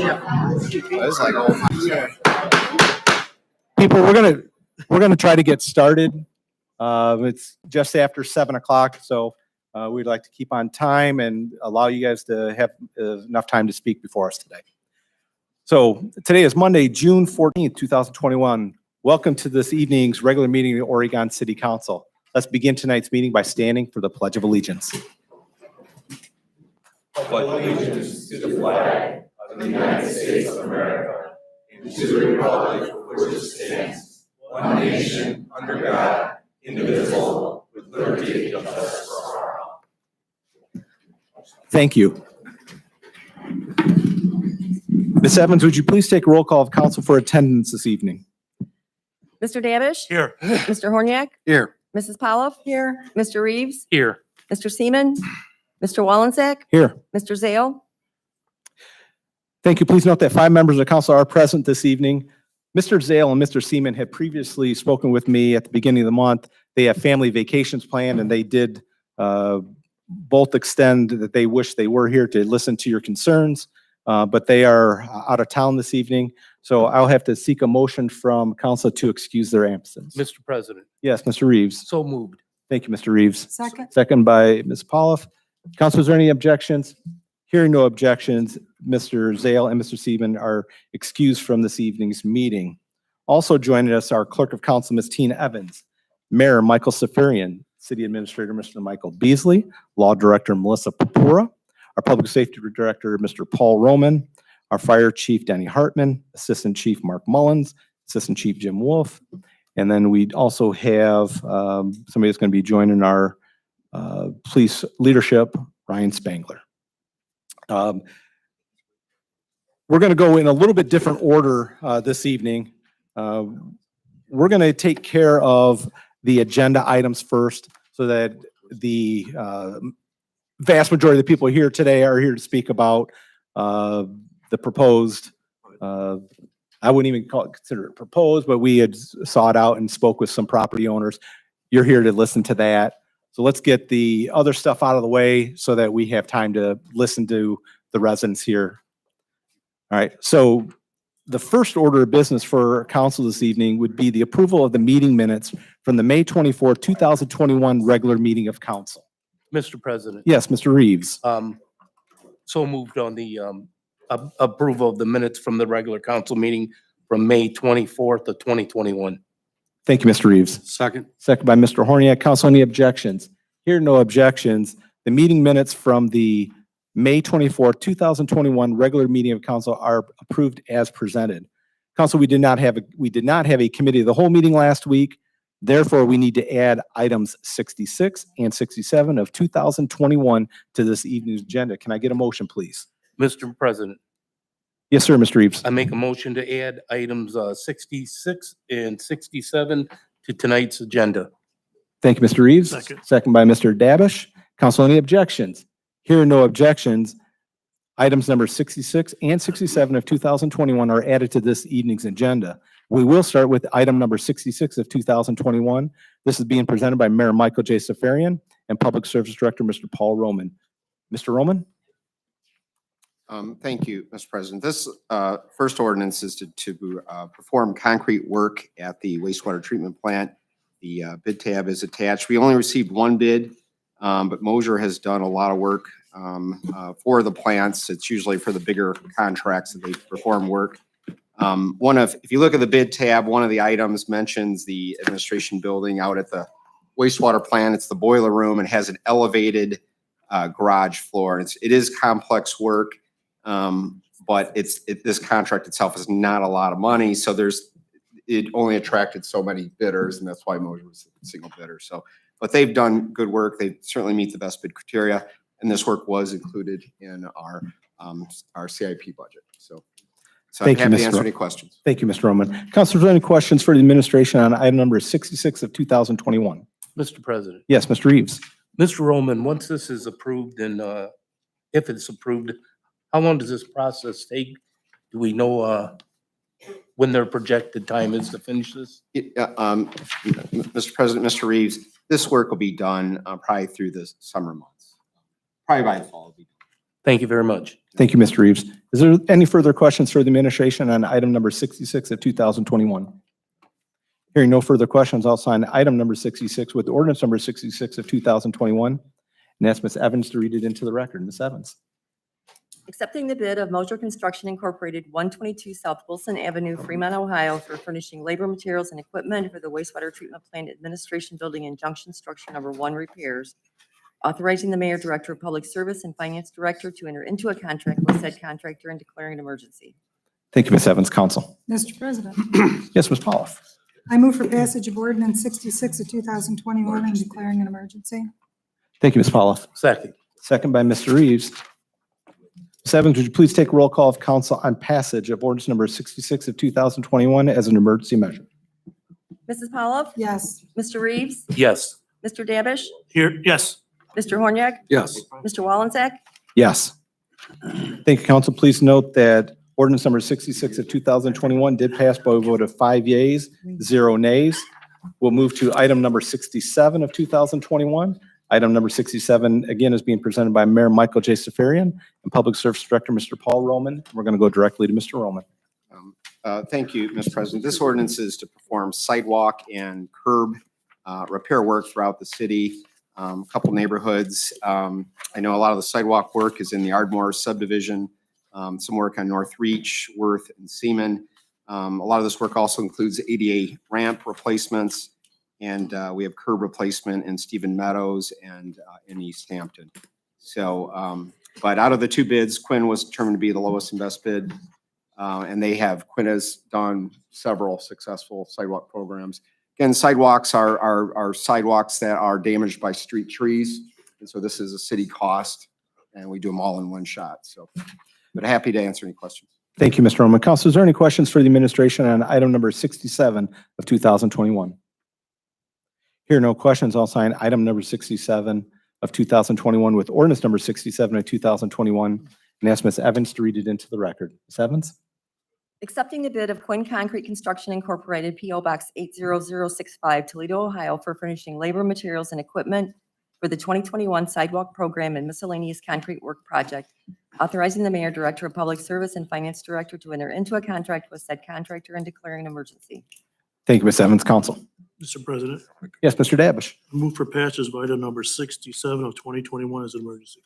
It's like old. People, we're gonna try to get started. It's just after 7 o'clock, so we'd like to keep on time and allow you guys to have enough time to speak before us today. So today is Monday, June 14th, 2021. Welcome to this evening's regular meeting of the Oregon City Council. Let's begin tonight's meeting by standing for the Pledge of Allegiance. Pledge allegiance to the flag of the United States of America and to the republic for which it stands, one nation, under God, indivisible, with liberty and justice for all. Thank you. Ms. Evans, would you please take a roll call of council for attendance this evening? Mr. Davish? Here. Mr. Horniak? Here. Mrs. Pavlov? Here. Mr. Reeves? Here. Mr. Seaman? Mr. Wallensack? Here. Mr. Zale? Thank you. Please note that 5 members of the council are present this evening. Mr. Zale and Mr. Seaman had previously spoken with me at the beginning of the month. They have family vacations planned, and they did both extend that they wish they were here to listen to your concerns, but they are out of town this evening. So I'll have to seek a motion from council to excuse their absence. Mr. President. Yes, Mr. Reeves. So moved. Thank you, Mr. Reeves. Second. Second by Ms. Pavlov. Council, is there any objections? Hearing no objections, Mr. Zale and Mr. Seaman are excused from this evening's meeting. Also joining us are Clerk of Council, Ms. Tina Evans, Mayor Michael Safarian, City Administrator, Mr. Michael Beasley, Law Director, Melissa Papura, our Public Safety Director, Mr. Paul Roman, our Fire Chief, Danny Hartman, Assistant Chief, Mark Mullins, Assistant Chief, Jim Wolf, and then we also have somebody that's going to be joining our police leadership, Ryan Spangler. We're going to go in a little bit different order this evening. We're going to take care of the agenda items first so that the vast majority of the people here today are here to speak about the proposed, I wouldn't even consider it proposed, but we had sought out and spoke with some property owners. You're here to listen to that. So let's get the other stuff out of the way so that we have time to listen to the residents here. All right, so the first order of business for council this evening would be the approval of the meeting minutes from the May 24, 2021 regular meeting of council. Mr. President. Yes, Mr. Reeves. So moved on the approval of the minutes from the regular council meeting from May 24th of 2021. Thank you, Mr. Reeves. Second. Second by Mr. Horniak. Council, any objections? Here, no objections. The meeting minutes from the May 24, 2021 regular meeting of council are approved as presented. Council, we did not have a committee of the whole meeting last week. Therefore, we need to add items 66 and 67 of 2021 to this evening's agenda. Can I get a motion, please? Mr. President, Yes, sir, Mr. Reeves. I make a motion to add items 66 and 67 to tonight's agenda. Thank you, Mr. Reeves. Second. Second by Mr. Dabish. Council, any objections? Here are no objections. Items number 66 and 67 of 2021 are added to this evening's agenda. We will start with item number 66 of 2021. This is being presented by Mayor Michael J. Safarian and Public Service Director, Mr. Paul Roman. Mr. Roman? Thank you, Mr. President. This first ordinance is to perform concrete work at the wastewater treatment plant. The bid tab is attached. We only received one bid, but Mosier has done a lot of work for the plants. It's usually for the bigger contracts that they perform work. If you look at the bid tab, one of the items mentions the administration building out at the wastewater plant. It's the boiler room and has an elevated garage floor. It is complex work. But this contract itself is not a lot of money. So it only attracted so many bidders, and that's why Mosier was a single bidder. So, but they've done good work. They certainly meet the best bid criteria, and this work was included in our CIP budget. So I'm happy to answer any questions. Thank you, Mr. Roman. Councilors, any questions for the administration on item number 66 of 2021? Mr. President. Yes, Mr. Reeves. Mr. Roman, once this is approved and if it's approved, how long does this process take? Do we know when their projected time is to finish this? Mr. President, Mr. Reeves, this work will be done probably through the summer months. Probably by the fall. Thank you very much. Thank you, Mr. Reeves. Is there any further questions for the administration on item number 66 of 2021? Hearing no further questions, I'll sign item number 66 with ordinance number 66 of 2021 and ask Ms. Evans to read it into the record. Ms. Evans. Accepting the bid of Moser Construction Incorporated, 122 South Wilson Avenue, Fremont, Ohio, for furnishing labor, materials, and equipment for the wastewater treatment plant administration building and junction structure number 1 repairs. Authorizing the mayor, director of public service, and finance director to enter into a contract with said contractor and declaring an emergency. Thank you, Ms. Evans. Council. Mr. President, Yes, Ms. Pauloff. I move for passage of ordinance 66 of 2021 and declaring an emergency. Thank you, Ms. Pauloff. Second. Second by Mr. Reeves. Ms. Evans, would you please take roll call of council on passage of ordinance number 66 of 2021 as an emergency measure? Mrs. Polloff? Yes. Mr. Reeves? Yes. Mr. Davish? Here, yes. Mr. Horniak? Yes. Mr. Wallensack? Yes. Thank you, council. Please note that ordinance number 66 of 2021 did pass by a vote of 5 yeas, 0 nays. We'll move to item number 67 of 2021. Item number 67, again, is being presented by Mayor Michael J. Safarian and Public Service Director, Mr. Paul Roman. We're going to go directly to Mr. Roman. Thank you, Mr. President. This ordinance is to perform sidewalk and curb repair work throughout the city. A couple neighborhoods. I know a lot of the sidewalk work is in the Ardmore subdivision, some work on North Reach, Worth, and Seaman. A lot of this work also includes ADA ramp replacements, and we have curb replacement in Stephen Meadows and in East Hampton. So, but out of the 2 bids, Quinn was determined to be the lowest and best bid. And Quinn has done several successful sidewalk programs. Again, sidewalks are sidewalks that are damaged by street trees. And so this is a city cost, and we do them all in one shot. So, but happy to answer any questions. Thank you, Mr. Roman. Council, is there any questions for the administration on item number 67 of 2021? Here are no questions. I'll sign item number 67 of 2021 with ordinance number 67 of 2021 and ask Ms. Evans to read it into the record. Ms. Evans? Accepting the bid of Quinn Concrete Construction Incorporated, P.O. Box 80065, Toledo, Ohio, for furnishing labor, materials, and equipment for the 2021 sidewalk program and miscellaneous concrete work project. Authorizing the mayor, director of public service, and finance director to enter into a contract with said contractor and declaring an emergency. Thank you, Ms. Evans. Council. Mr. President, Yes, Mr. Davish. I move for passage of item number 67 of 2021 as an emergency.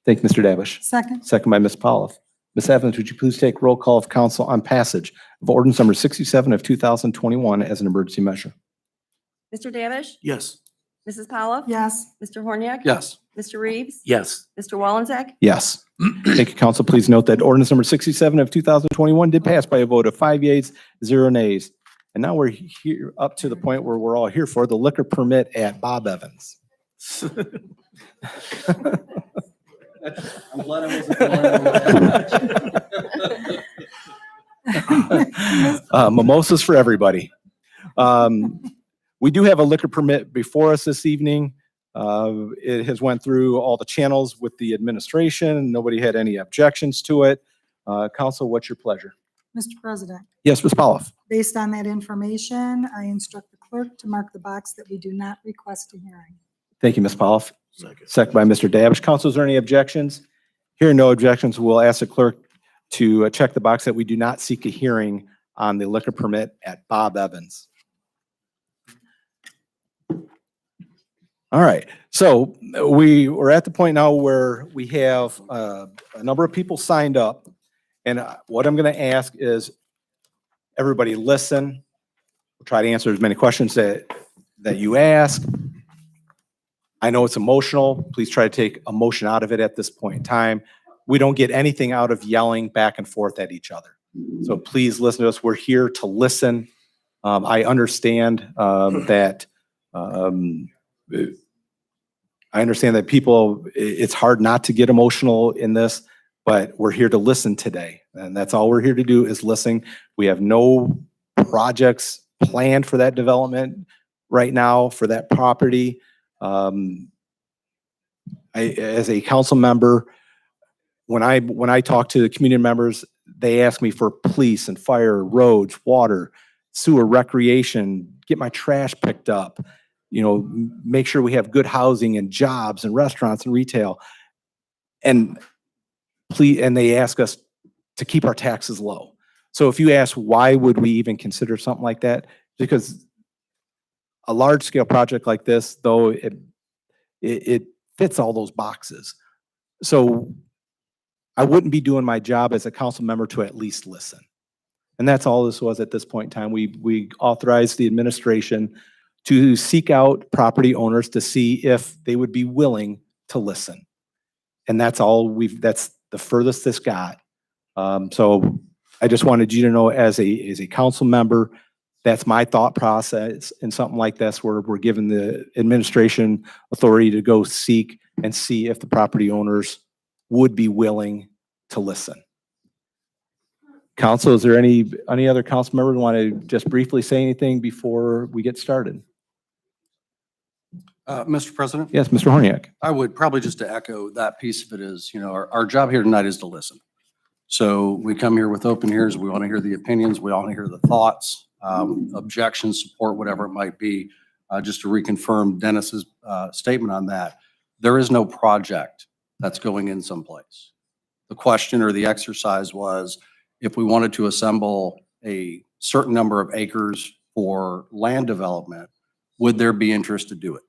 Thank you, Mr. Davish. Second. Second by Ms. Pauloff. Ms. Evans, would you please take roll call of council on passage of ordinance number 67 of 2021 as an emergency measure? Mr. Davish? Yes. Mrs. Polloff? Yes. Mr. Horniak? Yes. Mr. Reeves? Yes. Mr. Wallensack? Yes. Thank you, council. Please note that ordinance number 67 of 2021 did pass by a vote of 5 yeas, 0 nays. And now we're here up to the point where we're all here for the liquor permit at Bob Evans. I'm glad I wasn't the one. Mimosas for everybody. We do have a liquor permit before us this evening. It has went through all the channels with the administration. Nobody had any objections to it. Council, what's your pleasure? Mr. President, Yes, Ms. Pauloff. based on that information, I instruct the clerk to mark the box that we do not request a hearing. Thank you, Ms. Pauloff. Second. Second by Mr. Davish. Council, is there any objections? Hearing no objections, we'll ask the clerk to check the box that we do not seek a hearing on the liquor permit at Bob Evans. All right, so we're at the point now where we have a number of people signed up. And what I'm going to ask is everybody listen. We'll try to answer as many questions that you ask. I know it's emotional. Please try to take emotion out of it at this point in time. We don't get anything out of yelling back and forth at each other. So please listen to us. We're here to listen. I understand that people, it's hard not to get emotional in this, but we're here to listen today. And that's all we're here to do is listen. We have no projects planned for that development right now for that property. As a council member, when I talk to the community members, they ask me for police and fire, roads, water, sewer, recreation, get my trash picked up, make sure we have good housing and jobs and restaurants and retail. And please, and they ask us to keep our taxes low. So if you ask, why would we even consider something like that? Because a large scale project like this, though, it fits all those boxes. So I wouldn't be doing my job as a council member to at least listen. And that's all this was at this point in time. We authorized the administration to seek out property owners to see if they would be willing to listen. And that's all that's the furthest this got. So I just wanted you to know, as a council member, that's my thought process in something like this, where we're giving the administration authority to go seek and see if the property owners would be willing to listen. Council, is there any other council member who want to just briefly say anything before we get started? Mr. President, Yes, Mr. Horniak. I would probably just to echo that piece of it is, our job here tonight is to listen. So we come here with open ears. We want to hear the opinions. We want to hear the thoughts, objections, support, whatever it might be. Just to reconfirm Dennis's statement on that, there is no project that's going in someplace. The question or the exercise was, if we wanted to assemble a certain number of acres for land development, would there be interest to do it?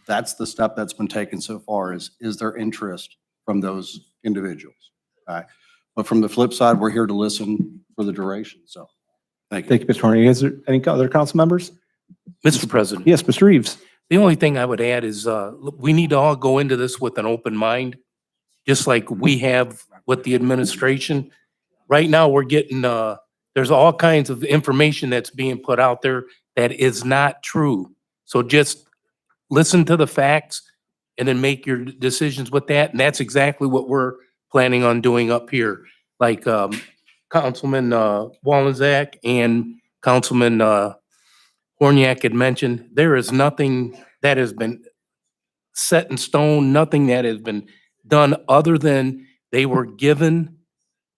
That's the step that's been taken so far, is there interest from those individuals? Okay. But from the flip side, we're here to listen for the duration. So thank you. Thank you, Mr. Horniak. Is there any other council members? Mr. President, Yes, Mr. Reeves. the only thing I would add is, we need to all go into this with an open mind, just like we have with the administration. Right now, we're getting, there's all kinds of information that's being put out there that is not true. So just listen to the facts and then make your decisions with that. And that's exactly what we're planning on doing up here. Like, Councilman, Walenzak and Councilman, Horniak had mentioned, there is nothing that has been set in stone, nothing that has been done other than they were given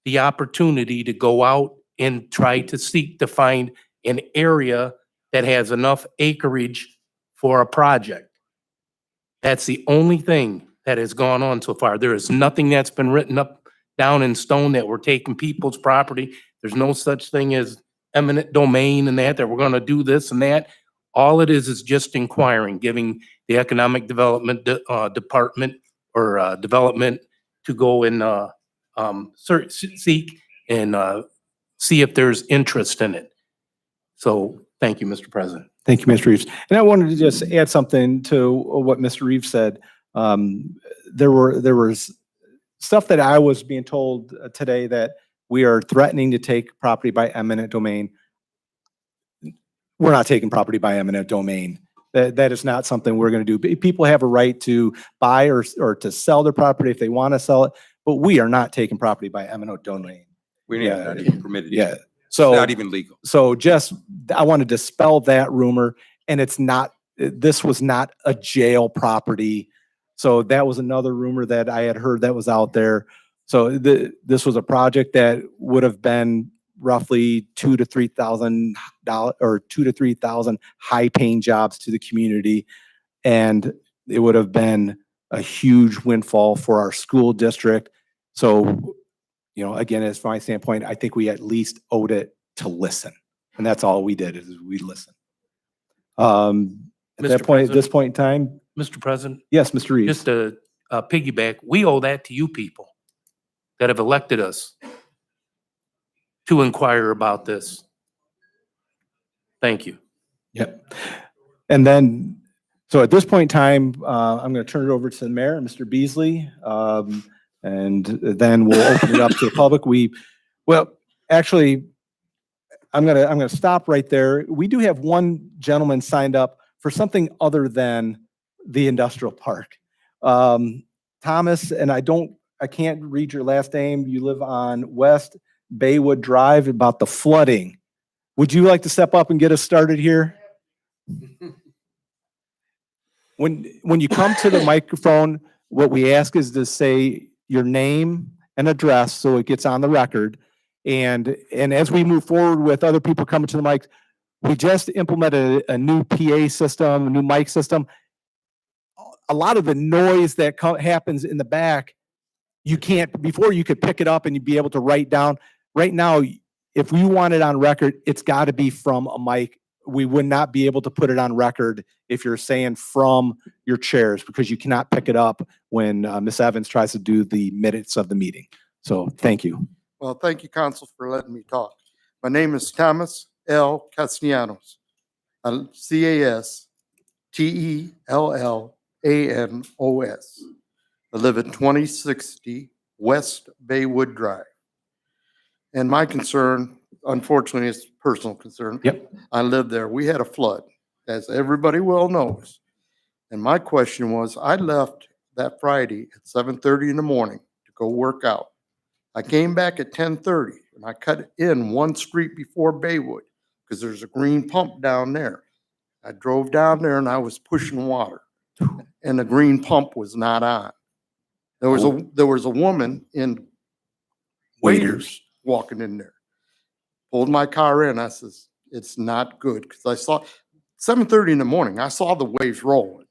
the opportunity to go out and try to seek to find an area that has enough acreage for a project. That's the only thing that has gone on so far. There is nothing that's been written up down in stone that we're taking people's property. There's no such thing as eminent domain and that we're gonna do this and that. All it is just inquiring, giving the economic development department or development to go and seek and see if there's interest in it. So thank you, Mr. President. Thank you, Mr. Reeves. And I wanted to just add something to what Mr. Reeves said. There was stuff that I was being told today that we are threatening to take property by eminent domain. We're not taking property by eminent domain. That is not something we're going to do. People have a right to buy or to sell their property if they want to sell it, but we are not taking property by eminent domain. We're not even permitted. Yeah. It's So not even legal. So just, I want to dispel that rumor, and it's not, this was not a jail property. So that was another rumor that I had heard that was out there. So this was a project that would have been roughly $2,000 to $3,000 or 2,000 to 3,000 high-paying jobs to the community, and it would have been a huge windfall for our school district. So, again, as from my standpoint, I think we at least owed it to listen, and that's all we did, is we listened. At that point, at this point in time, Mr. President, yes, Mr. Reeves. just to piggyback, we owe that to you people that have elected us to inquire about this. Thank you. Yep. And then, so at this point in time, I'm going to turn it over to the mayor, Mr. Beasley, and then we'll open it up to the public. Actually, I'm going to stop right there. We do have one gentleman signed up for something other than the industrial park. Thomas, and I can't read your last name. You live on West Baywood Drive, about the flooding. Would you like to step up and get us started here? When you come to the microphone, what we ask is to say your name and address so it gets on the record. And as we move forward with other people coming to the mic, we just implemented a new PA system, a new mic system. A lot of the noise that happens in the back you can't, before you could pick it up and you'd be able to write down. Right now, if we want it on record, it's got to be from a mic. We would not be able to put it on record if you're saying from your chairs, because you cannot pick it up when Ms. Evans tries to do the minutes of the meeting. So thank you. Well, thank you, Council, for letting me talk. My name is Thomas L. Castellanos. Castellanos. I live at 2060 West Baywood Drive. And my concern, unfortunately, is personal concern. Yep. I live there. We had a flood, as everybody well knows. And my question was, I left that Friday at 7:30 in the morning to go work out. I came back at 10:30 and I cut in one street before Baywood because there's a green pump down there. I drove down there and I was pushing water and the green pump was not on. There was a woman in waders walking in there. Pulled my car in. I says, it's not good, because I saw 7:30 in the morning. I saw the waves rolling.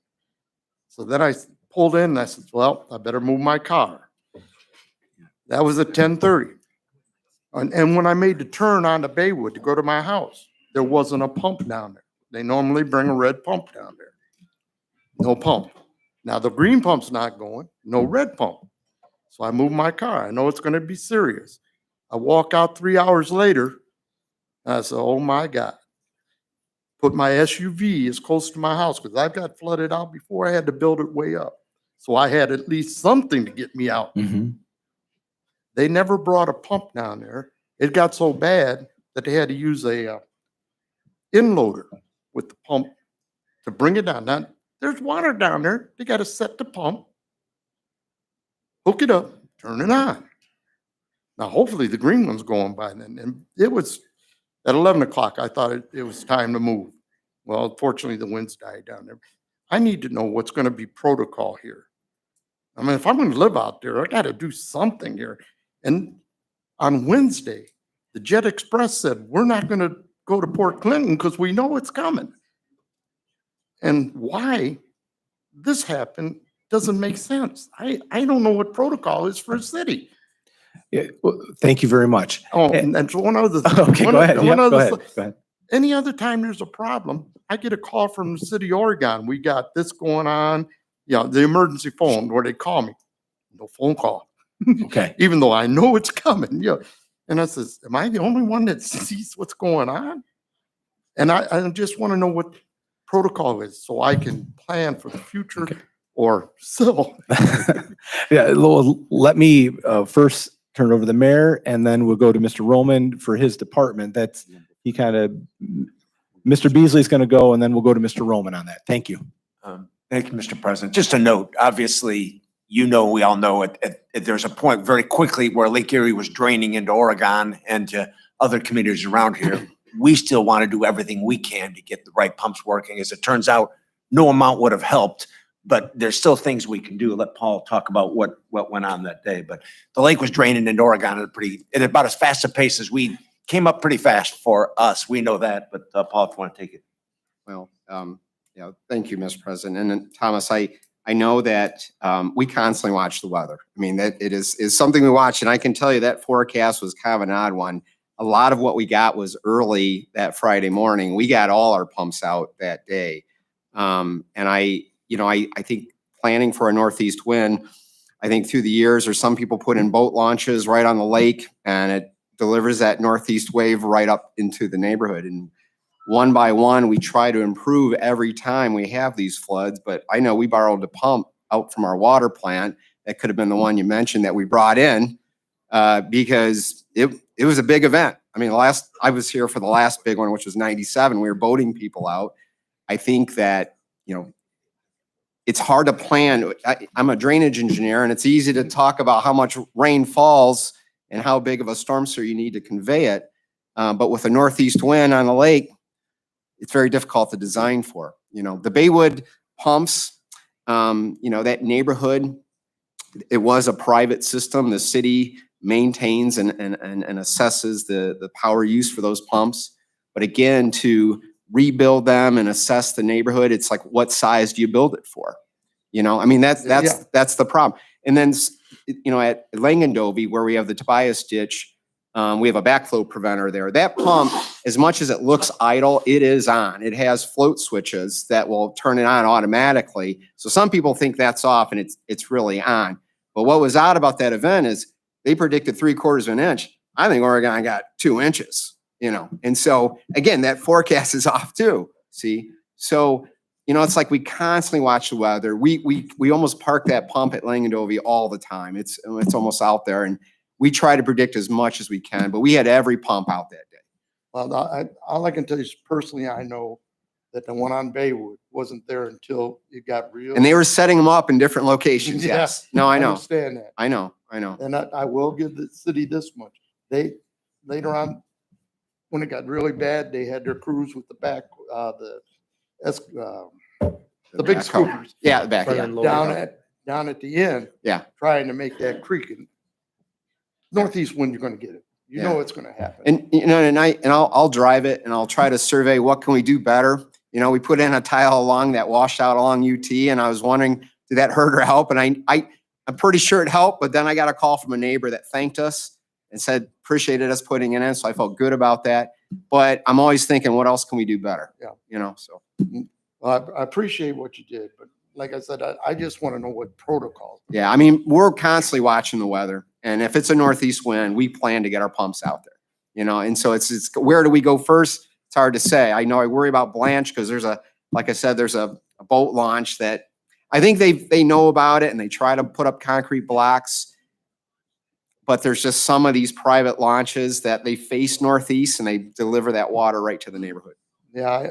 So then I pulled in and I said, well, I better move my car. That was at 10:30. And when I made the turn onto Baywood to go to my house, there wasn't a pump down there. They normally bring a red pump down there. No pump. Now the green pump's not going, no red pump. So I moved my car. I know it's going to be serious. I walk out 3 hours later. And I said, oh my God. Put my SUV as close to my house because I've got flooded out before. I had to build it way up. So I had at least something to get me out. They never brought a pump down there. It got so bad that they had to use a inloader with the pump to bring it down. Now, there's water down there. They got to set the pump, hook it up, turn it on. Now, hopefully the green one's going by then. And it was at 11 o'clock. I thought it was time to move. Well, unfortunately, the winds died down there. I need to know what's going to be protocol here. I mean, if I'm going to live out there, I got to do something here. And on Wednesday, the Jet Express said, we're not going to go to Port Clinton because we know it's coming. And why this happened doesn't make sense. I don't know what protocol is for a city. Yeah, well, thank you very much. Oh, and so one other thing. Okay, go ahead. Yeah, go ahead. Go ahead. Any other time there's a problem, I get a call from the city of Oregon. We got this going on. Yeah, the emergency phone where they call me. No phone call. Okay. Even though I know it's coming. Yeah. And I says, am I the only one that sees what's going on? And I just want to know what protocol is so I can plan for the future or so. Yeah, let me first turn it over to the mayor, and then we'll go to Mr. Roman for his department. That's, he kind of, Mr. Beasley's going to go, and then we'll go to Mr. Roman on that. Thank you. Thank you, Mr. President. Just a note, obviously, you know, we all know there's a point very quickly where Lake Erie was draining into Oregon and to other communities around here. We still want to do everything we can to get the right pumps working. As it turns out, no amount would have helped, but there's still things we can do. Let Paul talk about what went on that day. But the lake was draining into Oregon at about as fast a pace as we came up pretty fast for us. We know that, but Paul, if you want to take it. Well, yeah, thank you, Mr. President. And then, Thomas, I know that we constantly watch the weather. I mean, that it is something we watch, and I can tell you that forecast was kind of an odd one. A lot of what we got was early that Friday morning. We got all our pumps out that day. And I think planning for a northeast wind, I think through the years, or some people put in boat launches right on the lake, and it delivers that northeast wave right up into the neighborhood. And one by one, we try to improve every time we have these floods. But I know we borrowed a pump out from our water plant. That could have been the one you mentioned that we brought in because it was a big event. I mean, I was here for the last big one, which was 97. We were boating people out. I think that, it's hard to plan. I'm a drainage engineer, and it's easy to talk about how much rain falls and how big of a storm surge you need to convey it. But with a northeast wind on the lake, it's very difficult to design for. The Baywood pumps, that neighborhood, it was a private system. The city maintains and assesses the power use for those pumps. But again, to rebuild them and assess the neighborhood, it's like, what size do you build it for? I mean, that's the problem. And then at Langendovie, where we have the Tobias ditch, we have a backflow preventer there. That pump, as much as it looks idle, it is on. It has float switches that will turn it on automatically. So some people think that's off and it's really on. But what was odd about that event is they predicted 3/4 of an inch. I think Oregon got 2 inches, and so again, that forecast is off too. See, so it's like we constantly watch the weather. We almost park that pump at Langendovie all the time. It's almost out there, and we try to predict as much as we can. But we had every pump out that day. Well, all I can tell you is personally, I know that the one on Baywood wasn't there until it got real. And they were setting them up in different locations. Yeah, Yes. No, I know. understand that. I know. And I will give the city this much. They, later on, when it got really bad, they had their crews with the big backhoe. scoopers Yeah, the back. Yeah. down at the end. Yeah. Trying to make that creek. And northeast wind, you're gonna get it. You know it's gonna happen. And I'll drive it and I'll try to survey what can we do better. We put in a tile along that washed out along UT, and I was wondering, did that hurt or help? And I'm pretty sure it helped, but then I got a call from a neighbor that thanked us and said appreciated us putting it in, so I felt good about that. But I'm always thinking, what else can we do better? Yeah. So. Well, I appreciate what you did, but like I said, I just want to know what protocols. Yeah, I mean, we're constantly watching the weather, and if it's a northeast wind, we plan to get our pumps out there, and so it's where do we go first? It's hard to say. I know I worry about Blanche because like I said, there's a boat launch that I think they know about it and they try to put up concrete blocks, but there's just some of these private launches that they face northeast and they deliver that water right to the neighborhood. Yeah,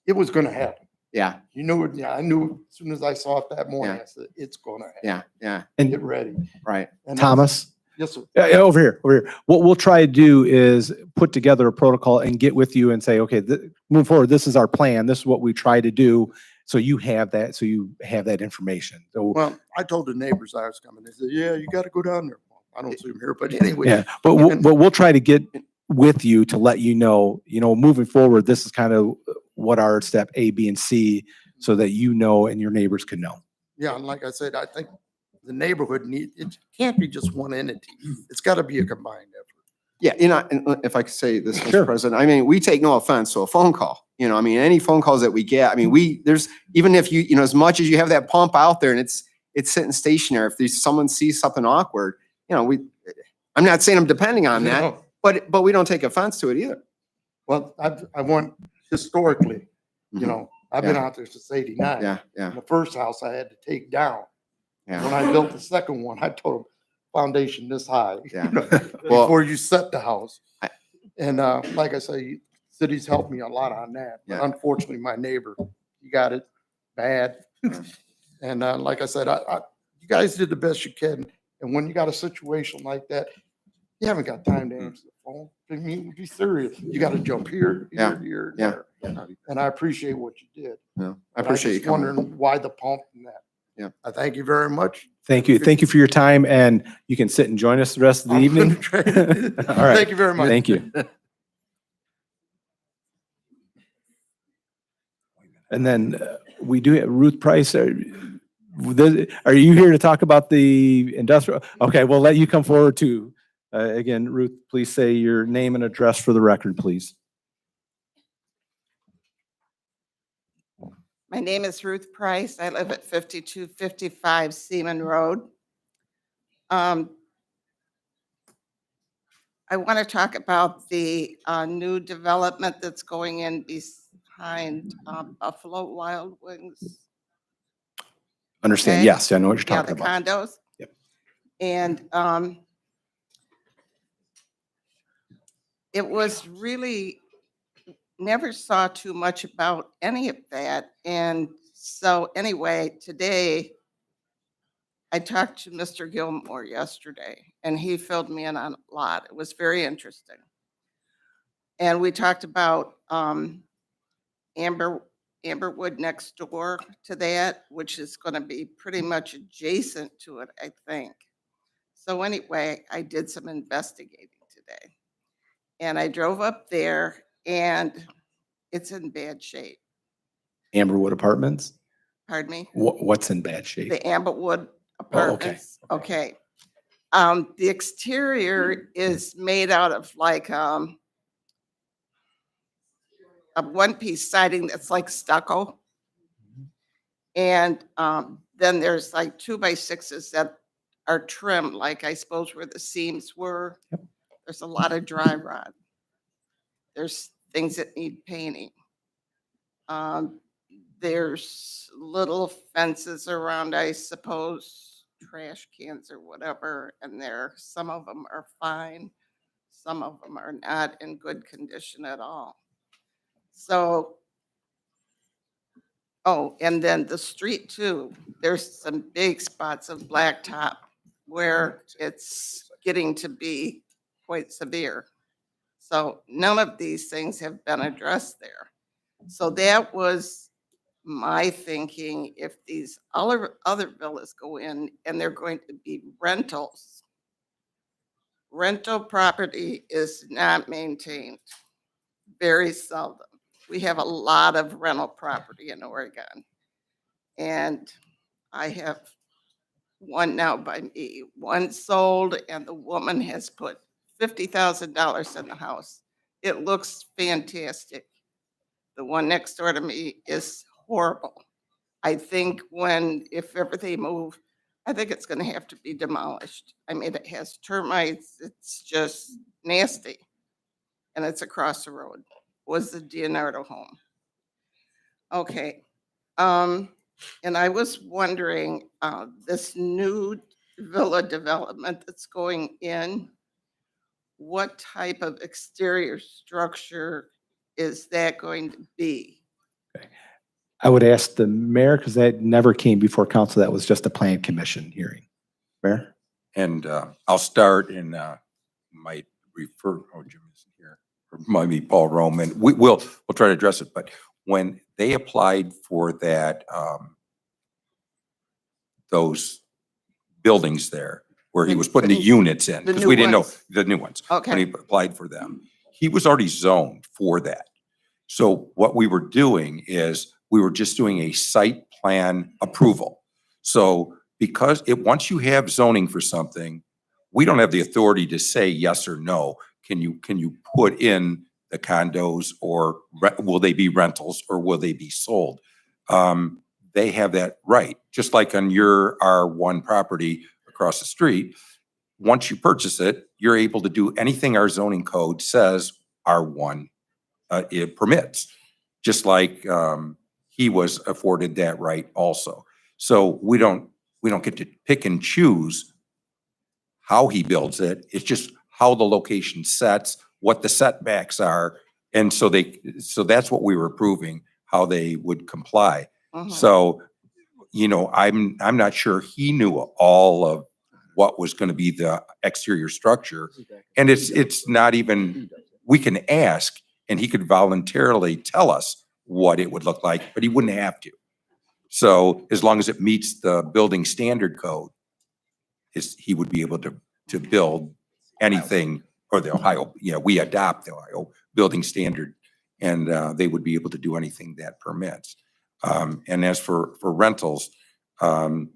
it was gonna happen. Yeah, You knew it. Yeah, I knew as soon as I saw it that morning, Yeah. I said, it's gonna happen. yeah, And Get ready. right. And Thomas? Yes, sir. Yeah, over here. What we'll try to do is put together a protocol and get with you and say, okay, moving forward, this is our plan. This is what we try to do. So you have that information. So, Well, I told the neighbors I was coming. They said, yeah, you gotta go down there. Well, I don't see them here, but anyway. yeah, but we'll try to get with you to let you know, moving forward, this is kind of what our step A, B, and C, so that and your neighbors can know. Yeah, and like I said, I think the neighborhood it can't be just one entity. It's gotta be a combined effort. Yeah, and if I could say this, Sure. Mr. President, I mean, we take no offense to a phone call. I mean, any phone calls that we get, I mean, there's, even if as much as you have that pump out there and it's sitting stationary, if someone sees something awkward, I'm not saying I'm depending on that, No. but we don't take offense to it either. Well, I want historically, I've been Yeah. out there since '89. Yeah, yeah, The first house I had to take down. When yeah, I built the second one, I told them foundation this high. yeah. Well, Before you set the house. I- And like I say, cities helped me a lot on that. But Yeah. unfortunately, my neighbor, he got it bad. And like I said, you guys did the best you can. And when you got a situation like that, you haven't got time to answer the phone. I mean, be serious. You got to jump here, Yeah. here, and Yeah. there. And I appreciate what you did. I But appreciate you just coming. wondering why the pump and that. Yeah. I thank you very much. Thank you. Thank you for your time, and you can sit and join us the rest of the I'm evening. gonna try. All right. Thank you very much. Thank you. And then we do have Ruth Price. Are you here to talk about the industrial? Okay, we'll let you come forward too. Again, Ruth, please say your name and address for the record, please. My name is Ruth Price. I live at 5255 Seaman Road. I want to talk about the new development that's going in behind Buffalo Wild Wings. Understand? Okay. Yes, I know what you're Yeah, talking the about. condos. Yep. And it was really, never saw too much about any of that. And so anyway, today I talked to Mr. Gilmore yesterday and he filled me in on a lot. It was very interesting. And we talked about Amberwood next door to that, which is going to be pretty much adjacent to it, I think. So anyway, I did some investigating today. And I drove up there and it's in bad shape. Amberwood Apartments? Pardon me? What's in bad shape? The Amberwood apartments. Okay. The exterior is made out of like, a one-piece siding that's like stucco. And, then there's like 2x6s that are trimmed, like I suppose where the seams were. There's a lot of dry rot. There's things that need painting. There's little fences around, I suppose, trash cans or whatever, and some of them are fine. Some of them are not in good condition at all. So, oh, and then the street too, there's some big spots of blacktop where it's getting to be quite severe. So none of these things have been addressed there. So that was my thinking, if these other villas go in and they're going to be rentals, rental property is not maintained, very seldom. We have a lot of rental property in Oregon. And I have one now by me, one sold, and the woman has put $50,000 in the house. It looks fantastic. The one next door to me is horrible. I think if ever they move, I think it's gonna have to be demolished. I mean, it has termites, it's just nasty. And it's across the road, was the Leonardo home. Okay, and I was wondering, this new villa development that's going in, what type of exterior structure is that going to be? I would ask the mayor, because that never came before council. That was just a plan commission hearing. Mayor? And I'll start and might refer, oh, Jim isn't here, or maybe Paul Roman. We'll try to address it, but when they applied for that, those buildings there, where he was putting the units in, The because new we didn't know, ones. the new ones. When he Okay, applied for them, he was already zoned for that. So what we were doing is, we were just doing a site plan approval. So because once you have zoning for something, we don't have the authority to say yes or no. Can you put in the condos, or will they be rentals, or will they be sold? They have that right, just like on your R1 property across the street. Once you purchase it, you're able to do anything our zoning code says R1 it permits, just like he was afforded that right also. So we don't get to pick and choose how he builds it. It's just how the location sets, what the setbacks are. And so that's what we were approving, how they would comply. So, I'm not sure he knew all of what was going to be the exterior structure. And it's not even, we can ask, and he could voluntarily tell us what it would look like, but he wouldn't have to. So as long as it meets the building standard code, he would be able to build anything, or the Ohio, we adopt the Ohio building standard, and they would be able to do anything that permits. And as for rentals, a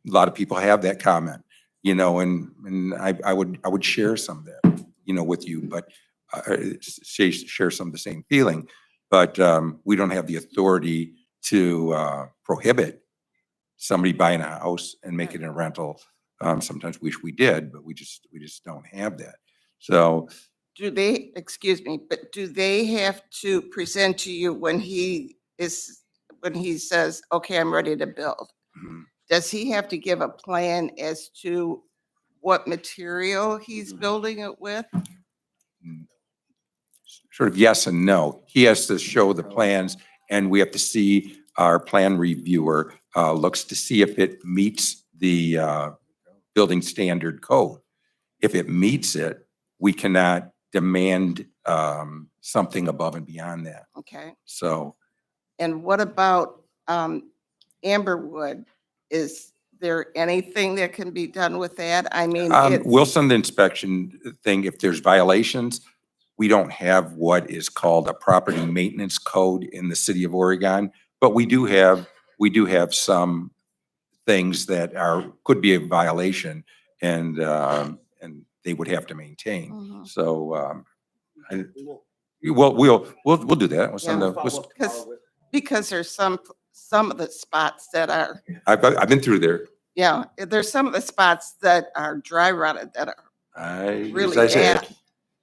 lot of people have that comment, and I would share some of that, with you, but share some of the same feeling, but we don't have the authority to prohibit somebody buying a house and making it a rental. Sometimes wish we did, but we just don't have that. So do they, excuse me, but do they have to present to you when he says, okay, I'm ready to build? mhm. Does he have to give a plan as to what material he's building it with? Sort of yes and no. He has to show the plans, and we have to see, our plan reviewer looks to see if it meets the building standard code. If it meets it, we cannot demand something above and beyond that. Okay. So And what about Amberwood? Is there anything that can be done with that? I mean, we'll send the inspection thing if there's violations. We don't have what is called a property maintenance code in the city of Oregon, but we do have some things that could be a violation and they would have to maintain. Mhm. So, we'll do that. We'll send Yeah. Because there's some of the spots that are, I've been through there. yeah, there's some of the spots that are dry rotted that are really As I said, bad.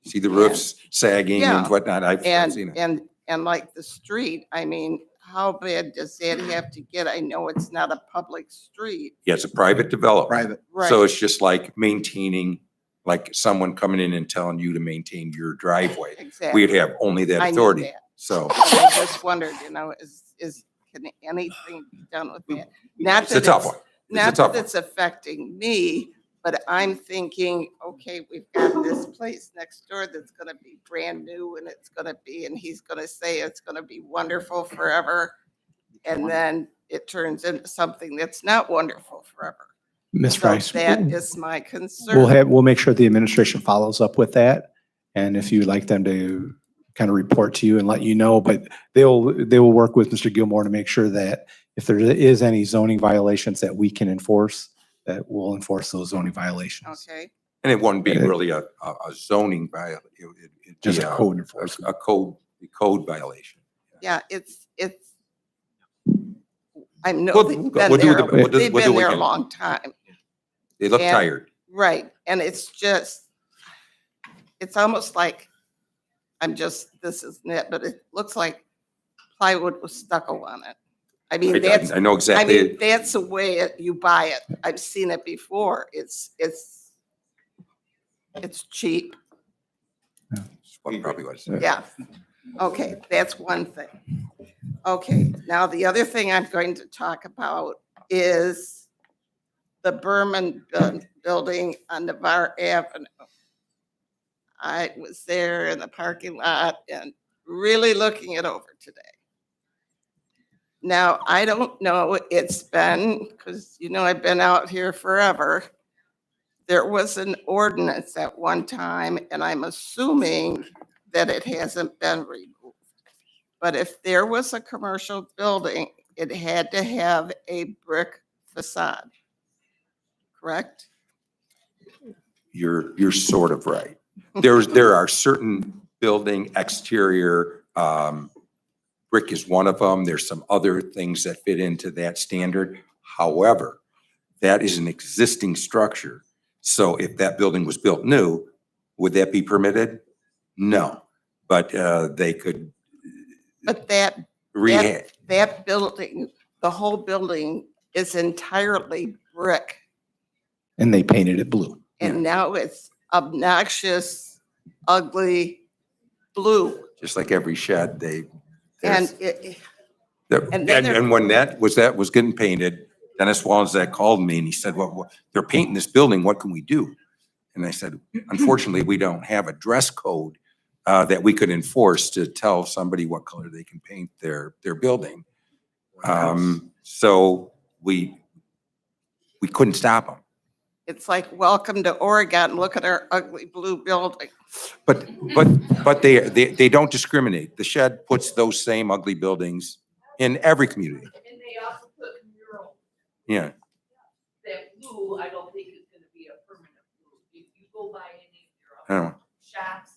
see the roofs sagging and Yeah. whatnot. I've seen And, it. and like the street, I mean, how bad does that have to get? I know it's not a public street. Yeah, it's a private development. Private. So Right. it's just like maintaining, like someone coming in and telling you to maintain your driveway. Exactly. We'd have only that I knew authority. that. So But I just wondered, can anything be done with that? Not it's a that tough one. It's a Not tough that one. it's affecting me, but I'm thinking, okay, we've got this place next door that's gonna be brand new and and he's gonna say it's gonna be wonderful forever. And then it turns into something that's not wonderful forever. Ms. So Price, that we'll is my concern. we'll make sure the administration follows up with that. And if you'd like them to kind of report to you and let you know, but they will work with Mr. Gilmore to make sure that if there is any zoning violations that we can enforce, that we'll enforce those zoning violations. Okay, And it wouldn't be really a zoning violation. Just a code enforcement. A code violation. yeah, I know We'll- they've we'll been do there, the- we'll do- they've we'll do been what we there a can. long time. They look And- tired. Right, and it's almost like, this isn't it, but it looks like plywood with stucco on it. I mean, I know exactly. that's the way you buy it. I've seen it before. It's cheap. What probably was. Yeah. Okay, that's one thing. Okay, now the other thing I'm going to talk about is the Berman Building on Navarre Avenue. I was there in the parking lot and really looking it over today. Now, I don't know, it's been, because I've been out here forever. There was an ordinance at one time, and I'm assuming that it hasn't been removed. But if there was a commercial building, it had to have a brick facade. Correct? You're sort of right. There are certain building exterior, brick is one of them. There's some other things that fit into that standard. However, that is an existing structure. So if that building was built new, would that be permitted? No, but they could But that building, the whole building is entirely brick. And they painted it blue. And now it's obnoxious, ugly blue. just like every shed, And and then and when that was getting painted, Dennis Walzak called me and he said, well, they're painting this building, what can we do? And I said, unfortunately, we don't have a dress code that we could enforce to tell somebody what color they can paint their building. So we couldn't stop them. it's like, welcome to Oregon, look at our ugly blue building. But they don't discriminate. The shed puts those same ugly buildings in every community. And they also put mural, Yeah. that blue, I don't think is gonna be a permanent blue. If you go by any I of don't your know. shops,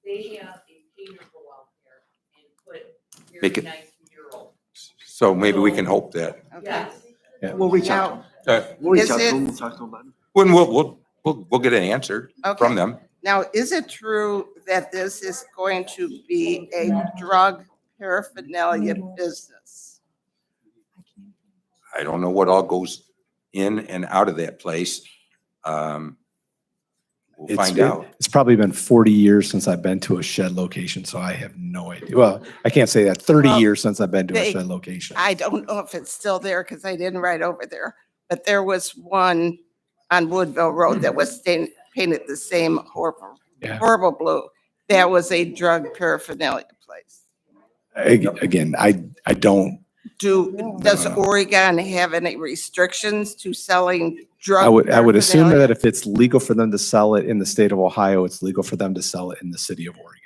they have a painter go out there and put Make very it- nice mural. So maybe we can hope that. Okay. Yes. We'll reach out. Now, We'll reach Is out to it- them, we'll talk to them about it. When we'll get an answer from Okay. them. Now, is it true that this is going to be a drug paraphernalia business? I don't know what all goes in and out of that place. We'll find out. It's probably been 40 years since I've been to a shed location, so I have no idea. Well, I can't say that. 30 Well, years since I've been to a they- shed location. I don't know if it's still there because I didn't ride over there, but there was one on Woodville Road that was painted the same Yeah. horrible blue. That was a drug paraphernalia place. Again, I don't, Does Oregon have any restrictions to selling drug? I would assume paraphernalia? that if it's legal for them to sell it in the state of Ohio, it's legal for them to sell it in the city of Oregon.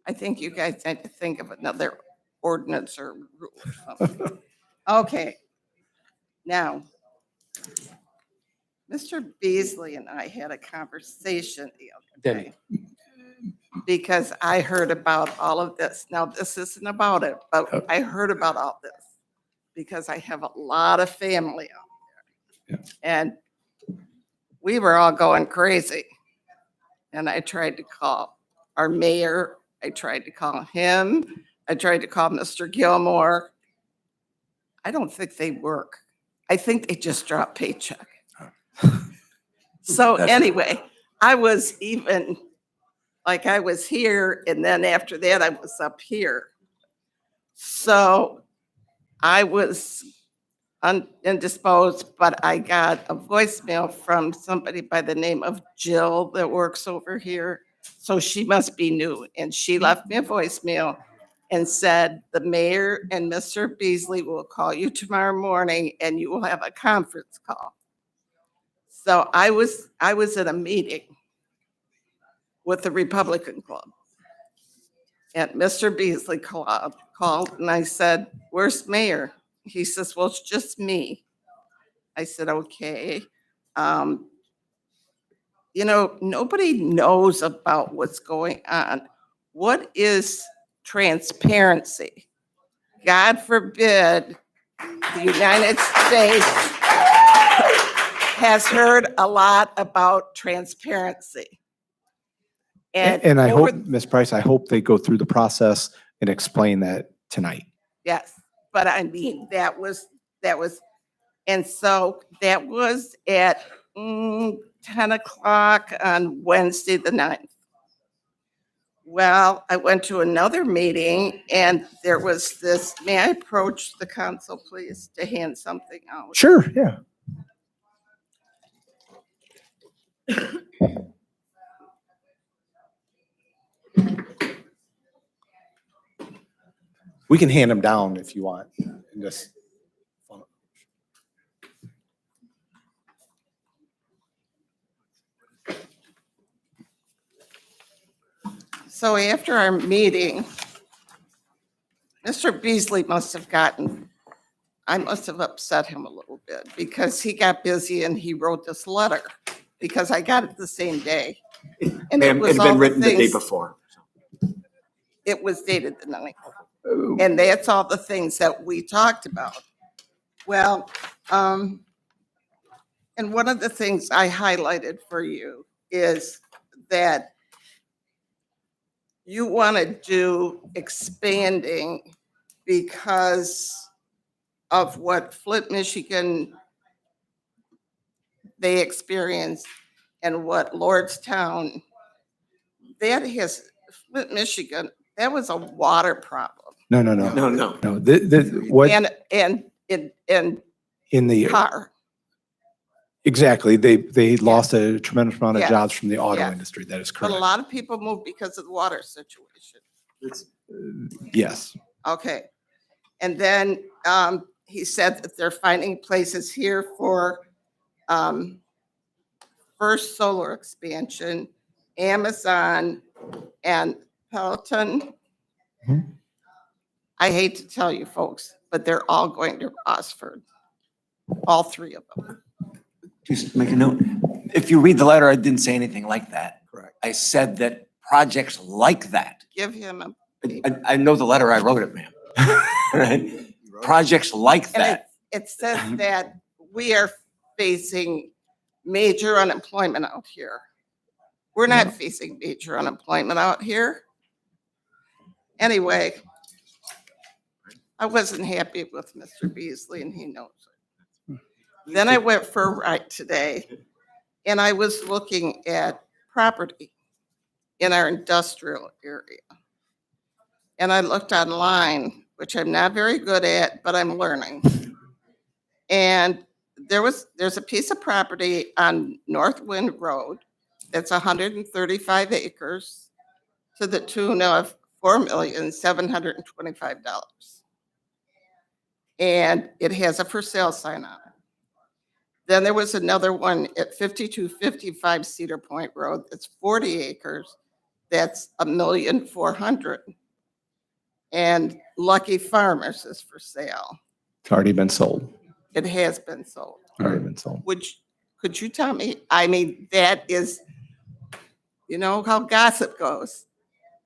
I think you guys need to think of another ordinance or rule or something. Okay. Now, Mr. Beasley and I had a conversation the other Denny. day because I heard about all of this. Now, this isn't about it, but I heard about all this because I have a lot of family out there. And we were all going crazy. And I tried to call our mayor. I tried to call him. I tried to call Mr. Gilmore. I don't think they work. I think they just drop paycheck. So anyway, I was even, like I was here, and then after that, I was up here. So I was indisposed, but I got a voicemail from somebody by the name of Jill that works over here. So she must be new, and she left me a voicemail and said, the mayor and Mr. Beasley will call you tomorrow morning and you will have a conference call. So I was at a meeting with the Republican Club. And Mr. Beasley called and I said, where's mayor? He says, well, it's just me. I said, okay. You know, nobody knows about what's going on. What is transparency? God forbid the United States has heard a lot about transparency. And I over- hope, Ms. Price, I hope they go through the process and explain that tonight. Yes, but I mean, that was, and so that was at 10 o'clock on Wednesday, the 9th. Well, I went to another meeting and there was this, may I approach the council, please, to hand something out? Sure, yeah. We can hand them down if you want. And just- So after our meeting, Mr. Beasley must have I must have upset him a little bit because he got busy and he wrote this letter because I got it the same day. And It was had all been the written the day things- before. It was dated the 9th. And that's all the things that we talked about. Well, and one of the things I highlighted for you is that you want to do expanding because of what Flint, Michigan, they experienced and what Lordstown, that has, Flint, Michigan, that was a water problem. No. No, what, And in the, car. exactly, they lost a tremendous amount of Yes. jobs from the auto Yes. industry. That is But a correct. lot of people moved because of the water situation. Yes. Okay. And then he said that they're finding places here for First Solar expansion, Amazon, and Peloton. Mhm. I hate to tell you folks, but they're all going to Osford. All three of them. Just make a note. If you read the letter, I didn't say anything like that. Correct. I said that projects like that, Give him a, I know the letter, I wrote it, ma'am. Right? Projects like and that. it says that we are facing major unemployment out here. We're not facing major unemployment out here. Anyway, I wasn't happy with Mr. Beasley and he knows it. Then I went for a ride today and I was looking at property in our industrial area. And I looked online, which I'm not very good at, but I'm learning. And there's a piece of property on North Wind Road that's 135 acres to the tune of $4,725,000. And it has a for sale sign on it. Then there was another one at 5255 Cedar Point Road. It's 40 acres. That's $1,400,000. And Lucky Farmers is for sale. It's already been sold. It has been sold. Already been sold. Could you tell me? I mean, that is, you know how gossip goes.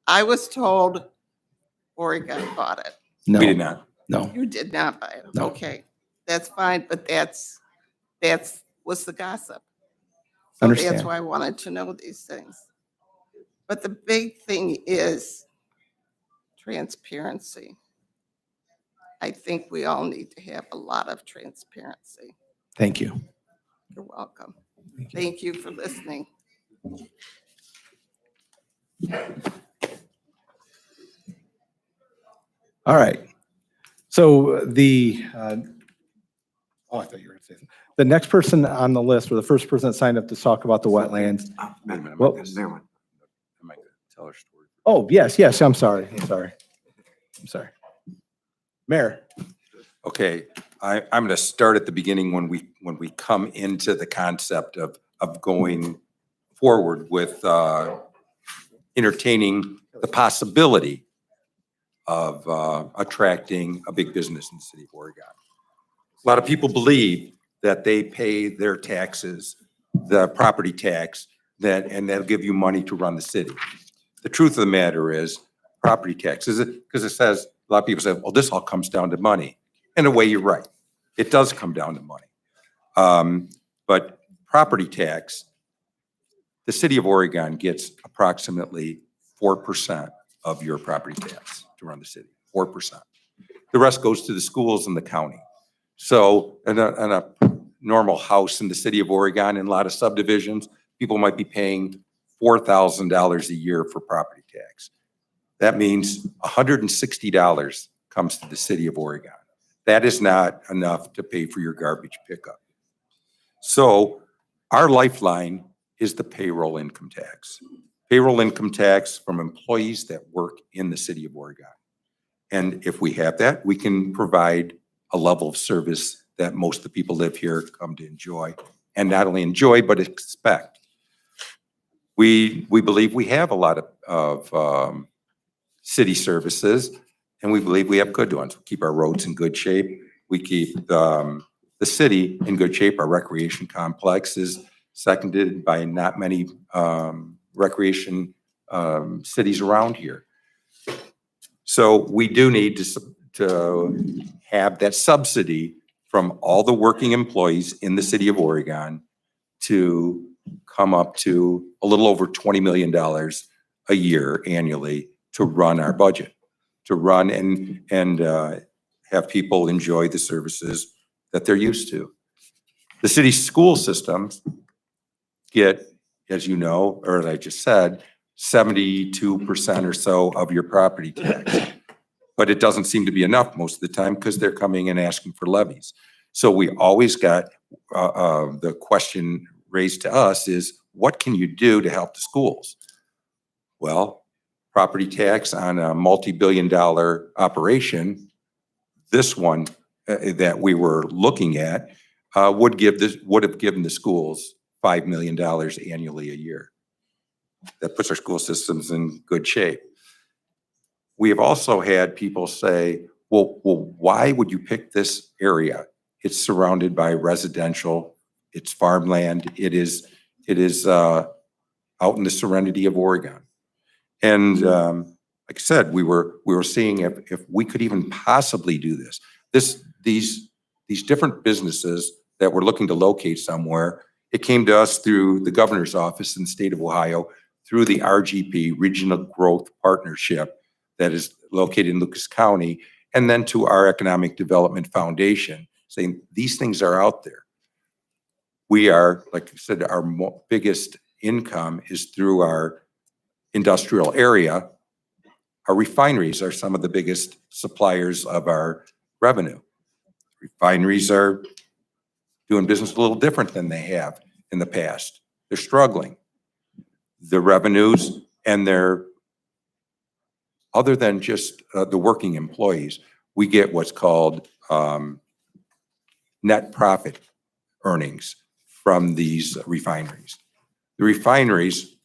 I was told Oregon bought it. No, We did not. no. You did not buy it. No. Okay, that's fine, but that's what's the gossip. So that's Understand. why I wanted to know these things. But the big thing is transparency. I think we all need to have a lot of transparency. Thank you. You're welcome. Thank you for listening. All right. So oh, I thought you were going to say something. The next person on the list, or the first person that signed up to talk about the wetlands. Wait a minute, Well- never mind. I might tell her story. Oh, yes, I'm sorry. Mayor. Okay, I'm going to start at the beginning when we come into the concept of going forward with entertaining the possibility of attracting a big business in the city of Oregon. A lot of people believe that they pay their taxes, the property tax, and they'll give you money to run the city. The truth of the matter is property taxes, because it says, a lot of people say, well, this all comes down to money. In a way, you're right. It does come down to money. But property tax, the city of Oregon gets approximately 4% of your property tax to run the city, 4%. The rest goes to the schools and the county. So in a normal house in the city of Oregon, in a lot of subdivisions, people might be paying $4,000 a year for property tax. That means $160 comes to the city of Oregon. That is not enough to pay for your garbage pickup. So our lifeline is the payroll income tax. Payroll income tax from employees that work in the city of Oregon. And if we have that, we can provide a level of service that most of the people live here come to enjoy, and not only enjoy, but expect. We believe we have a lot of city services, and we believe we have good ones. We keep our roads in good shape. We keep the city in good shape. Our recreation complex is seconded by not many recreation cities around here. So we do need to have that subsidy from all the working employees in the city of Oregon to come up to a little over $20 million a year annually to run our budget, to run and have people enjoy the services that they're used to. The city school systems get, as you know, or as I just said, 72% or so of your property tax. But it doesn't seem to be enough most of the time because they're coming and asking for levies. So we always got the question raised to us is, what can you do to help the schools? Well, property tax on a multi-billion-dollar operation, this one that we were looking at would have given the schools $5 million annually a year. That puts our school systems in good shape. We have also had people say, well, why would you pick this area? It's surrounded by residential, it's farmland, it is out in the serenity of Oregon. And like I said, we were seeing if we could even possibly do this. These different businesses that were looking to locate somewhere, it came to us through the governor's office in the state of Ohio, through the RGP, Regional Growth Partnership, that is located in Lucas County, and then to our Economic Development Foundation, saying these things are out there. We are, like I said, our biggest income is through our industrial area. Our refineries are some of the biggest suppliers of our revenue. Refineries are doing business a little different than they have in the past. They're struggling. The revenues and their, other than just the working employees, we get what's called net profit earnings from these refineries. The refineries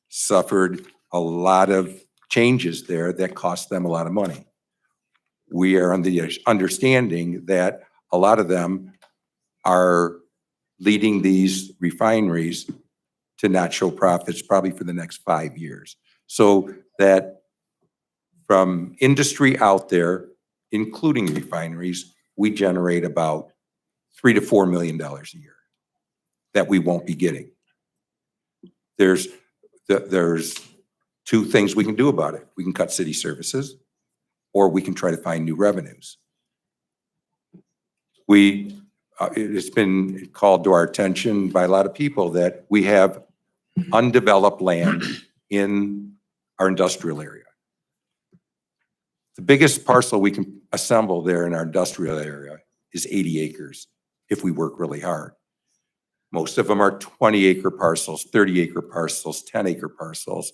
suffered a lot of changes there that cost them a lot of money. We are on the understanding that a lot of them are leading these refineries to not show profits probably for the next 5 years. So that from industry out there, including refineries, we generate about $3 to $4 million a year that we won't be getting. There's two things we can do about it. We can cut city services, or we can try to find new revenues. It's been called to our attention by a lot of people that we have undeveloped land in our industrial area. The biggest parcel we can assemble there in our industrial area is 80 acres if we work really hard. Most of them are 20-acre parcels, 30-acre parcels, 10-acre parcels.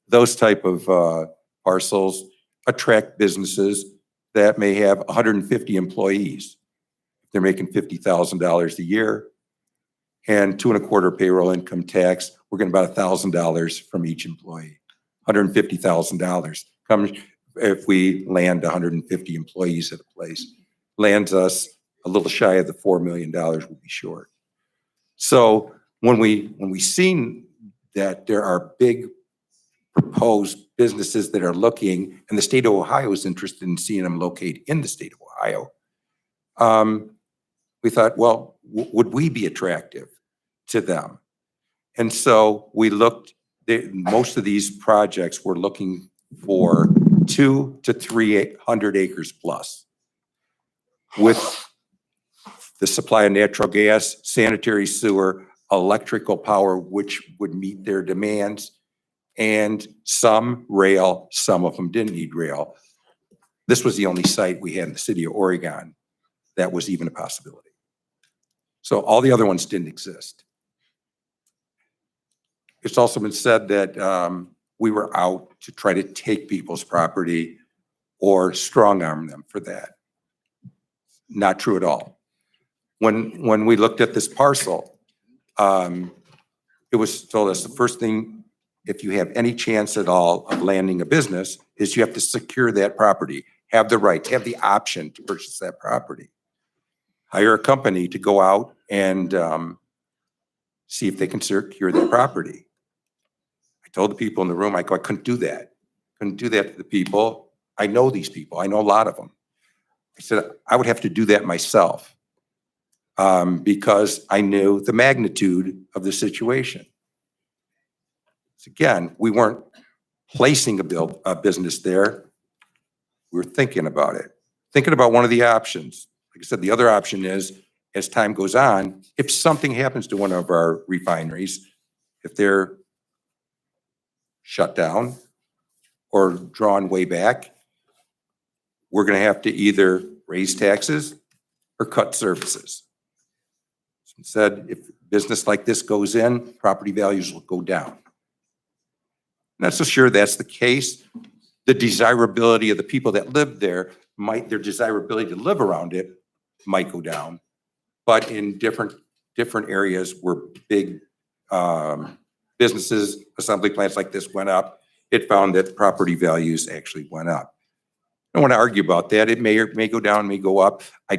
Those type of parcels attract businesses that may have 150 employees. They're making $50,000 a year and 2.25% payroll income tax. We're getting about $1,000 from each employee. $150,000 comes if we land 150 employees at a place. Lands us a little shy of the $4 million we'll be short. So when we seen that there are big proposed businesses that are looking, and the state of Ohio is interested in seeing them locate in the state of Ohio, we thought, well, would we be attractive to them? And so we looked, most of these projects were looking for 200 to 300 acres plus, with the supply of natural gas, sanitary sewer, electrical power, which would meet their demands, and some rail. Some of them didn't need rail. This was the only site we had in the city of Oregon that was even a possibility. So all the other ones didn't exist. It's also been said that we were out to try to take people's property or strong arm them for that. Not true at all. When we looked at this parcel, it was told us the first thing, if you have any chance at all of landing a business, is you have to secure that property, have the right, have the option to purchase that property. Hire a company to go out and see if they can secure that property. I told the people in the room, I couldn't do that. Couldn't do that to the people. I know these people. I know a lot of them. I said, I would have to do that myself because I knew the magnitude of the situation. So again, we weren't placing a business there. We were thinking about it, thinking about one of the options. Like I said, the other option is, as time goes on, if something happens to one of our refineries, if they're shut down or drawn way back, we're going to have to either raise taxes or cut services. Instead, if business like this goes in, property values will go down. Not so sure that's the case. The desirability of the people that live there their desirability to live around it might go down, but in different areas where big businesses, assembly plants like this went up, it found that property values actually went up. I don't want to argue about that. It may go down, may go up. I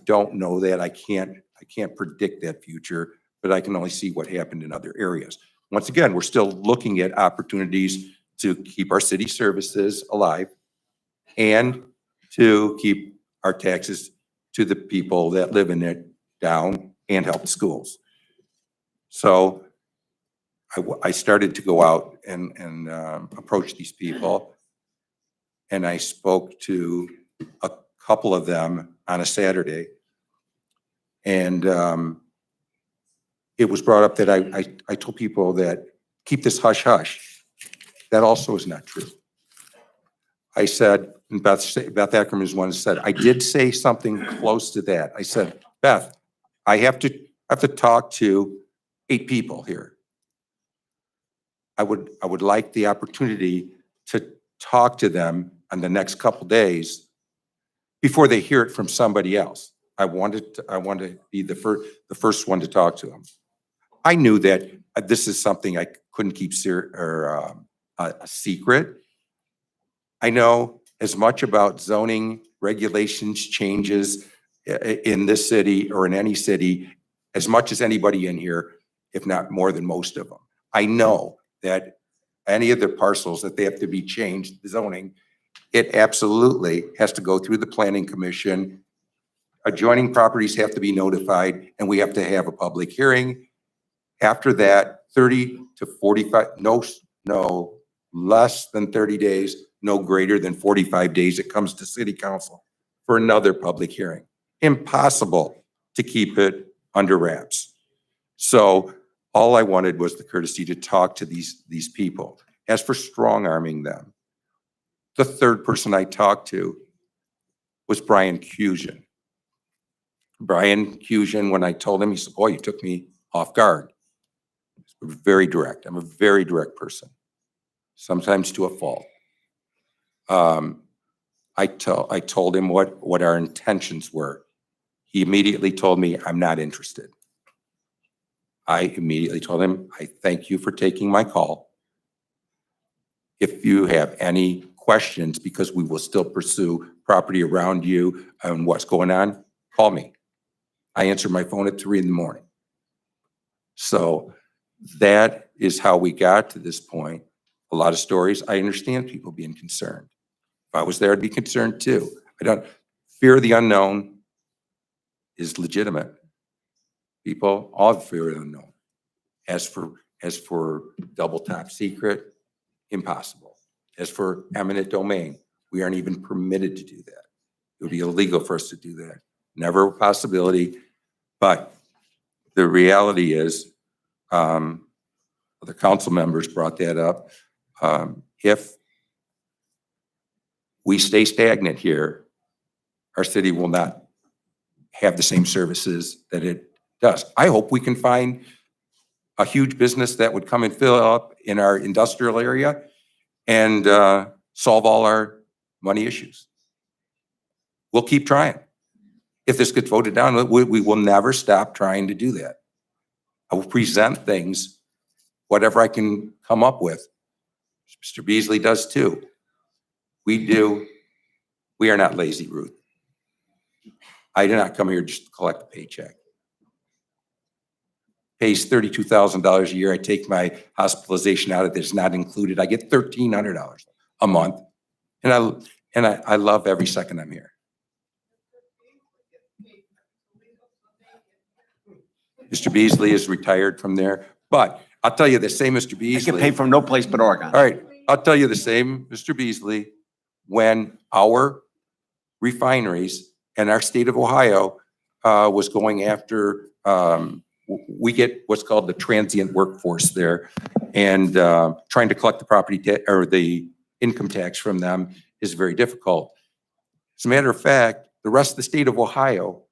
don't know that. I can't predict that future, but I can only see what happened in other areas. Once again, we're still looking at opportunities to keep our city services alive and to keep our taxes to the people that live in it down and help the schools. So I started to go out and approach these people, and I spoke to a couple of them on a Saturday, and it was brought up that I told people that keep this hush hush. That also is not true. I said, and Beth Ackerman is one that said, I did say something close to that. I said, Beth, I have to talk to 8 people here. I would like the opportunity to talk to them on the next couple days before they hear it from somebody else. I wanted to be the first one to talk to them. I knew that this is something I couldn't keep a secret. I know as much about zoning regulations changes in this city or in any city as much as anybody in here, if not more than most of them. I know that any of the parcels that they have to be changed, the zoning, it absolutely has to go through the planning commission. Adjoining properties have to be notified, and we have to have a public hearing. After that, 30 to 45, no less than 30 days, no greater than 45 days, it comes to city council for another public hearing. Impossible to keep it under wraps. So all I wanted was the courtesy to talk to these people. As for strong arming them, the third person I talked to was Brian Cusion. Brian Cusion, when I told him, he said, boy, you took me off guard. Very direct. I'm a very direct person, sometimes to a fault. I told him what our intentions were. He immediately told me, I'm not interested. I immediately told him, I thank you for taking my call. If you have any questions, because we will still pursue property around you and what's going on, call me. I answer my phone at 3 a.m. So that is how we got to this point. A lot of stories. I understand people being concerned. If I was there, I'd be concerned too. Fear of the unknown is legitimate. People all have fear of the unknown. As for double top secret, impossible. As for eminent domain, we aren't even permitted to do that. It would be illegal for us to do that. Never a possibility. But the reality is, the council members brought that up. If we stay stagnant here, our city will not have the same services that it does. I hope we can find a huge business that would come and fill up in our industrial area and solve all our money issues. We'll keep trying. If this gets voted down, we will never stop trying to do that. I will present things, whatever I can come up with. Mr. Beasley does too. We are not lazy, Ruth. I do not come here just to collect a paycheck. Pays $32,000 a year. I take my hospitalization out of it. It's not included. I get $1,300 a month. And I love every second I'm here. Mr. Beasley is retired from there, but I'll tell you the same, Mr. I Beasley. get paid from no place but Oregon. All right, I'll tell you the same, Mr. Beasley, when our refineries and our state of Ohio was going after, we get what's called the transient workforce there, and trying to collect the property or the income tax from them is very difficult. As a matter of fact, the rest of the state of Ohio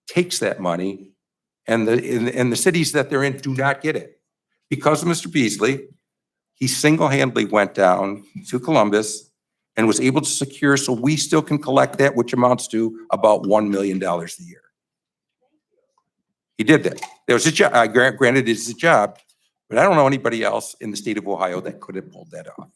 takes that money, and the cities that they're in do not get it. Because of Mr. Beasley, he single-handedly went down to Columbus and was able to secure so we still can collect that, which amounts to about $1 million a year. He did that. There was a job, granted it's a job, but I don't know anybody else in the state of Ohio that could have pulled that off.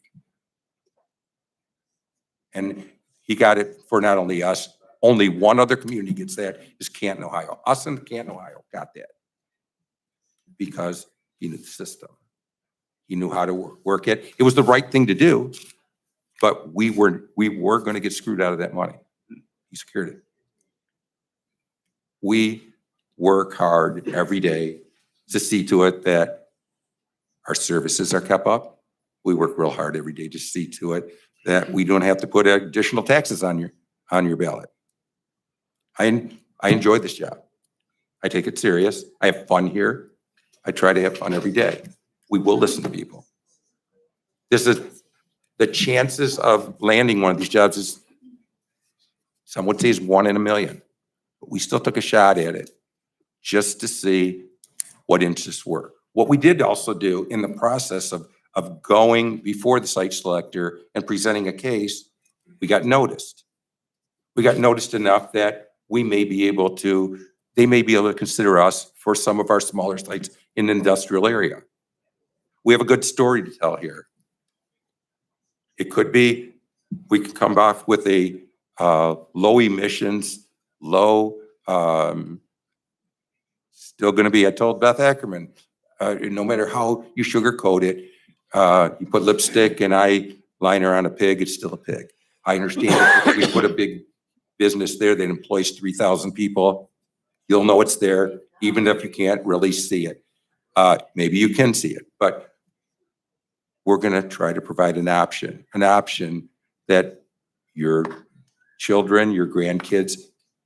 And he got it for not only us, only one other community gets that, is Canton, Ohio. Us in Canton, Ohio got that because he knew the system. He knew how to work it. It was the right thing to do, but we were going to get screwed out of that money. He secured it. We work hard every day to see to it that our services are kept up. We work real hard every day to see to it that we don't have to put additional taxes on your ballot. I enjoy this job. I take it serious. I have fun here. I try to have fun every day. We will listen to people. This is the chances of landing one of these jobs is, some would say, is 1 in a million. But we still took a shot at it just to see what interests were. What we did also do in the process of going before the site selector and presenting a case, we got noticed. We got noticed enough that they may be able to consider us for some of our smaller sites in the industrial area. We have a good story to tell here. It could be, we could come off with a low emissions low. Still gonna be, I told Beth Ackerman, no matter how you sugarcoat it, you put lipstick and eyeliner on a pig, it's still a pig. I understand if we put a big business there that employs 3,000 people, you'll know it's there, even if you can't really see it. Maybe you can see it, but we're gonna try to provide an option that your children, your grandkids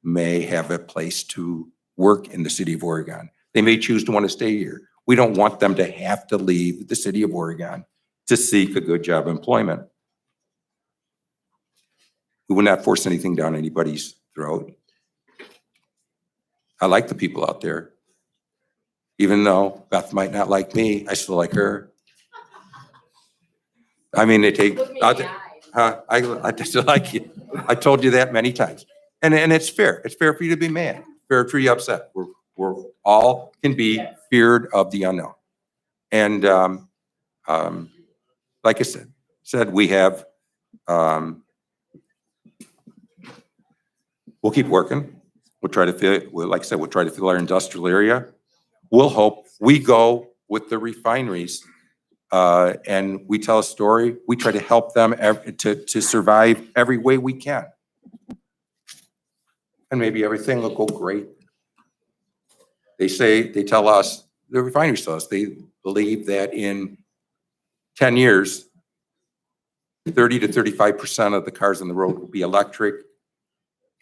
may have a place to work in the city of Oregon. They may choose to want to stay here. We don't want them to have to leave the city of Oregon to seek a good job employment. We will not force anything down anybody's throat. I like the people out there. Even though Beth might not like me, I still like her. I mean, they take, I still like you. I told you that many times. And it's fair. It's fair for you to be mad, fair for you upset. We're all can be feared of the unknown. And like I said, we have, we'll keep working. We'll try to fill, like I said, we'll try to fill our industrial area. We'll hope we go with the refineries and we tell a story. We try to help them to survive every way we can. And maybe everything will go great. They tell us, the refineries tell us, they believe that in 10 years, 30 to 35% of the cars on the road will be electric,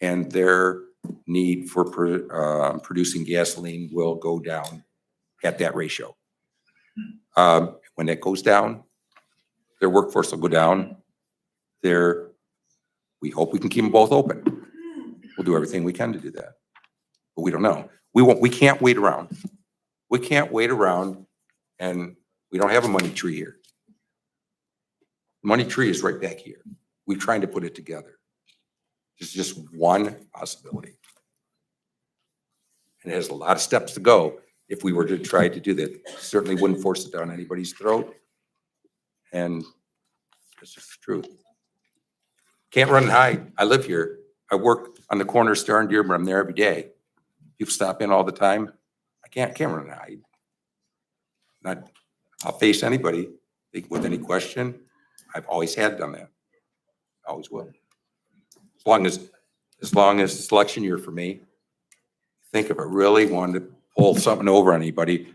and their need for producing gasoline will go down at that ratio. When that goes down, their workforce will go down. We hope we can keep them both open. We'll do everything we can to do that, but we don't know. We can't wait around. We can't wait around, and we don't have a money tree here. The money tree is right back here. We're trying to put it together. It's just one possibility. And it has a lot of steps to go if we were to try to do that. Certainly wouldn't force it down anybody's throat. And it's just the truth. Can't run and hide. I live here. I work on the corner of Star and Dearborn. I'm there every day. People stop in all the time. I can't run and hide. I'll face anybody with any question. I've always had done that. I always will. As long as it's election year for me, I think if I really wanted to pull something over on anybody,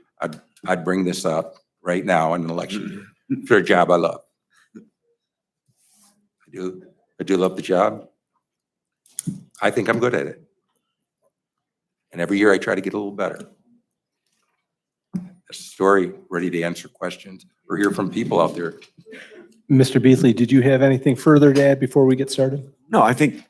I'd bring this up right now in an election year for a job I love. I do love the job. I think I'm good at it. And every year I try to get a little better. That's the story, ready to answer questions or hear from people out there. Mr. Beasley, did you have anything further to add before we get started? No, I think,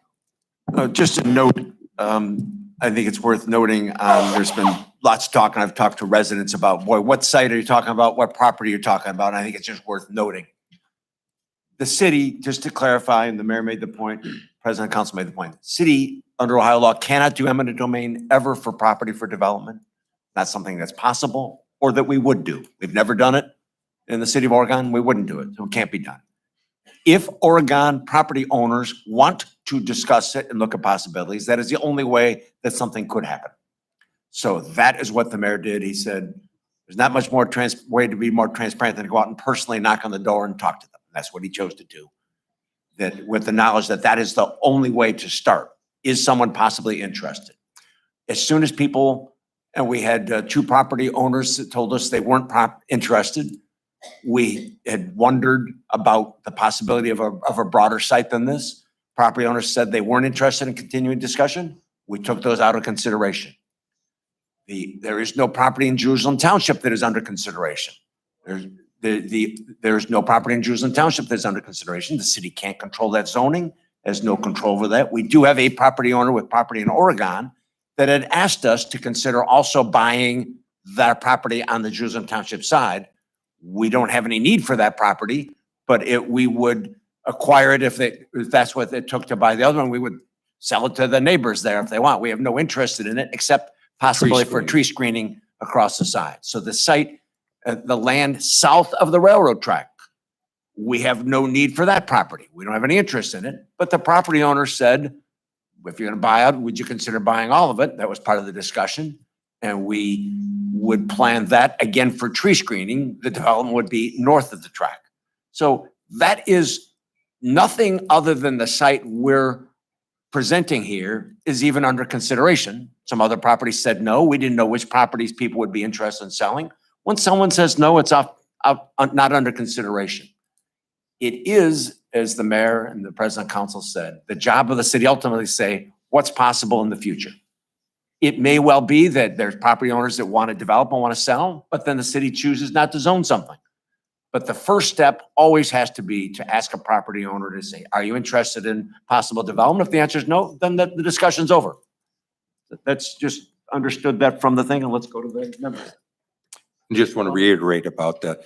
just a note, I think it's worth noting, there's been lots of talk, and I've talked to residents about, boy, what site are you talking about? What property you're talking about? And I think it's just worth noting. The city, just to clarify, and the mayor made the point, President Council made the point, city under Ohio law cannot do eminent domain ever for property for development. That's something that's possible or that we would do. We've never done it in the city of Oregon. We wouldn't do it, so it can't be done. If Oregon property owners want to discuss it and look at possibilities, that is the only way that something could happen. So that is what the mayor did. He said, there's not much more way to be more transparent than to go out and personally knock on the door and talk to them. That's what he chose to do. That with the knowledge that that is the only way to start. Is someone possibly interested? As soon as people, and we had 2 property owners that told us they weren't interested. We had wondered about the possibility of a broader site than this. Property owners said they weren't interested in continuing discussion. We took those out of consideration. There is no property in Jerusalem Township that is under consideration. There's no property in Jerusalem Township that's under consideration. The city can't control that zoning, has no control over that. We do have a property owner with property in Oregon that had asked us to consider also buying that property on the Jerusalem Township side. We don't have any need for that property, but we would acquire it if that's what it took to buy the other one. We would sell it to the neighbors there if they want. We have no interest in it except possibly for tree screening across the side. So the site, the land south of the railroad track, we have no need for that property. We don't have any interest in it, but the property owner said, if you're gonna buy out, would you consider buying all of it? That was part of the discussion. And we would plan that again for tree screening. The development would be north of the track. So that is nothing other than the site we're presenting here is even under consideration. Some other properties said no. We didn't know which properties people would be interested in selling. When someone says no, it's not under consideration. It is, as the mayor and the president council said, the job of the city ultimately say what's possible in the future. It may well be that there's property owners that want to develop and want to sell, but then the city chooses not to zone something. But the first step always has to be to ask a property owner to say, are you interested in possible development? If the answer is no, then the discussion's over. That's just understood that from the thing, and let's go to the numbers. I just want to reiterate about the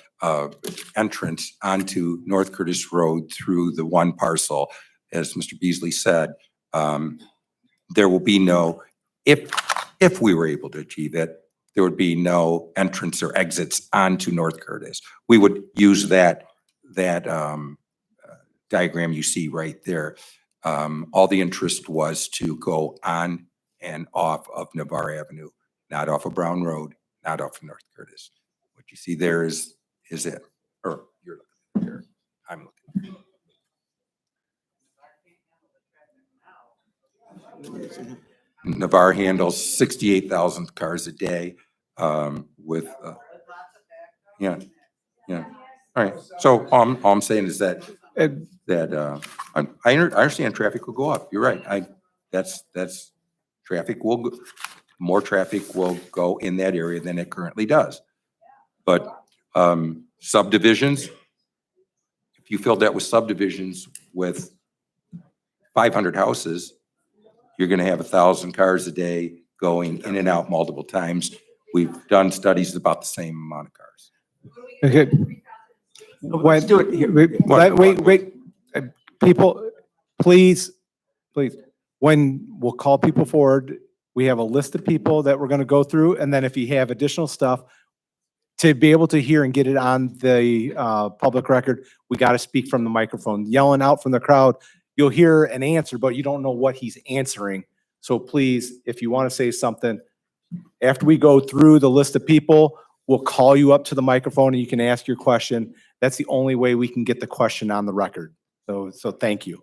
entrance onto North Curtis Road through the one parcel. As Mr. Beasley said, there will be no, if we were able to achieve it, there would be no entrance or exits onto North Curtis. We would use that diagram you see right there. All the interest was to go on and off of Navarre Avenue, not off of Brown Road, not off of North Curtis. What you see there is it. Or you're looking here. I'm looking here. Navarre handles 68,000 cars a day with, yeah. All right. So all I'm saying is that I understand traffic will go up. You're right. That's traffic will go, more traffic will go in that area than it currently does. But subdivisions, if you filled that with subdivisions with 500 houses, you're going to have 1,000 cars a day going in and out multiple times. We've done studies about the same amount of cars. Okay. Let's do it here. Wait, people, please. When we'll call people forward, we have a list of people that we're going to go through. And then if you have additional stuff to be able to hear and get it on the public record, we got to speak from the microphone. Yelling out from the crowd, you'll hear an answer, but you don't know what he's answering. So please, if you want to say something, after we go through the list of people, we'll call you up to the microphone and you can ask your question. That's the only way we can get the question on the record. So thank you.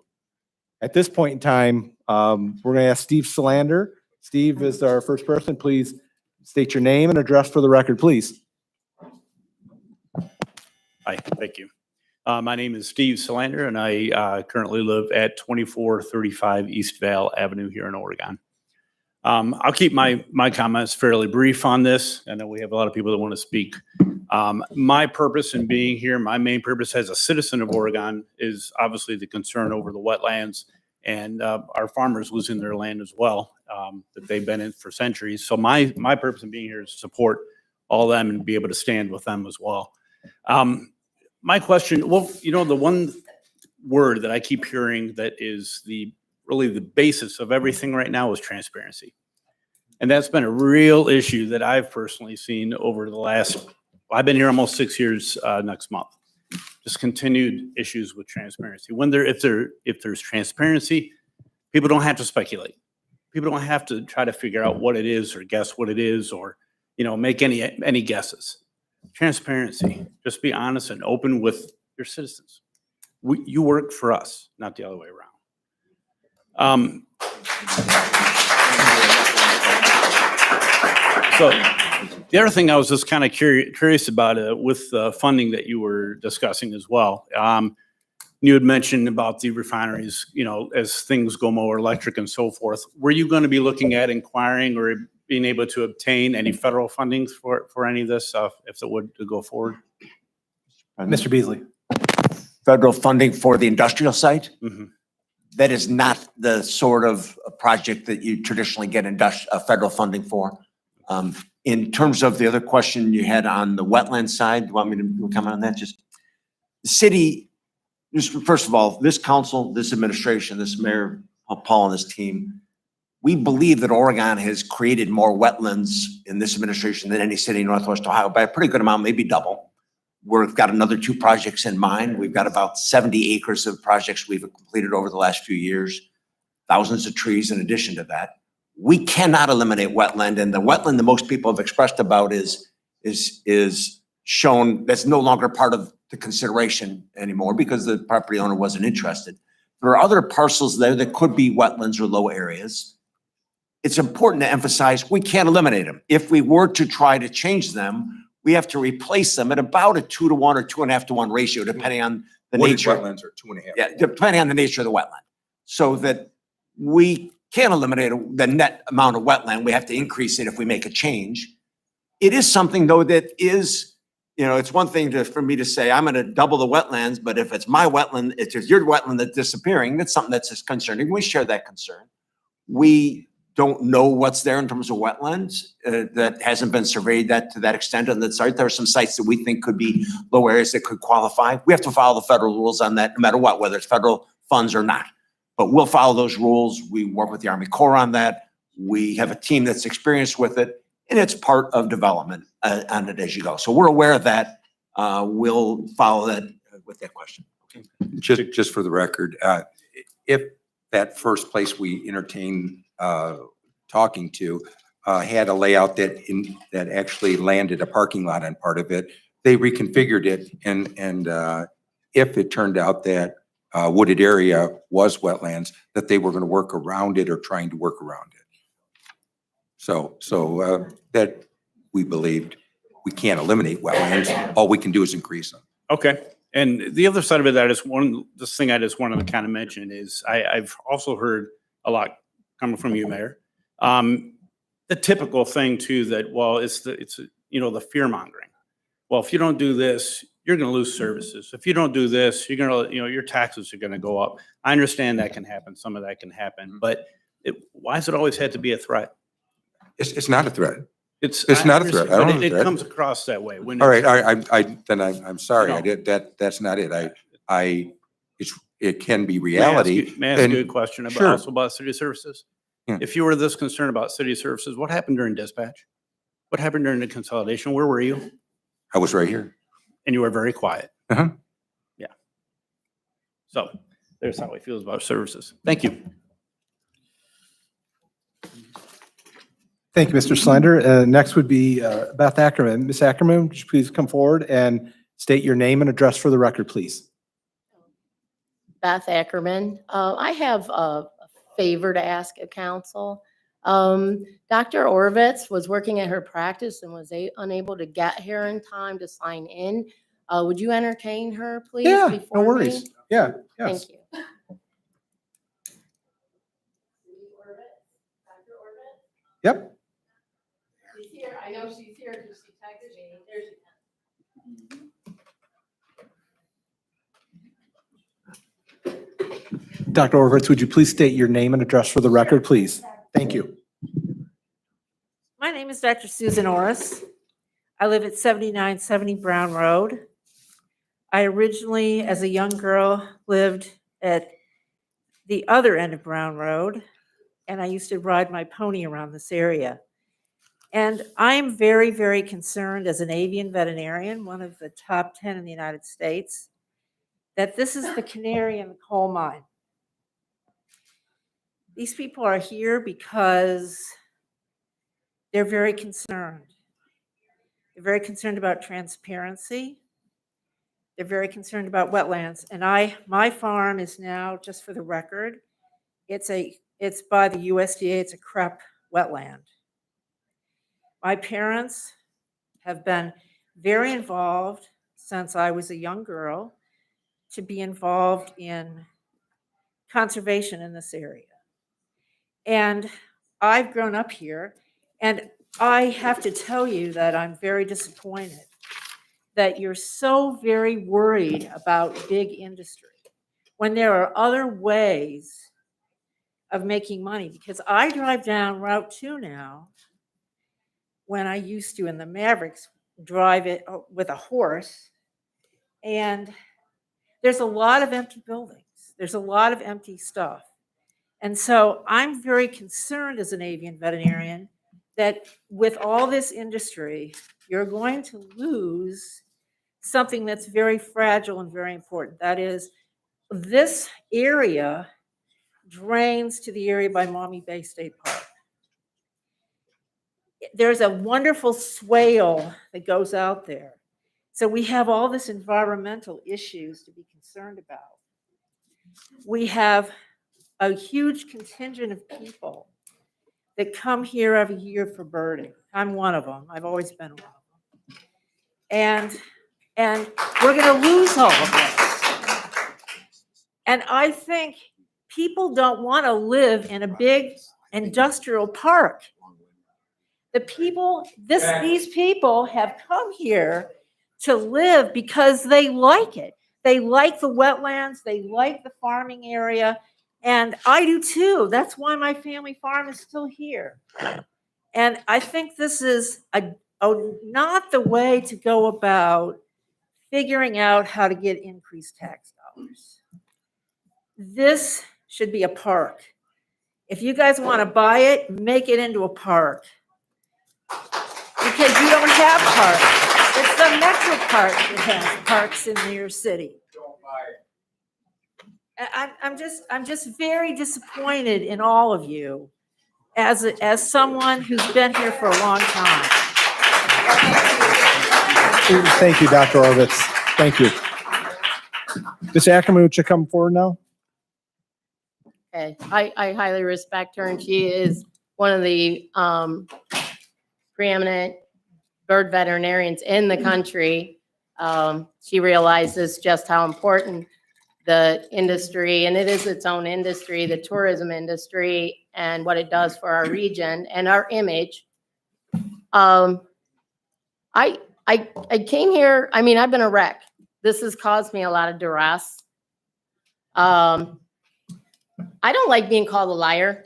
At this point in time, we're going to ask Steve Solander. Steve is our first person. Please state your name and address for the record, please. Hi, thank you. My name is Steve Solander, and I currently live at 2435 East Vale Avenue here in Oregon. I'll keep my comments fairly brief on this. I know we have a lot of people that want to speak. My purpose in being here, my main purpose as a citizen of Oregon is obviously the concern over the wetlands and our farmers losing their land as well, that they've been in for centuries. So my purpose in being here is to support all of them and be able to stand with them as well. My question, well, you know, the one word that I keep hearing that is really the basis of everything right now is transparency. And that's been a real issue that I've personally seen over the last, I've been here almost 6 years next month. Just continued issues with transparency. If there's transparency, people don't have to speculate. People don't have to try to figure out what it is or guess what it is or, you know, make any guesses. Transparency, just be honest and open with your citizens. You work for us, not the other way around. So the other thing I was just kind of curious about with the funding that you were discussing as well. You had mentioned about the refineries, you know, as things go more electric and so forth. Were you going to be looking at inquiring or being able to obtain any federal funding for any of this stuff if it would to go forward? Mr. Beasley. Federal funding for the industrial site? Mm-hmm. That is not the sort of project that you traditionally get federal funding for. In terms of the other question you had on the wetland side, do you want me to comment on that? Just the city, first of all, this council, this administration, this mayor, Paul and his team, we believe that Oregon has created more wetlands in this administration than any city in Northwest Ohio by a pretty good amount, maybe double. We've got another 2 projects in mind. We've got about 70 acres of projects we've completed over the last few years. thousands of trees in addition to that. We cannot eliminate wetland, and the wetland that most people have expressed about is shown, that's no longer part of the consideration anymore because the property owner wasn't interested. There are other parcels there that could be wetlands or low areas. It's important to emphasize we can't eliminate them. If we were to try to change them, we have to replace them at about a 2-to-1 or 2.5-to-1 ratio, depending on the Wooded nature. wetlands are 2.5. Yeah, depending on the nature of the wetland. So that we can't eliminate the net amount of wetland. We have to increase it if we make a change. It is something though that is, it's one thing for me to say, I'm gonna double the wetlands, but if it's my wetland, if it's your wetland that's disappearing, that's something that's concerning. We share that concern. We don't know what's there in terms of wetlands. That hasn't been surveyed to that extent on that site. There are some sites that we think could be low areas that could qualify. We have to follow the federal rules on that, no matter what, whether it's federal funds or not. But we'll follow those rules. We work with the Army Corps on that. We have a team that's experienced with it, and it's part of development on it as you go. So we're aware of that. We'll follow that with that question. Okay. Just for the record, if that first place we entertained talking to had a layout that actually landed a parking lot on part of it, they reconfigured it, and if it turned out that wooded area was wetlands, that they were going to work around it or trying to work around it. So that we believed we can't eliminate wetlands. All we can do is increase them. Okay. And the other side of it, this thing I just wanted to kind of mention is I've also heard a lot coming from you, Mayor. The typical thing too, that, well, it's the fear mongering. Well, if you don't do this, you're going to lose services. If you don't do this, you're going to, your taxes are going to go up. I understand that can happen. Some of that can happen, but why does it always have to be a threat? It's not a threat. It's not a threat. I don't But it threat. comes across that way. When All right, I'm sorry. I did that's not it. It can be reality. May I ask and- you a question Sure. also about city services? Yeah. If you were this concerned about city services, what happened during dispatch? What happened during the consolidation? Where were you? I was right here. And you were very quiet. Uh-huh. Yeah. So there's how he feels about services. Thank you. Thank you, Mr. Slender. Next would be Beth Ackerman. Ms. Ackerman, would you please come forward and state your name and address for the record, please? Beth Ackerman. I have a favor to ask of council. Dr. Orvitz was working at her practice and was unable to get here in time to sign in. Would you entertain her, please? Yeah, before no me? worries. Yeah, yes. Thank you. Yep. She's here. I know she's here because she texted me. There she is. Dr. Orvitz, would you please state your name and address for the record, please? Thank you. My name is Dr. Susan Orris. I live at 7970 Brown Road. I originally, as a young girl, lived at the other end of Brown Road, and I used to ride my pony around this area. And I'm very, very concerned as an avian veterinarian, one of the top 10 in the United States, that this is the canary in the coal mine. These people are here because they're very concerned. They're very concerned about transparency. They're very concerned about wetlands. And my farm is now, just for the record, it's by the USDA, it's a CREP wetland. My parents have been very involved since I was a young girl to be involved in conservation in this area. And I've grown up here, and I have to tell you that I'm very disappointed that you're so very worried about big industry when there are other ways of making money. Because I drive down Route 2 now, when I used to in the Mavericks drive it with a horse, and there's a lot of empty buildings. There's a lot of empty stuff. And so I'm very concerned as an avian veterinarian that with all this industry, you're going to lose something that's very fragile and very important. That is, this area drains to the area by Maumee Bay State Park. There's a wonderful swale that goes out there. So we have all this environmental issues to be concerned about. We have a huge contingent of people that come here every year for birding. I'm one of them. I've always been one of them. And we're going to lose all of this. And I think people don't want to live in a big industrial park. The people, these people have come here to live because they like it. They like the wetlands, they like the farming area, and I do too. That's why my family farm is still here. And I think this is not the way to go about figuring out how to get increased tax dollars. This should be a park. If you guys want to buy it, make it into a park. Because you don't have parks. It's the Metro Park that has parks in New York City. I'm just very disappointed in all of you as someone who's been here for a long time. Thank you, Dr. Orvitz. Thank you. Ms. Ackerman, would you come forward now? Okay, I highly respect her, and she is one of the preeminent bird veterinarians in the country. She realizes just how important the industry, and it is its own industry, the tourism industry, and what it does for our region and our image. I came here, I mean, I've been a wreck. This has caused me a lot of duress. I don't like being called a liar.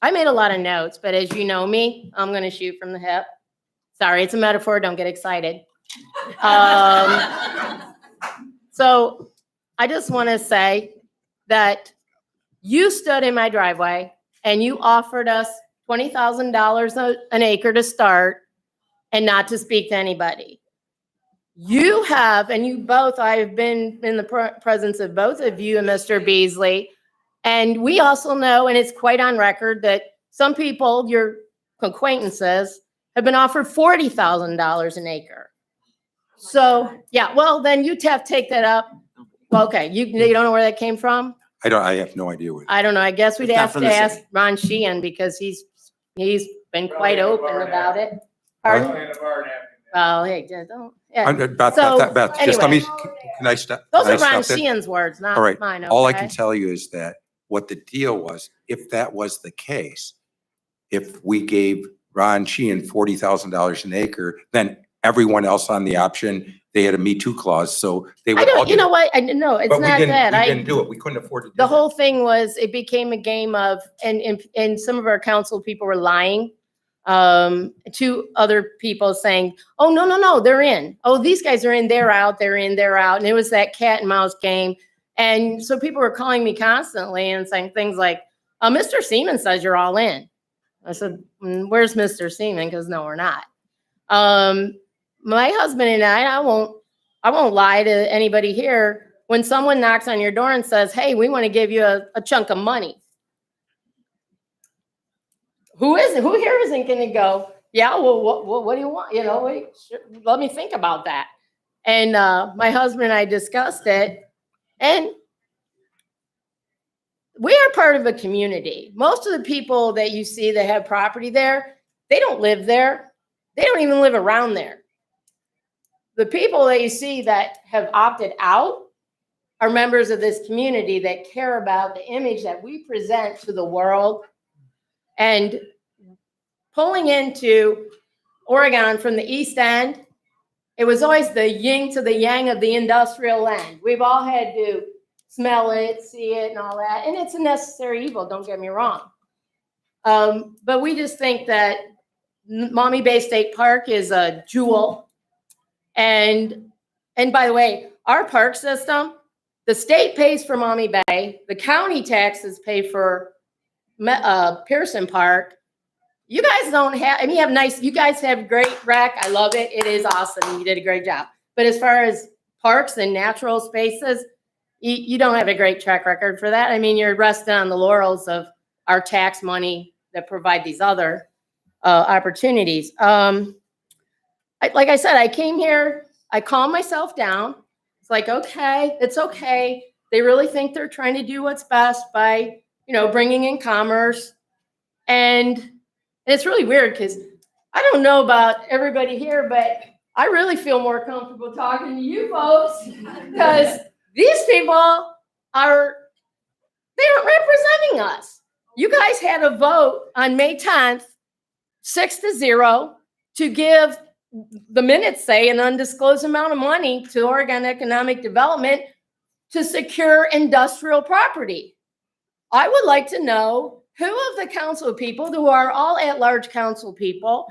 I made a lot of notes, but as you know me, I'm going to shoot from the hip. Sorry, it's a metaphor. Don't get excited. So I just want to say that you stood in my driveway and you offered us $20,000 an acre to start and not to speak to anybody. You have, and you both, I've been in the presence of both of you and Mr. Beasley, and we also know, and it's quite on record, that some people, your acquaintances, have been offered $40,000 an acre. So, yeah, well, then you have to take that up. Well, okay, you don't know where that came from? I have no idea what. I don't know. I guess we'd It's not have from to the ask city. Ron Sheehan because he's been quite open about it. Pardon? Well, hey, don't. Yeah. Beth, So, Beth, just let me, anyway. can I stop? Those can I are Ron stop there? Sheehan's words, not All right, mine, all I okay? can tell you is that what the deal was, if that was the case, if we gave Ron Sheehan $40,000 an acre, then everyone else on the option, they had a Me Too clause, so they I would all don't, you get. know what? No, it's But we not didn't, that. we didn't do it. We couldn't afford to do The that. whole thing was, it became a game of, and some of our council people were lying to other people saying, oh, no, they're in. Oh, these guys are in, they're out, they're in, they're out. And it was that cat and mouse game. And so people were calling me constantly and saying things like, Mr. Seaman says you're all in. I said, where's Mr. Seaman? Because no, we're not. My husband and I won't lie to anybody here. When someone knocks on your door and says, hey, we want to give you a chunk of money. Who here isn't going to go, yeah, well, what do you want? You know, let me think about that. And my husband and I discussed it, and we are part of a community. Most of the people that you see that have property there, they don't live there. They don't even live around there. The people that you see that have opted out are members of this community that care about the image that we present to the world. And pulling into Oregon from the East End, it was always the yin to the yang of the industrial end. We've all had to smell it, see it, and all that. And it's a necessary evil, don't get me wrong. But we just think that Maumee Bay State Park is a jewel. And by the way, our park system, the state pays for Maumee Bay, the county taxes pay for Pearson Park. You guys don't have, I mean, you guys have great rec. I love it. It is awesome. You did a great job. But as far as parks and natural spaces, you don't have a great track record for that. I mean, you're resting on the laurels of our tax money that provide these other opportunities. Like I said, I came here, I calmed myself down. It's like, okay, it's okay. They really think they're trying to do what's best by, bringing in commerce. And it's really weird because I don't know about everybody here, but I really feel more comfortable talking to you folks because these people they aren't representing us. You guys had a vote on May 10th, 6-0, to give, the minutes say, an undisclosed amount of money to Oregon Economic Development to secure industrial property. I would like to know who of the council people, who are all at-large council people,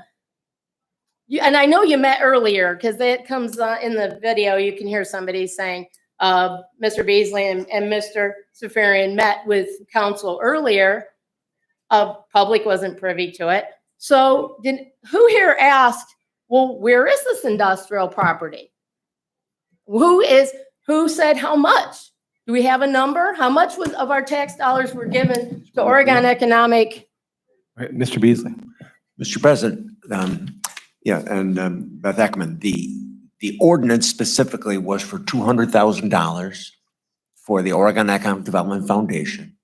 and I know you met earlier because it comes in the video, you can hear somebody saying, Mr. Beasley and Mr. Safarian met with council earlier. Public wasn't privy to it. So who here asked, well, where is this industrial property? Who said how much? Do we have a number? How much of our tax dollars were given to Oregon Economic? Mr. Beasley. Mr. President, Beth Ekman, the ordinance specifically was for $200,000 for the Oregon Economic Development Foundation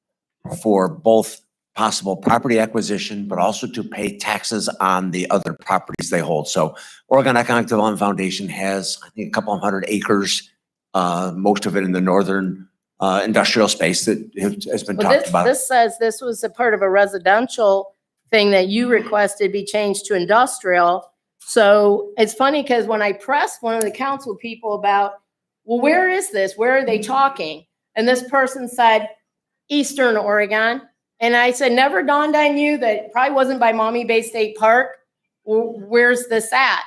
for both possible property acquisition, but also to pay taxes on the other properties they hold. So Oregon Economic Development Foundation has, I think, a couple of 100 acres, most of it in the northern industrial space that has been talked about. This says this was a part of a residential thing that you requested be changed to industrial. So it's funny because when I pressed one of the council people about, well, where is this? Where are they talking? And this person said, Eastern Oregon. And I said, never dawned on you that it probably wasn't by Maumee Bay State Park. Where's this at?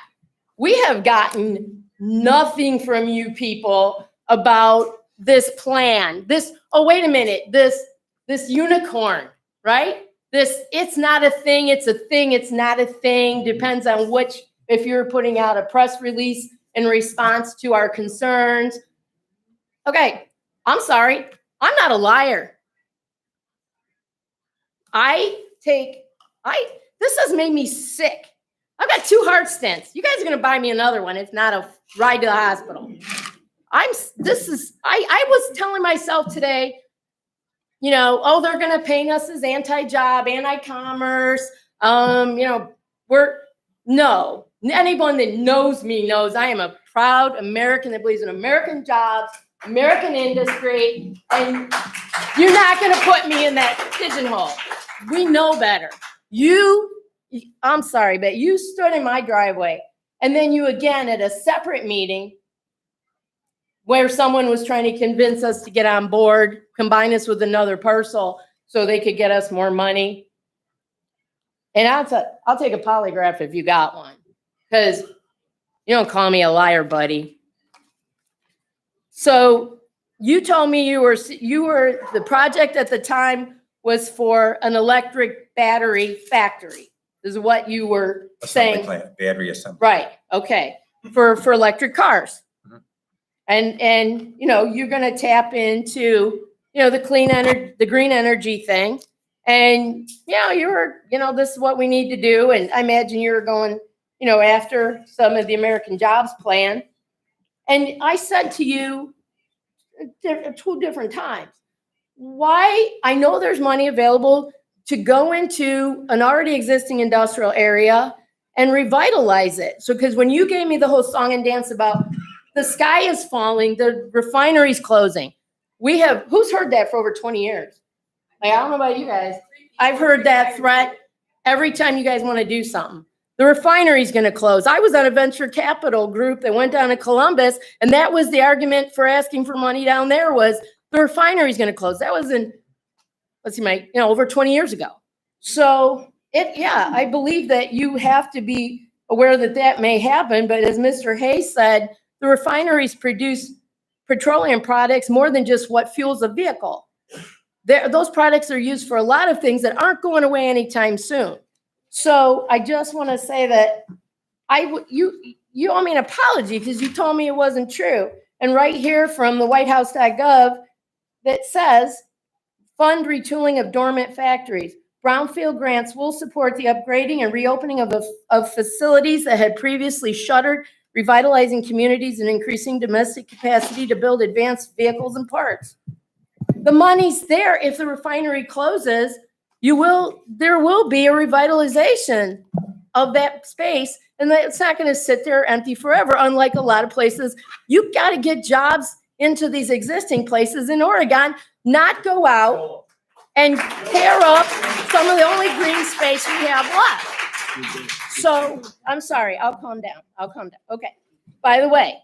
We have gotten nothing from you people about this plan. Oh, wait a minute, this unicorn, right? It's not a thing, it's a thing, it's not a thing. Depends on if you're putting out a press release in response to our concerns. Okay, I'm sorry, I'm not a liar. This has made me sick. I've got 2 heart stents. You guys are gonna buy me another one. It's not a ride to the hospital. I was telling myself today, oh, they're gonna paint us as anti-job, anti-commerce. No. Anyone that knows me knows I am a proud American that believes in American jobs, American industry, and you're not gonna put me in that pigeonhole. We know better. I'm sorry, but you stood in my driveway and then you again at a separate meeting where someone was trying to convince us to get on board, combine us with another parcel so they could get us more money. And I'll take a polygraph if you got one, because you don't call me a liar, buddy. So you told me you were the project at the time was for an electric battery factory. This is what you were saying. Battery assembly. Right. Okay. For electric cars. And you're going to tap into, the clean energy, the green energy thing. And, this is what we need to do. And I imagine you're going, after some of the American Jobs Plan. And I said to you 2 different times, why? I know there's money available to go into an already existing industrial area and revitalize it. So, because when you gave me the whole song and dance about the sky is falling, the refinery's closing, who's heard that for over 20 years? Like, I don't know about you guys. I've heard that threat every time you guys want to do something. The refinery's going to close. I was on a venture capital group that went down to Columbus, and that was the argument for asking for money down there was the refinery's going to close. That was over 20 years ago. So I believe that you have to be aware that may happen. But as Mr. Hayes said, the refineries produce petroleum products more than just what fuels a vehicle. Those products are used for a lot of things that aren't going away anytime soon. So I just want to say that you owe me an apology because you told me it wasn't true. And right here from the whitehouse.gov, that says, fund retooling of dormant factories. Brownfield grants will support the upgrading and reopening of facilities that had previously shuttered, revitalizing communities and increasing domestic capacity to build advanced vehicles and parts. The money's there. If the refinery closes, there will be a revitalization of that space, and it's not going to sit there empty forever, unlike a lot of places. You've got to get jobs into these existing places in Oregon, not go out and tear up some of the only green space we have left. So, I'm sorry, I'll calm down. Okay. By the way,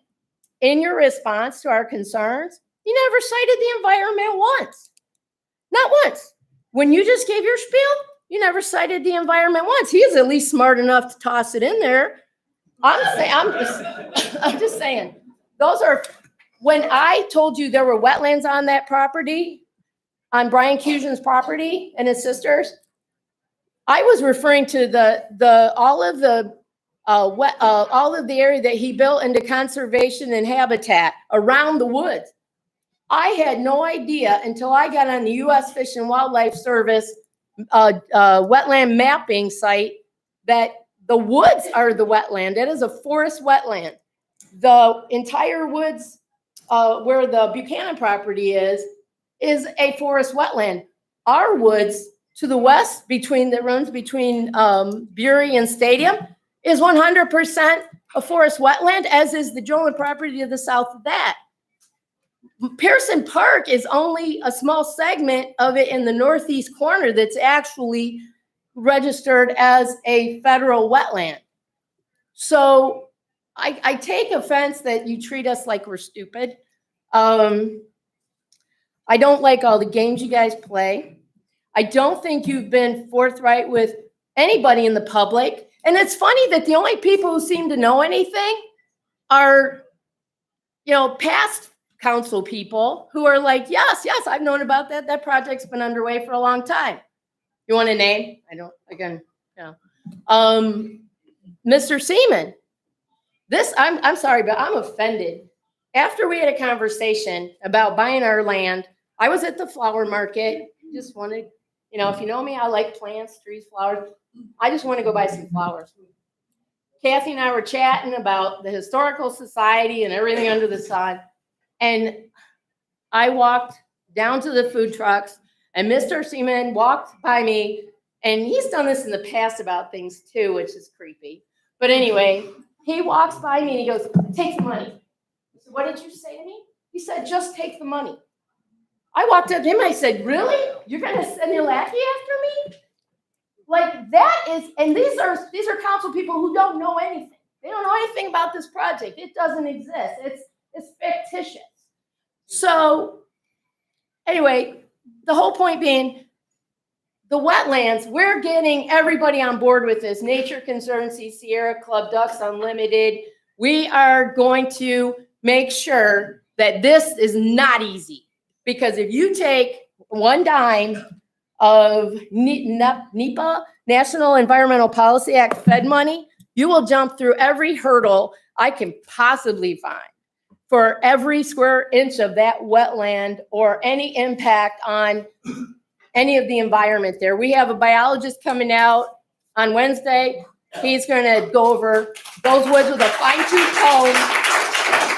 in your response to our concerns, you never cited the environment once. Not once. When you just gave your spiel, you never cited the environment once. He is at least smart enough to toss it in there. I'm just saying. Those are, when I told you there were wetlands on that property, on Brian Cusion's property and his sister's, I was referring to all of the area that he built into conservation and habitat around the woods. I had no idea until I got on the U.S. Fish and Wildlife Service wetland mapping site that the woods are the wetland. It is a forest wetland. The entire woods where the Buchanan property is a forest wetland. Our woods to the west, that runs between Bury and Stadium, is 100% a forest wetland, as is the Jolin property to the south of that. Pearson Park is only a small segment of it in the northeast corner that's actually registered as a federal wetland. So I take offense that you treat us like we're stupid. I don't like all the games you guys play. I don't think you've been forthright with anybody in the public. And it's funny that the only people who seem to know anything are, past council people who are like, yes, I've known about that. That project's been underway for a long time. You want a name? Mr. Seaman, I'm sorry, but I'm offended. After we had a conversation about buying our land, I was at the flower market, just wanted, if you know me, I like plants, trees, flowers. I just want to go buy some flowers. Kathy and I were chatting about the Historical Society and everything under the sun. And I walked down to the food trucks, and Mr. Seaman walked by me, and he's done this in the past about things too, which is creepy. But anyway, he walks by me and he goes, "Take the money." I said, "What did you say to me?" He said, "Just take the money." I walked up to him, I said, "Really? You're going to send your lackey after me?" Like that is, and these are council people who don't know anything. They don't know anything about this project. It doesn't exist. It's fictitious. So anyway, the whole point being, the wetlands, we're getting everybody on board with this. Nature Conservancy, Sierra Club, Ducks Unlimited. We are going to make sure that this is not easy. Because if you take one dime of NEPA, National Environmental Policy Act Fed money, you will jump through every hurdle I can possibly find for every square inch of that wetland or any impact on any of the environment there. We have a biologist coming out on Wednesday. He's going to go over those woods with a fine-tooth comb.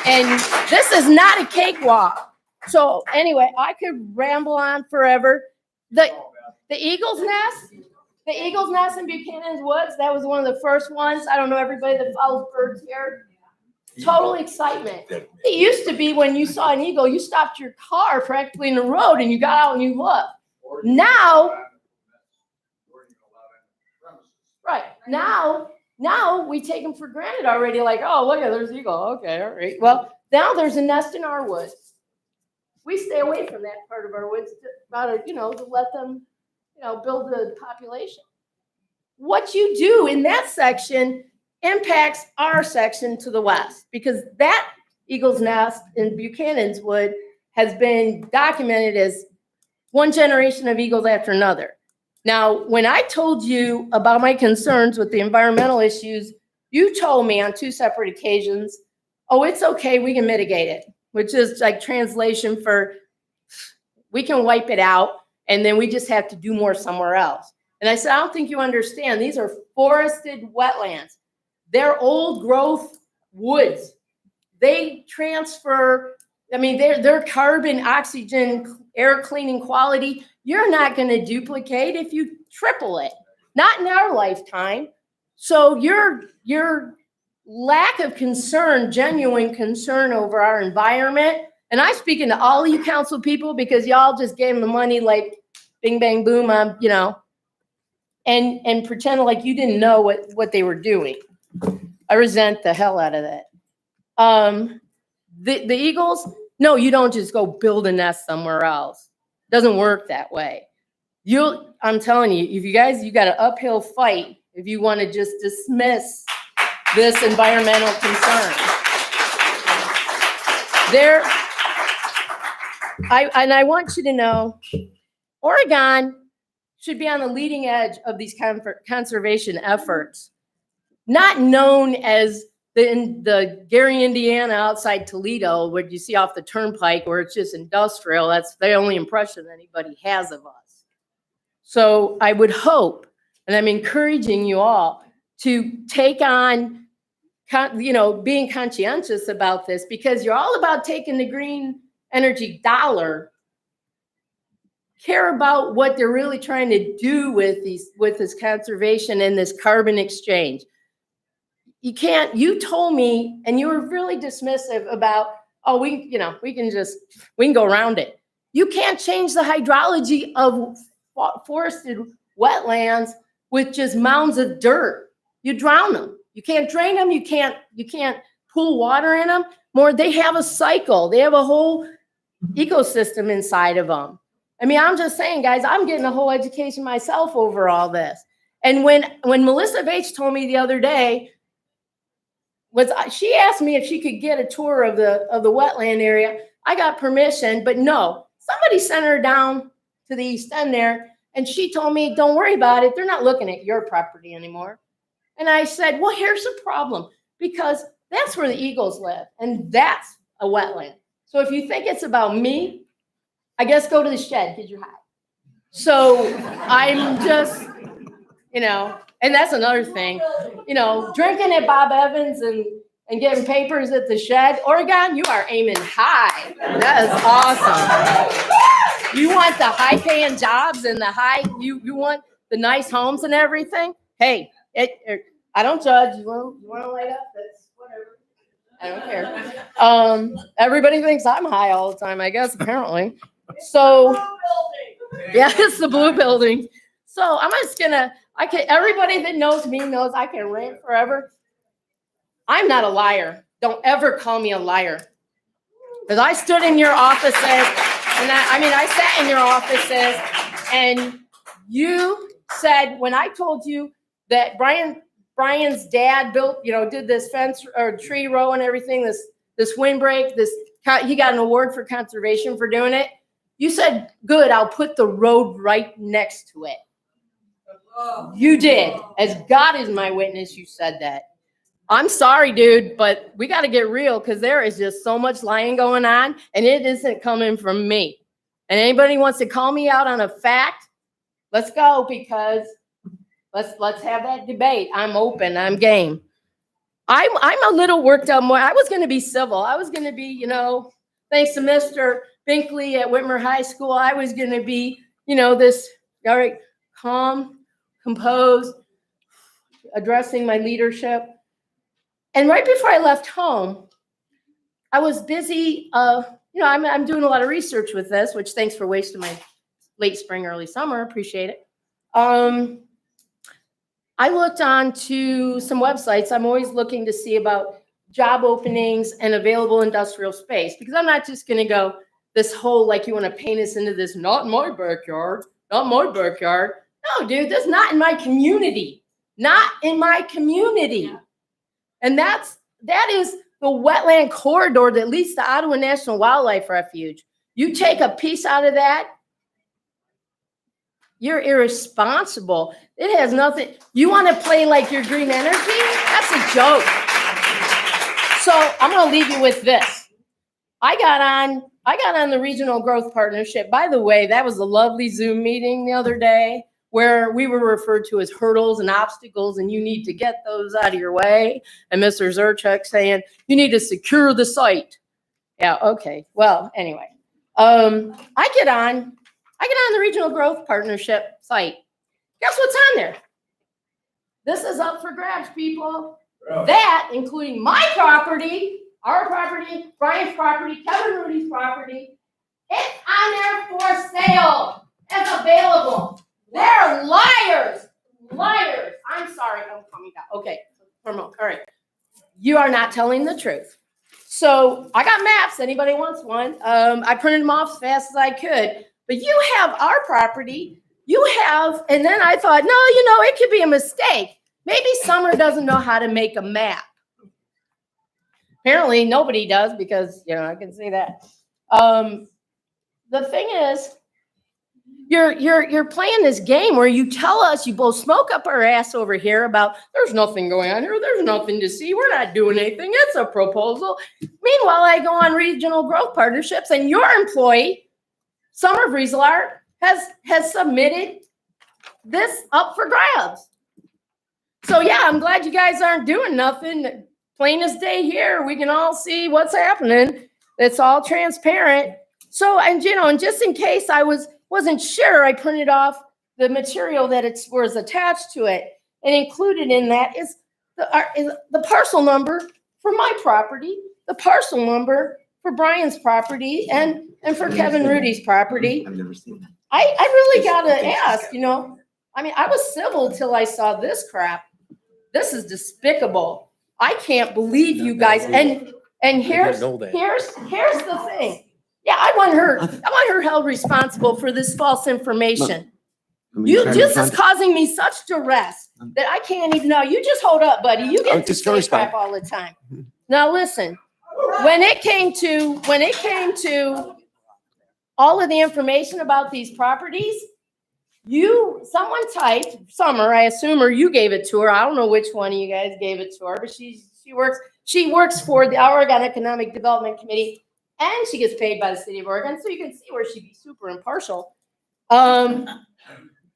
And this is not a cakewalk. So anyway, I could ramble on forever. The Eagle's Nest in Buchanan's Woods, that was one of the first ones. I don't know everybody that follows birds here. Total excitement. It used to be when you saw an eagle, you stopped your car practically in the road and you got out and you looked. Now we take them for granted already. Like, oh, look at there's an eagle. Okay, all right. Well, now there's a nest in our woods. We stay away from that part of our woods to let them, build the population. What you do in that section impacts our section to the west, because that Eagle's Nest in Buchanan's Wood has been documented as one generation of eagles after another. Now, when I told you about my concerns with the environmental issues, you told me on 2 separate occasions, "Oh, it's okay, we can mitigate it," which is like translation for, we can wipe it out and then we just have to do more somewhere else. And I said, I don't think you understand. These are forested wetlands. They're old growth woods. They transfer, I mean, their carbon, oxygen, air cleaning quality, you're not going to duplicate if you triple it. Not in our lifetime. So your lack of concern, genuine concern over our environment, and I'm speaking to all of you council people because y'all just gave them the money like bing, bang, boom, you know, and pretend like you didn't know what they were doing. I resent the hell out of that. The Eagles, no, you don't just go build a nest somewhere else. Doesn't work that way. I'm telling you, if you guys, you got an uphill fight if you want to just dismiss this environmental concern. I want you to know, Oregon should be on the leading edge of these conservation efforts. Not known as the Gary, Indiana, outside Toledo, where you see off the turnpike where it's just industrial. That's the only impression anybody has of us. So I would hope, and I'm encouraging you all to take on, being conscientious about this, because you're all about taking the green energy dollar. Care about what they're really trying to do with this conservation and this carbon exchange. You told me, and you were really dismissive about, oh, we can go around it. You can't change the hydrology of forested wetlands with just mounds of dirt. You drown them. You can't drain them. You can't pool water in them. They have a cycle. They have a whole ecosystem inside of them. I mean, I'm just saying, guys, I'm getting a whole education myself over all this. And when Melissa Bates told me the other day, she asked me if she could get a tour of the wetland area. I got permission, but no, somebody sent her down to the east end there, and she told me, don't worry about it. They're not looking at your property anymore. And I said, well, here's the problem, because that's where the Eagles live, and that's a wetland. So if you think it's about me, I guess go to the shed because you're high. So I'm just, and that's another thing, drinking at Bob Evans and getting papers at the shed. Oregon, you are aiming high. That is awesome. You want the high paying jobs and you want the nice homes and everything. Hey, I don't judge. You want to light up? That's whatever. I don't care. Everybody thinks I'm high all the time, I guess, apparently. So, yeah, it's the blue building. So I'm just everybody that knows me knows I can rant forever. I'm not a liar. Don't ever call me a liar. Because I stood in your offices, and I sat in your offices, and you said, when I told you that Brian's dad built, did this fence or tree row and everything, this windbreak, he got an award for conservation for doing it. You said, good, I'll put the road right next to it. You did. As God is my witness, you said that. I'm sorry, dude, but we got to get real, because there is just so much lying going on, and it isn't coming from me. And anybody wants to call me out on a fact, let's go, because let's have that debate. I'm open. I'm game. I'm a little worked up more. I was going to be civil. I was going to be, thanks to Mr. Binkley at Whitmer High School, I was going to be, this very calm, composed, addressing my leadership. And right before I left home, I was busy, I'm doing a lot of research with this, which thanks for wasting my late spring, early summer. Appreciate it. I looked onto some websites. I'm always looking to see about job openings and available industrial space, because I'm not just going to go this whole, like, you want to paint us into this, not in my backyard, not my backyard. No, dude, that's not in my community. Not in my community. And that is the wetland corridor that leads to Ottawa National Wildlife Refuge. You take a piece out of that, you're irresponsible. It has nothing. You want to play like your green energy? That's a joke. So I'm going to leave you with this. I got on I got on the Regional Growth Partnership. By the way, that was a lovely Zoom meeting the other day where we were referred to as hurdles and obstacles, and you need to get those out of your way. And Mr. Zurchek saying, you need to secure the site. Yeah, okay. Well, anyway, I get on the Regional Growth Partnership site. Guess what's on there? This is up for grabs, people. That, including my property, our property, Brian's property, Kevin Rudy's property, it's on there for sale. It's available. They're liars. Liars. I'm sorry, I'm coming down. Okay, all right. You are not telling the truth. So I got maps. Anybody wants one? I printed them off as fast as I could. But you have our property. You have, and then I thought, no, it could be a mistake. Maybe Summer doesn't know how to make a map. Apparently nobody does because, I can see that. The thing is, you're playing this game where you tell us, you blow smoke up our ass over here about there's nothing going on here. There's nothing to see. We're not doing anything. It's a proposal. Meanwhile, I go on Regional Growth Partnerships and your employee, Summer Vrieselar, has submitted this up for grabs. So yeah, I'm glad you guys aren't doing nothing. Plain as day here. We can all see what's happening. It's all transparent. So, and just in case I wasn't sure, I printed off the material that was attached to it. And included in that is the parcel number for my property, the parcel number for Brian's property, and for Kevin Rudy's property. I've never seen that. I really gotta ask, I was civil till I saw this crap. This is despicable. I can't believe you guys. And here's the thing. Yeah, I want her held responsible for this false information. This is causing me such duress that I can't even know. You just hold up, buddy. You get to say crap all the time. Now listen, when it came to all of the information about these properties, someone typed, Summer, I assume, or you gave it to her. I don't know which one of you guys gave it to her, but she works for the Oregon Economic Development Committee, and she gets paid by the city of Oregon, so you can see where she'd be super impartial.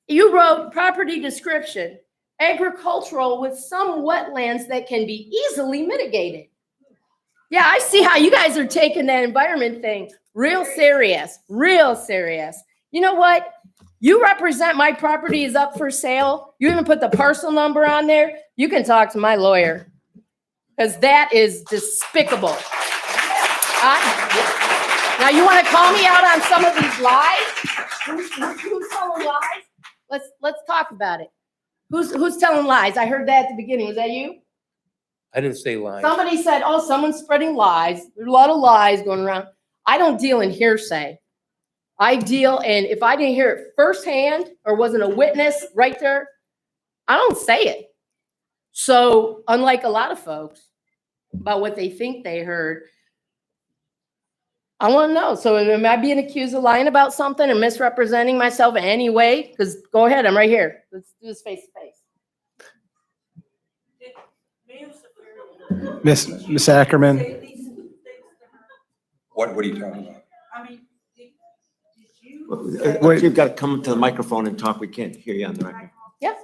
You wrote property description, agricultural with some wetlands that can be easily mitigated. Yeah, I see how you guys are taking that environment thing real serious, real serious. You know what? You represent my property is up for sale. You even put the parcel number on there. You can talk to my lawyer because that is despicable. Now you want to call me out on some of these lies? Who's telling lies? Let's talk about it. Who's telling lies? I heard that at the beginning. Was that you? I didn't say lies. Somebody said, oh, someone's spreading lies. There's a lot of lies going around. I don't deal in hearsay. I deal in, if I didn't hear it firsthand or wasn't a witness right there, I don't say it. So unlike a lot of folks about what they think they heard, I want to know. So am I being accused of lying about something or misrepresenting myself in any way? Because go ahead, I'm right here. Let's do this face to face. Miss Ackerman. What are you talking about? Wait, you've got to come to the microphone and talk. We can't hear you on the record. Yes.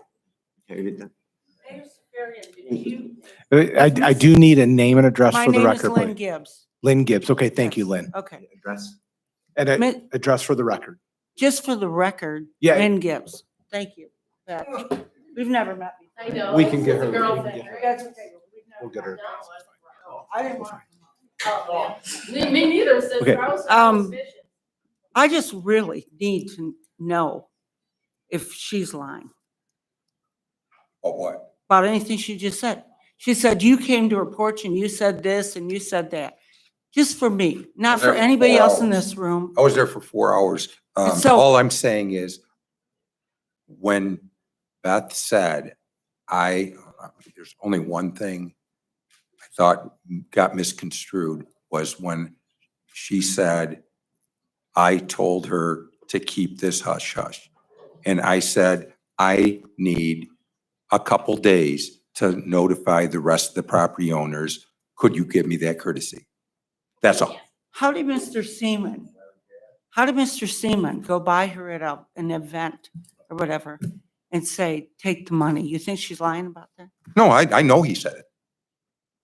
I do need a name and address My for the name is record. Lynn please. Gibbs. Lynn Gibbs. Okay, thank you, Yes. Lynn. Okay. Address. And an address for the record. Just for the record, Yeah. Lynn Gibbs. Thank you. We've never met before. I know. We can it's get just a her- girl we can thing. get her- That's okay. We'll get her. I didn't want. Oh, yeah. Me neither, sister. Okay. I was so Um, suspicious. I just really need to know if she's lying Oh, what? about anything she just said. She said you came to her porch and you said this and you said that. Just for me, not for anybody else in this room. I was there for 4 hours. So- All I'm saying is, when Beth said, there's only one thing I thought got misconstrued was when she said, I told her to keep this hush hush. And I said, I need a couple days to notify the rest of the property owners. Could you give me that courtesy? That's all. How did Mr. Seaman go by her at an event or whatever and say, take the money? You think she's lying about that? No, I know he said it.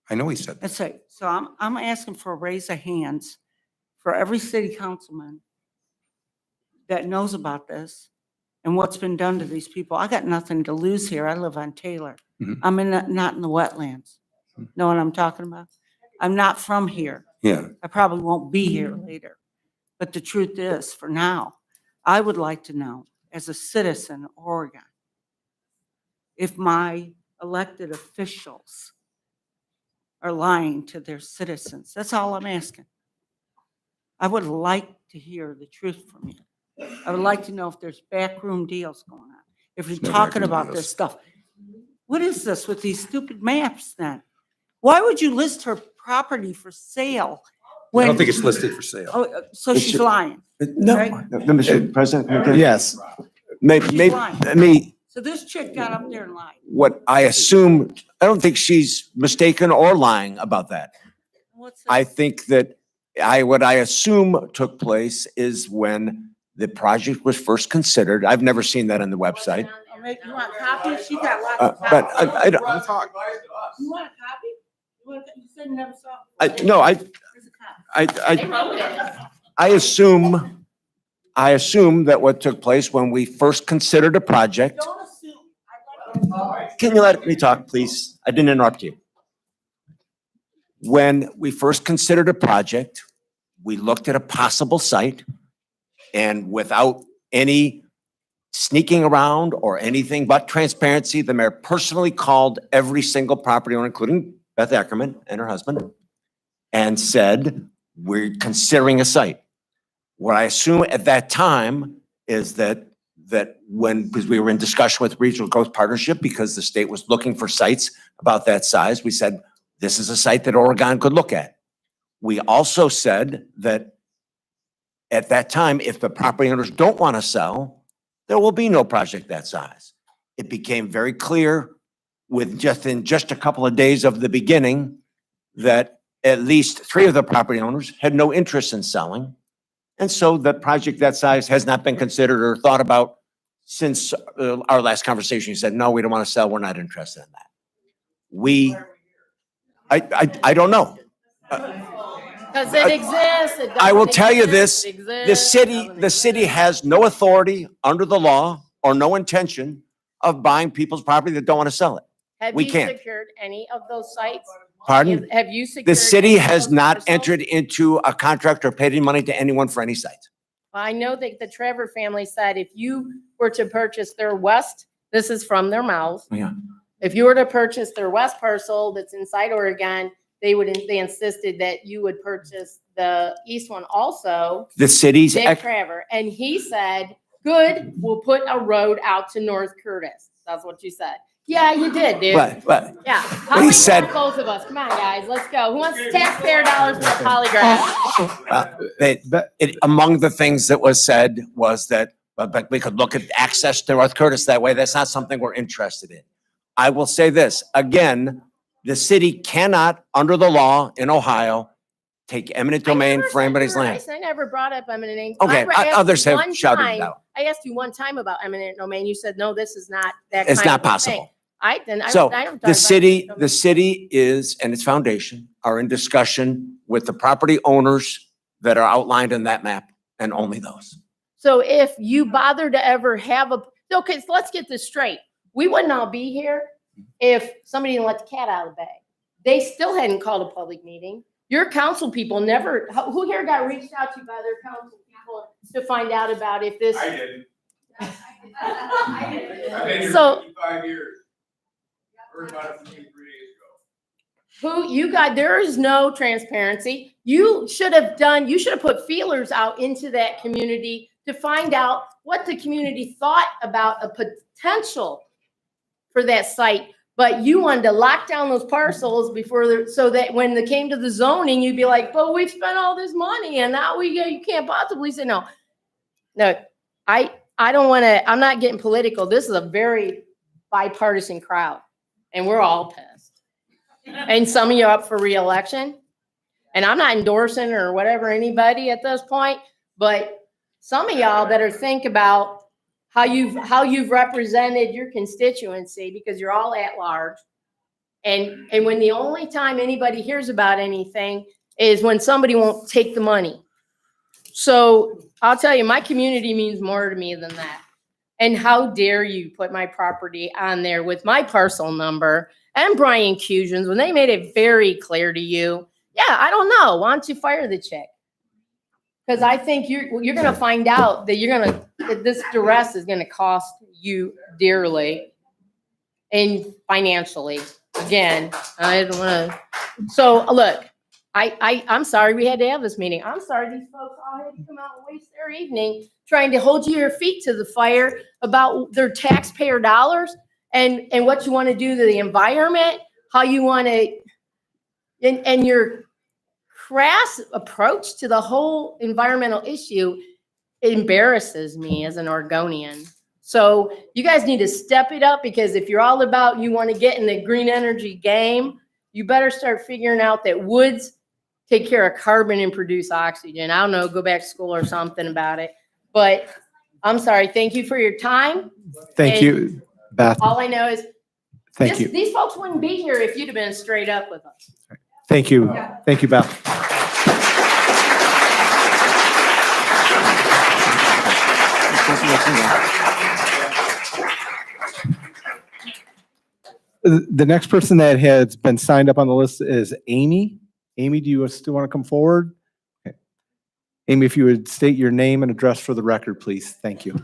I know he said that. That's right. So I'm asking for a raise of hands for every city councilman that knows about this and what's been done to these people. I got nothing to lose here. I live on Taylor. Mhm. I'm not in the wetlands. Know what I'm talking about? I'm not from here. Yeah. I probably won't be here later. But the truth is, for now, I would like to know, as a citizen of Oregon, if my elected officials are lying to their citizens. That's all I'm asking. I would like to hear the truth from you. I would like to know if there's backroom deals going on, if you're no talking backroom about deals. this stuff. What is this with these stupid maps then? Why would you list her property for sale? I don't think it's listed for sale. Oh, so she's lying. No, Right? Mr. President. can I get- Yes. She's lying. Let me, So this chick got up there and lied. what I assume, I don't think she's mistaken or lying about that. What's I this? think that what I assume took place is when the project was first considered. I've never seen that on the website. You want copies? She got lots of But copies. I don't, You want a copy? You said you never saw it. no, Here's a copy. They I, wrote it. I assume that what took place when we first considered a project. Don't assume. I'd like to- Can you let me talk, please? I didn't interrupt you. When we first considered a project, we looked at a possible site, and without any sneaking around or anything but transparency, the mayor personally called every single property owner, including Beth Ackerman and her husband, and said, we're considering a site. What I assume at that time is that because we were in discussion with Regional Growth Partnership, because the state was looking for sites about that size, we said, this is a site that Oregon could look at. We also said that at that time, if the property owners don't want to sell, there will be no project that size. It became very clear in just a couple of days of the beginning that at least 3 of the property owners had no interest in selling. And so the project that size has not been considered or thought about since our last conversation. You said, no, we don't want to sell. We're not interested in that. I don't know. Because it exists. It I will doesn't tell you exist, this, it exists, the city has no authority under the law or no intention of buying people's property that don't want to sell it. Have we you can't. secured any of those sites? Pardon? Have you secured? The city any of has those not parcels? entered into a contract or paid any money to anyone for any site. Well, I know that the Trevor family said if you were to purchase their west, this is from their mouth. Yeah. If you were to purchase their west parcel that's inside Oregon, they insisted that you would purchase the east one also. The city's, Dick Trevor, and he said, good, we'll put a road out to North Curtis. That's what you said. Yeah, you did, dude. but Yeah. How he many said- both of us? Come on, guys, let's go. Who wants taxpayer dollars for the polygraph? among the things that was said was that but we could look at access to North Curtis that way. That's not something we're interested in. I will say this, again, the city cannot, under the law in Ohio, take eminent domain for anybody's land. I never brought up eminent domain. Okay, I asked others you have one shouted it time- out. I asked you one time about eminent domain. You said, no, this is not that. It's kind not of a thing." possible. I don't So talk about the city, eminent the city is, and its foundation are in discussion with the property owners that are outlined in that map and only those. So if you bother to ever have okay, so let's get this straight. We wouldn't all be here if somebody didn't let the cat out of the bag. They still hadn't called a public meeting. Your council people never, who here got reached out to by their council people to find out about if this? I didn't. I've been here So- 55 years. Heard about it from you 3 days ago. There is no transparency. You should have put feelers out into that community to find out what the community thought about a potential for that site. But you wanted to lock down those parcels so that when it came to the zoning, you'd be like, but we've spent all this money and now you can't possibly say no. No, I don't want to, I'm not getting political. This is a very bipartisan crowd and we're all pissed. And some of you are up for reelection. And I'm not endorsing or whatever anybody at this point, but some of y'all better think about how you've represented your constituency, because you're all at large. And when the only time anybody hears about anything is when somebody won't take the money. So I'll tell you, my community means more to me than that. And how dare you put my property on there with my parcel number and Brian Cusion's when they made it very clear to you. Yeah, I don't know. Why don't you fire the chick? Because I think you're going to find out that that this duress is going to cost you dearly and financially. Again, I don't want to. So look, I'm sorry we had to have this meeting. I'm sorry these folks all had to come out and waste their evening trying to hold your feet to the fire about their taxpayer dollars and what you want to do to the environment, how you want to, and your crass approach to the whole environmental issue embarrasses me as an Oregonian. So you guys need to step it up, because if you're all about, you want to get in the green energy game, you better start figuring out that woods take care of carbon and produce oxygen. I don't know, go back to school or something about it. But I'm sorry. Thank you for your time. Thank you, Beth. All I know is Thank you. these folks wouldn't be here if you'd have been straight up with us. Thank you. Thank you, Beth. The next person that has been signed up on the list is Amy. Amy, do you still want to come forward? Okay. Amy, if you would state your name and address for the record, please. Thank you.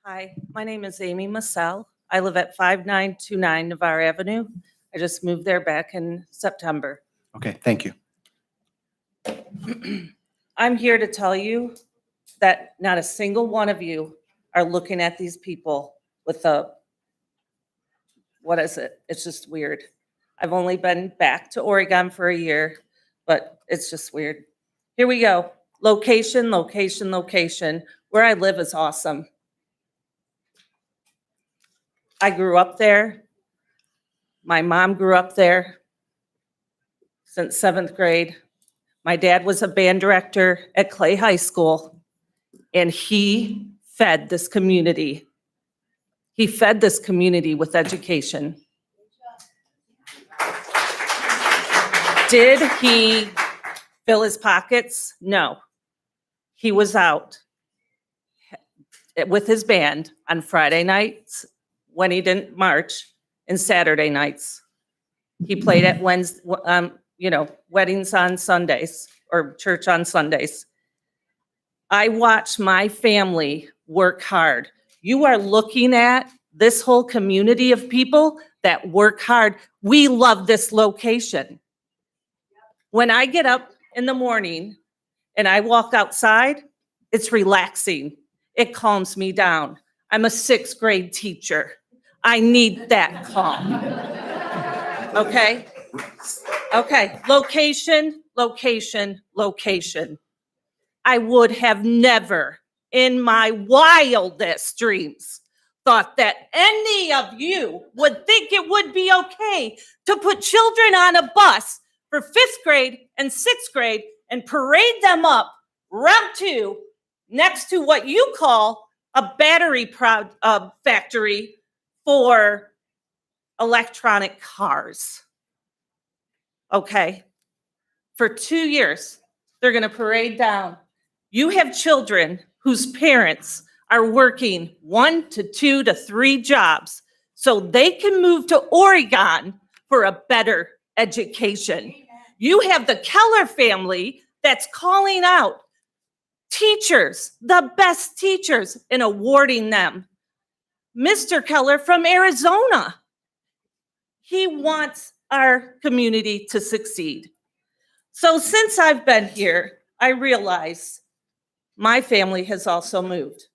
Hi, my name is Amy Massell. I live at 5929 Navarre Avenue. I just moved there back in September. Okay, thank you. I'm here to tell you that not a single one of you are looking at these people with what is it? It's just weird. I've only been back to Oregon for a year, but it's just weird. Here we go. Location, location, location. Where I live is awesome. I grew up there. My mom grew up there since 7th grade. My dad was a band director at Clay High School, and he fed this community. He fed this community with education. Did he fill his pockets? No. He was out with his band on Friday nights when he didn't march, and Saturday nights. He played at weddings on Sundays or church on Sundays. I watched my family work hard. You are looking at this whole community of people that work hard. We love this location. When I get up in the morning and I walk outside, it's relaxing. It calms me down. I'm a 6th grade teacher. I need that calm. Okay? Okay, location, location, location. I would have never in my wildest dreams thought that any of you would think it would be okay to put children on a bus for 5th grade and 6th grade and parade them up Route 2 next to what you call a battery factory for electronic cars. Okay? For 2 years, they're going to parade down. You have children whose parents are working 1 to 2 to 3 jobs so they can move to Oregon for a better education. You have the Keller family that's calling out teachers, the best teachers, and awarding them. Mr. Keller from Arizona, he wants our community to succeed. So since I've been here, I realize my family has also moved.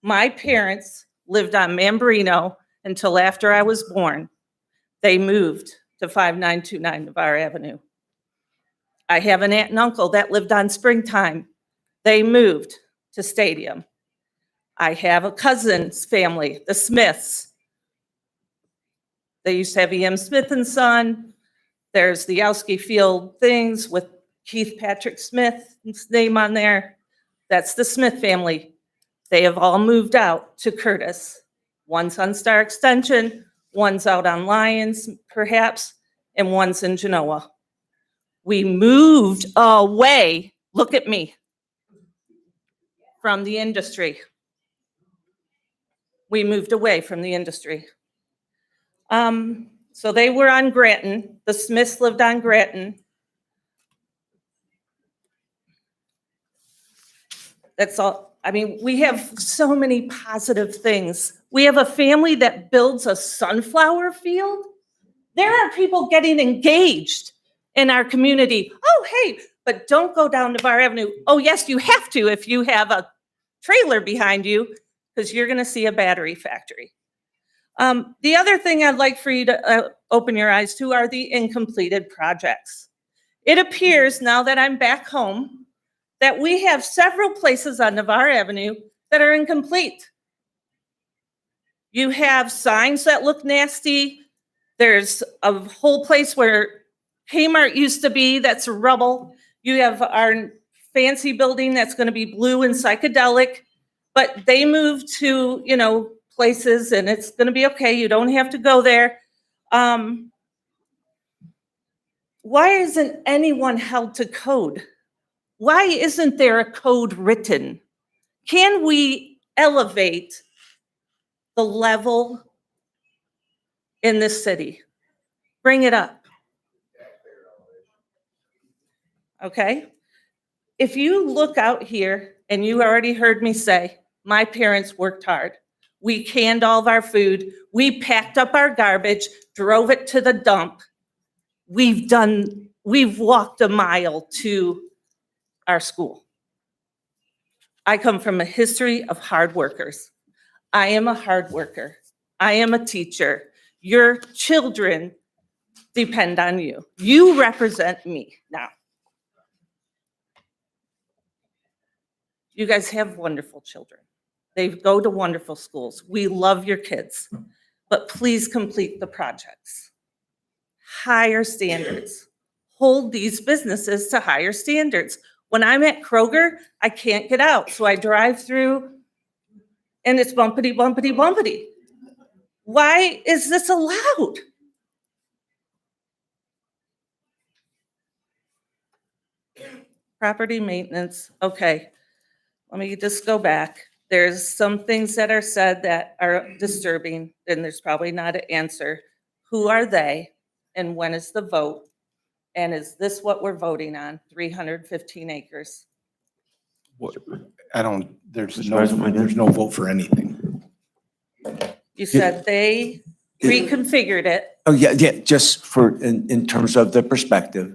My parents lived on Mambrino until after I was born. They moved to 5929 Navarre Avenue. I have an aunt and uncle that lived on Springtime. They moved to Stadium. I have a cousin's family, the Smiths. They used to have E.M. Smith and Son. There's the Yowski Field things with Keith Patrick Smith's name on there. That's the Smith family. They have all moved out to Curtis. One's on Star Extension, one's out on Lyons, perhaps, and one's in Genoa. We moved away, look at me, from the industry. We moved away from the industry. So they were on Granton. The Smiths lived on Granton. That's all. I mean, we have so many positive things. We have a family that builds a sunflower field. There are people getting engaged in our community. Oh, hey, but don't go down Navarre Avenue. Oh, yes, you have to if you have a trailer behind you, because you're going to see a battery factory. The other thing I'd like for you to open your eyes to are the incompleted projects. It appears now that I'm back home that we have several places on Navarre Avenue that are incomplete. You have signs that look nasty. There's a whole place where Kmart used to be that's rubble. You have our fancy building that's going to be blue and psychedelic, but they moved to, places and it's going to be okay. You don't have to go there. Why isn't anyone held to code? Why isn't there a code written? Can we elevate the level in this city? Bring it up. Okay? If you look out here, and you already heard me say, my parents worked hard. We canned all of our food. We packed up our garbage, drove it to the dump. We've walked a mile to our school. I come from a history of hard workers. I am a hard worker. I am a teacher. Your children depend on you. You represent me now. You guys have wonderful children. They go to wonderful schools. We love your kids, but please complete the projects. Higher standards. Hold these businesses to higher standards. When I'm at Kroger, I can't get out, so I drive through and it's bumpity, bumpity, bumpity. Why is this allowed? Property maintenance, okay. Let me just go back. There's some things that are said that are disturbing, and there's probably not an answer. Who are they, and when is the vote? And is this what we're voting on, 315 acres? There's no vote for anything. You said they reconfigured it, Oh, yeah, just in terms of the perspective,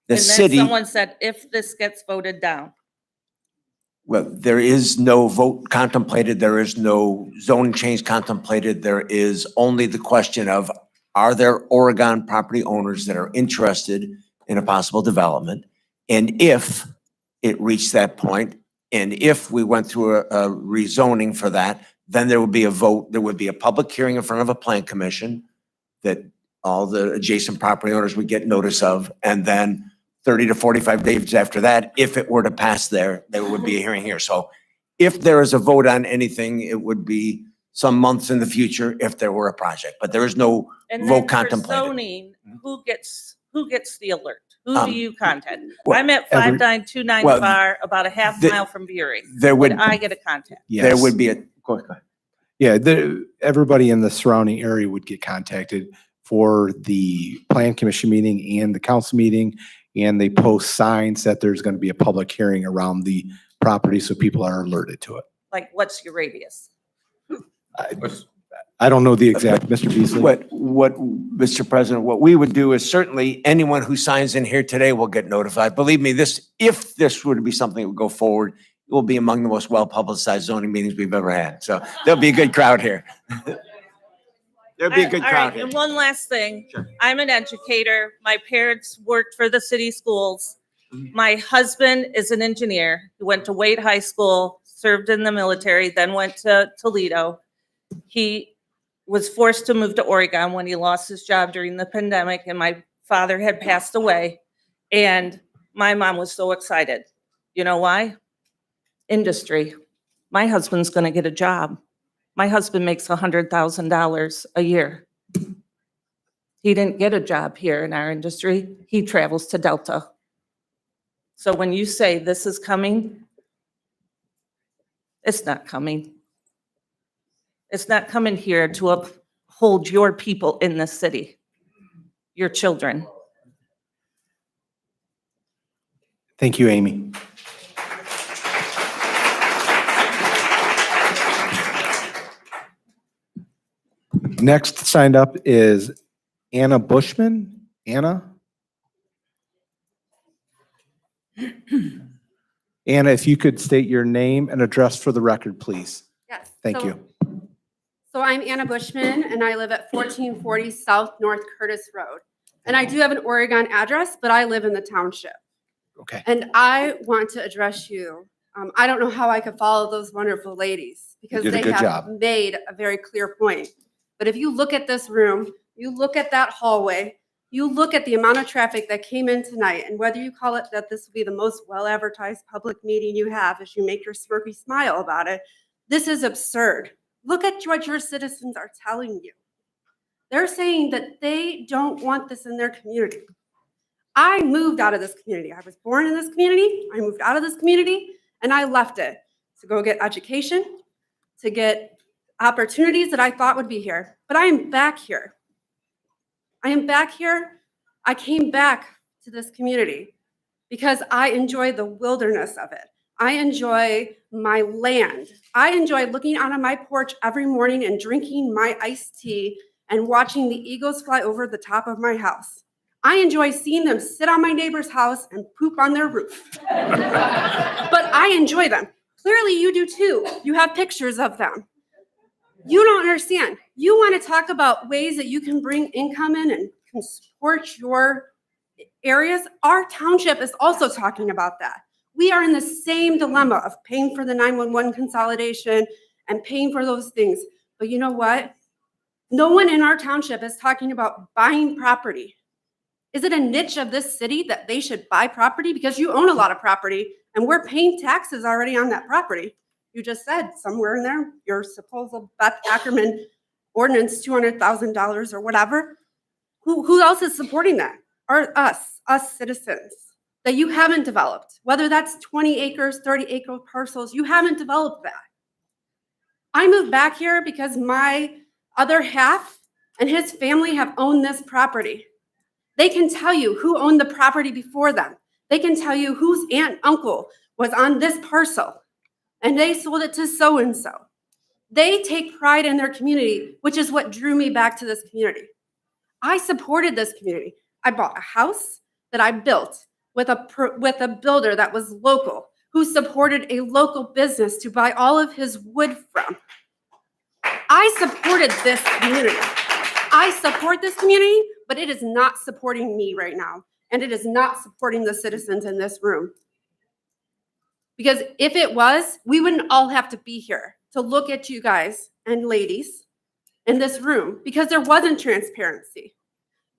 the and then city, someone said, if this gets voted down. well, there is no vote contemplated, there is no zoning change contemplated, there is only the question of, are there Oregon property owners that are interested in a possible development? And if it reached that point, and if we went through a rezoning for that, then there would be a vote, there would be a public hearing in front of a plan commission that all the adjacent property owners would get notice of, and then 30 to 45 days after that, if it were to pass there would be a hearing here. So if there is a vote on anything, it would be some months in the future if there were a project, but there is no And then vote for contemplated. zoning, who gets the alert? Who do you contact? well, I'm at every- 5929 well, Bar, about a half the- mile from Bury. There Would would, I get a contact? there Yes. would be a, go ahead. Yeah, everybody in the surrounding area would get contacted for the plan commission meeting and the council meeting. And they post signs that there's going to be a public hearing around the property, so people are alerted to it. Like, what's your radius? I don't know the exact, Mr. Beasley. Mr. President, what we would do is certainly anyone who signs in here today will get notified. Believe me, if this were to be something that would go forward, it will be among the most well-publicized zoning meetings we've ever had. So there'll be a good crowd here. There'll be a good All crowd right, here. and one last thing. I'm an educator. My parents worked for the city schools. My husband is an engineer. He went to Wade High School, served in the military, then went to Toledo. He was forced to move to Oregon when he lost his job during the pandemic, and my father had passed away. And My mom was so excited. You know why? Industry. My husband's gonna get a job. My husband makes $100,000 a year. He didn't get a job here in our industry. He travels to Delta. So when you say this is coming, it's not coming. It's not coming here to uphold your people in this city, your children. Thank you, Amy. Next signed up is Anna Bushman. Anna? Anna, if you could state your name and address for the record, please. Yes. Thank so- you. So I'm Anna Bushman, and I live at 1440 South North Curtis Road. And I do have an Oregon address, but I live in the township. Okay. And I want to address you. I don't know how I could follow those wonderful ladies because You did a they good have job. made a very clear point. But if you look at this room, you look at that hallway, you look at the amount of traffic that came in tonight, and whether you call it that this will be the most well-advertised public meeting you have as you make your smirky smile about it, this is absurd. Look at what your citizens are telling you. They're saying that they don't want this in their community. I moved out of this community. I was born in this community. I moved out of this community and I left it to go get education, to get opportunities that I thought would be here. But I am back here. I am back here. I came back to this community because I enjoy the wilderness of it. I enjoy my land. I enjoy looking out on my porch every morning and drinking my iced tea and watching the eagles fly over the top of my house. I enjoy seeing them sit on my neighbor's house and poop on their roof. But I enjoy them. Clearly you do too. You have pictures of them. You don't understand. You want to talk about ways that you can bring income in and can support your areas. Our township is also talking about that. We are in the same dilemma of paying for the 911 consolidation and paying for those things. But you know what? No one in our township is talking about buying property. Is it a niche of this city that they should buy property? Because you own a lot of property and we're paying taxes already on that property. You just said somewhere in there, your supposed Beth Ackerman ordinance, $200,000 or whatever. Who else is supporting that? Or us citizens that you haven't developed, whether that's 20 acres, 30 acre parcels, you haven't developed that. I moved back here because my other half and his family have owned this property. They can tell you who owned the property before them. They can tell you whose aunt, uncle was on this parcel and they sold it to so-and-so. They take pride in their community, which is what drew me back to this community. I supported this community. I bought a house that I built with a builder that was local, who supported a local business to buy all of his wood from. I supported this community. I support this community, but it is not supporting me right now. And it is not supporting the citizens in this room. Because if it was, we wouldn't all have to be here to look at you guys and ladies in this room because there wasn't transparency.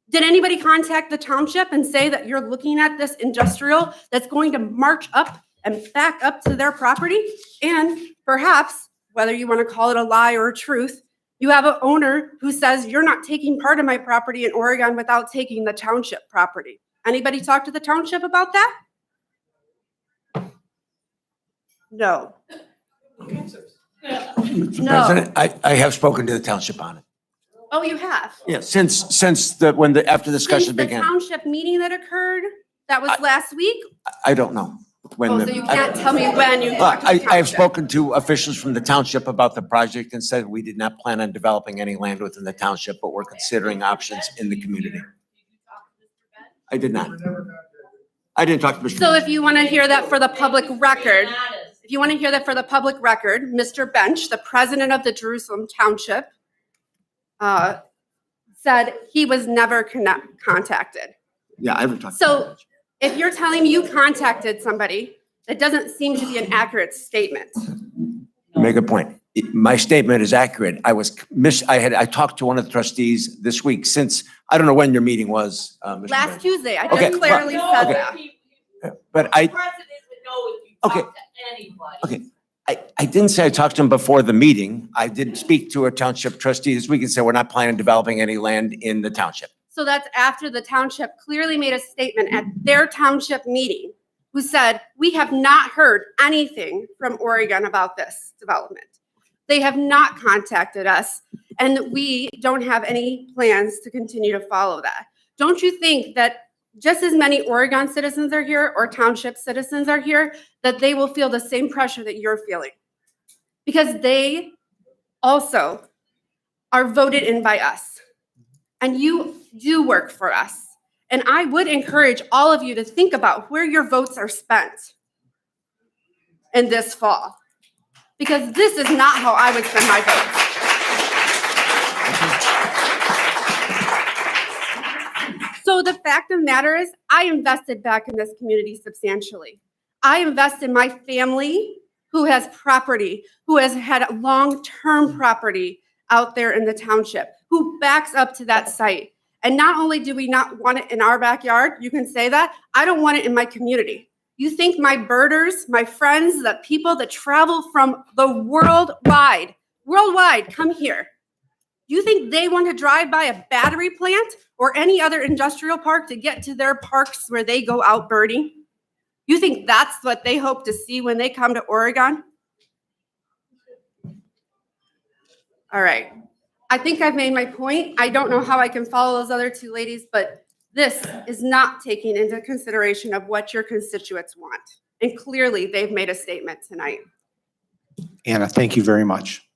Did anybody contact the township and say that you're looking at this industrial that's going to march up and back up to their property? And perhaps, whether you want to call it a lie or a truth, you have an owner who says you're not taking part of my property in Oregon without taking the township property. Anybody talk to the township about that? No. Mr. No. President, I have spoken to the township on it. Oh, you have? Yeah, since after discussion Since the began. township meeting that occurred, that was last week? I don't know. When Oh, the- so you can't tell me when you talked to the I have township. spoken to officials from the township about the project and said we did not plan on developing any land within the township, but we're considering options in the community. I did not. I didn't talk to Mr. So if you want to hear that for the public record, Mr. Bench, the president of the Jerusalem Township, said he was never contacted. Yeah, I haven't talked. So if you're telling me you contacted somebody, that doesn't seem to be an accurate statement. Make a point. My statement is accurate. I talked to one of the trustees this week since, I don't know when your meeting was, Mr. Last Bench. Tuesday, I Okay, just clearly said okay. that. But I, The president would know if you Okay. talk to anybody. okay, I didn't say I talked to him before the meeting. I did speak to a township trustee this week and said, we're not planning on developing any land in the township. So that's after the township clearly made a statement at their township meeting who said, we have not heard anything from Oregon about this development. They have not contacted us, and we don't have any plans to continue to follow that. Don't you think that just as many Oregon citizens are here or township citizens are here, that they will feel the same pressure that you're feeling? Because they also are voted in by us. And you do work for us. And I would encourage all of you to think about where your votes are spent in this fall. Because this is not how I would spend my votes. So the fact of the matter is, I invested back in this community substantially. I invest in my family who has property, who has had long-term property out there in the township, who backs up to that site. And not only do we not want it in our backyard, you can say that, I don't want it in my community. You think my birders, my friends, the people that travel from the worldwide, come here. You think they want to drive by a battery plant or any other industrial park to get to their parks where they go out birding? You think that's what they hope to see when they come to Oregon? All right. I think I've made my point. I don't know how I can follow those other two ladies, but this is not taking into consideration of what your constituents want. And clearly, they've made a statement tonight. Anna, thank you very much.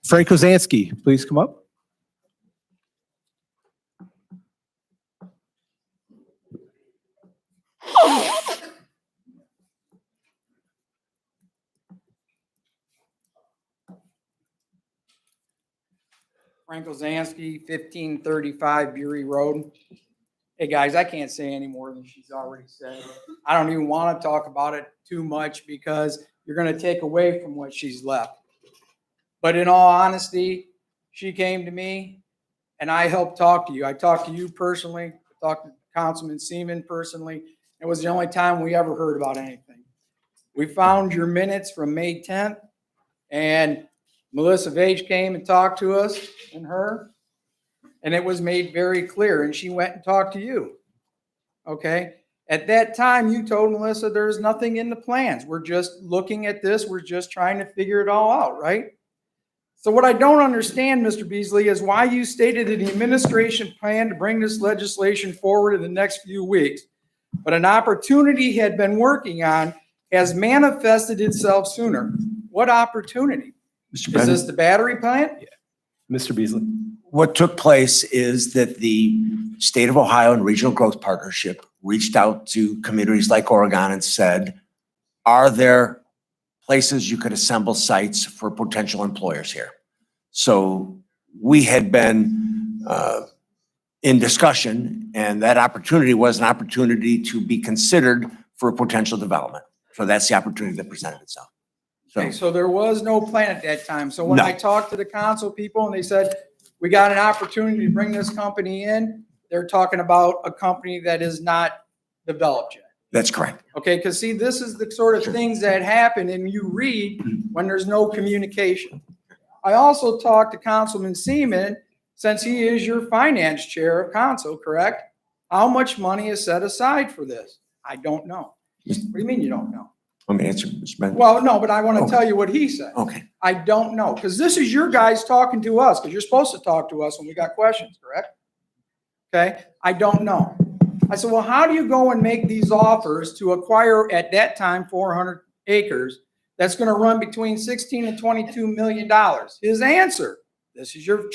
Frank Kozansky, please come up. Frank Ozansky, 1535 Bury Road. Hey, guys, I can't say any more than she's already said. I don't even want to talk about it too much because you're going to take away from what she's left. But in all honesty, she came to me and I helped talk to you. I talked to you personally, I talked to Councilman Seaman personally. It was the only time we ever heard about anything. We found your minutes from May 10th and Melissa Vage came and talked to us and her, and it was made very clear, and she went and talked to you. Okay? At that time, you told Melissa there's nothing in the plans. We're just looking at this. We're just trying to figure it all out, right? So what I don't understand, Mr. Beasley, is why you stated in the administration plan to bring this legislation forward in the next few weeks, but an opportunity had been working on has manifested itself sooner. What opportunity? Mr. Is President? this the battery plant? Mr. Beasley. What took place is that the State of Ohio and Regional Growth Partnership reached out to communities like Oregon and said, are there places you could assemble sites for potential employers here? So we had been in discussion, and that opportunity was an opportunity to be considered for a potential development. So that's the opportunity that presented itself. Okay, so there was no plan at that time. So when No. I talked to the council people and they said, we got an opportunity to bring this company in, they're talking about a company that is not developed yet. That's correct. Okay, because see, this is the sort of things that happen and you read when there's no communication. I also talked to Councilman Seaman, since he is your finance chair of council, correct? How much money is set aside for this? I don't know. What do you mean you don't know? Let me answer, Mr. President. Well, no, but I want to tell you what he said. Okay. I don't know, because this is your guys talking to us, because you're supposed to talk to us when we got questions, correct? Okay, I don't know. I said, well, how do you go and make these offers to acquire at that time 400 acres that's going to run between 16 and 22 million dollars? His answer, this is your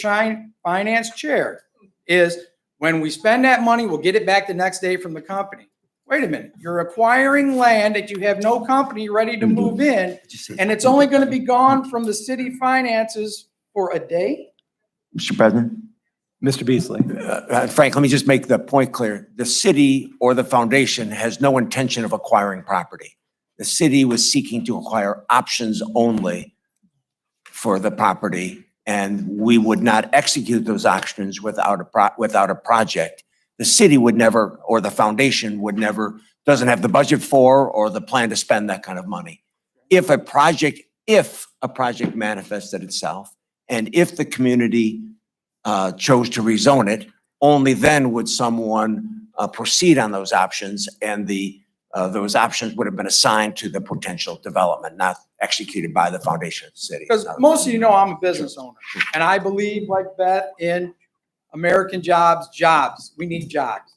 finance chair, is when we spend that money, we'll get it back the next day from the company. Wait a minute, you're acquiring land that you have no company ready to move in, and it's only going to be gone from the city finances for a day? Mr. President? Mr. Beasley. Frank, let me just make the point clear. The city or the foundation has no intention of acquiring property. The city was seeking to acquire options only for the property and we would not execute those auctions without a project, the city would never, or the foundation would never, doesn't have the budget for or the plan to spend that kind of money. If a project manifested itself, and if the community chose to rezone it, only then would someone proceed on those options, and those options would have been assigned to the potential development, not executed by the foundation of the city. Because most of you know I'm a business owner, and I believe, like Beth, in American jobs. We need jobs.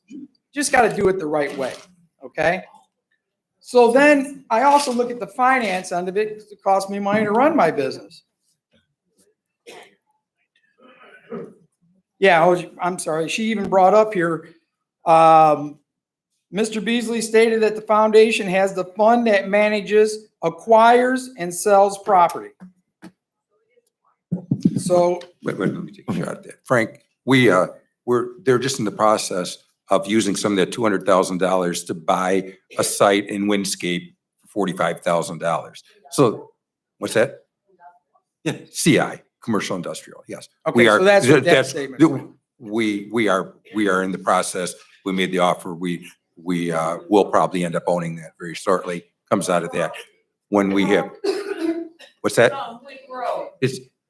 Just got to do it the right way, okay? So then I also look at the finance end of it, because it costs me money to run my business. Yeah, I'm sorry. She even brought up here, Mr. Beasley stated that the foundation has the fund that manages, acquires, and sells property. So. Wait, let me take a shot at that. Frank, they're just in the process of using some of that $200,000 to buy a site in Windscape for $45,000. So what's that? Yeah, CI, commercial industrial, yes. Okay, so that's what that statement. We are in the process. We made the offer. We will probably end up owning that very shortly. Comes out of that. When we have, what's that?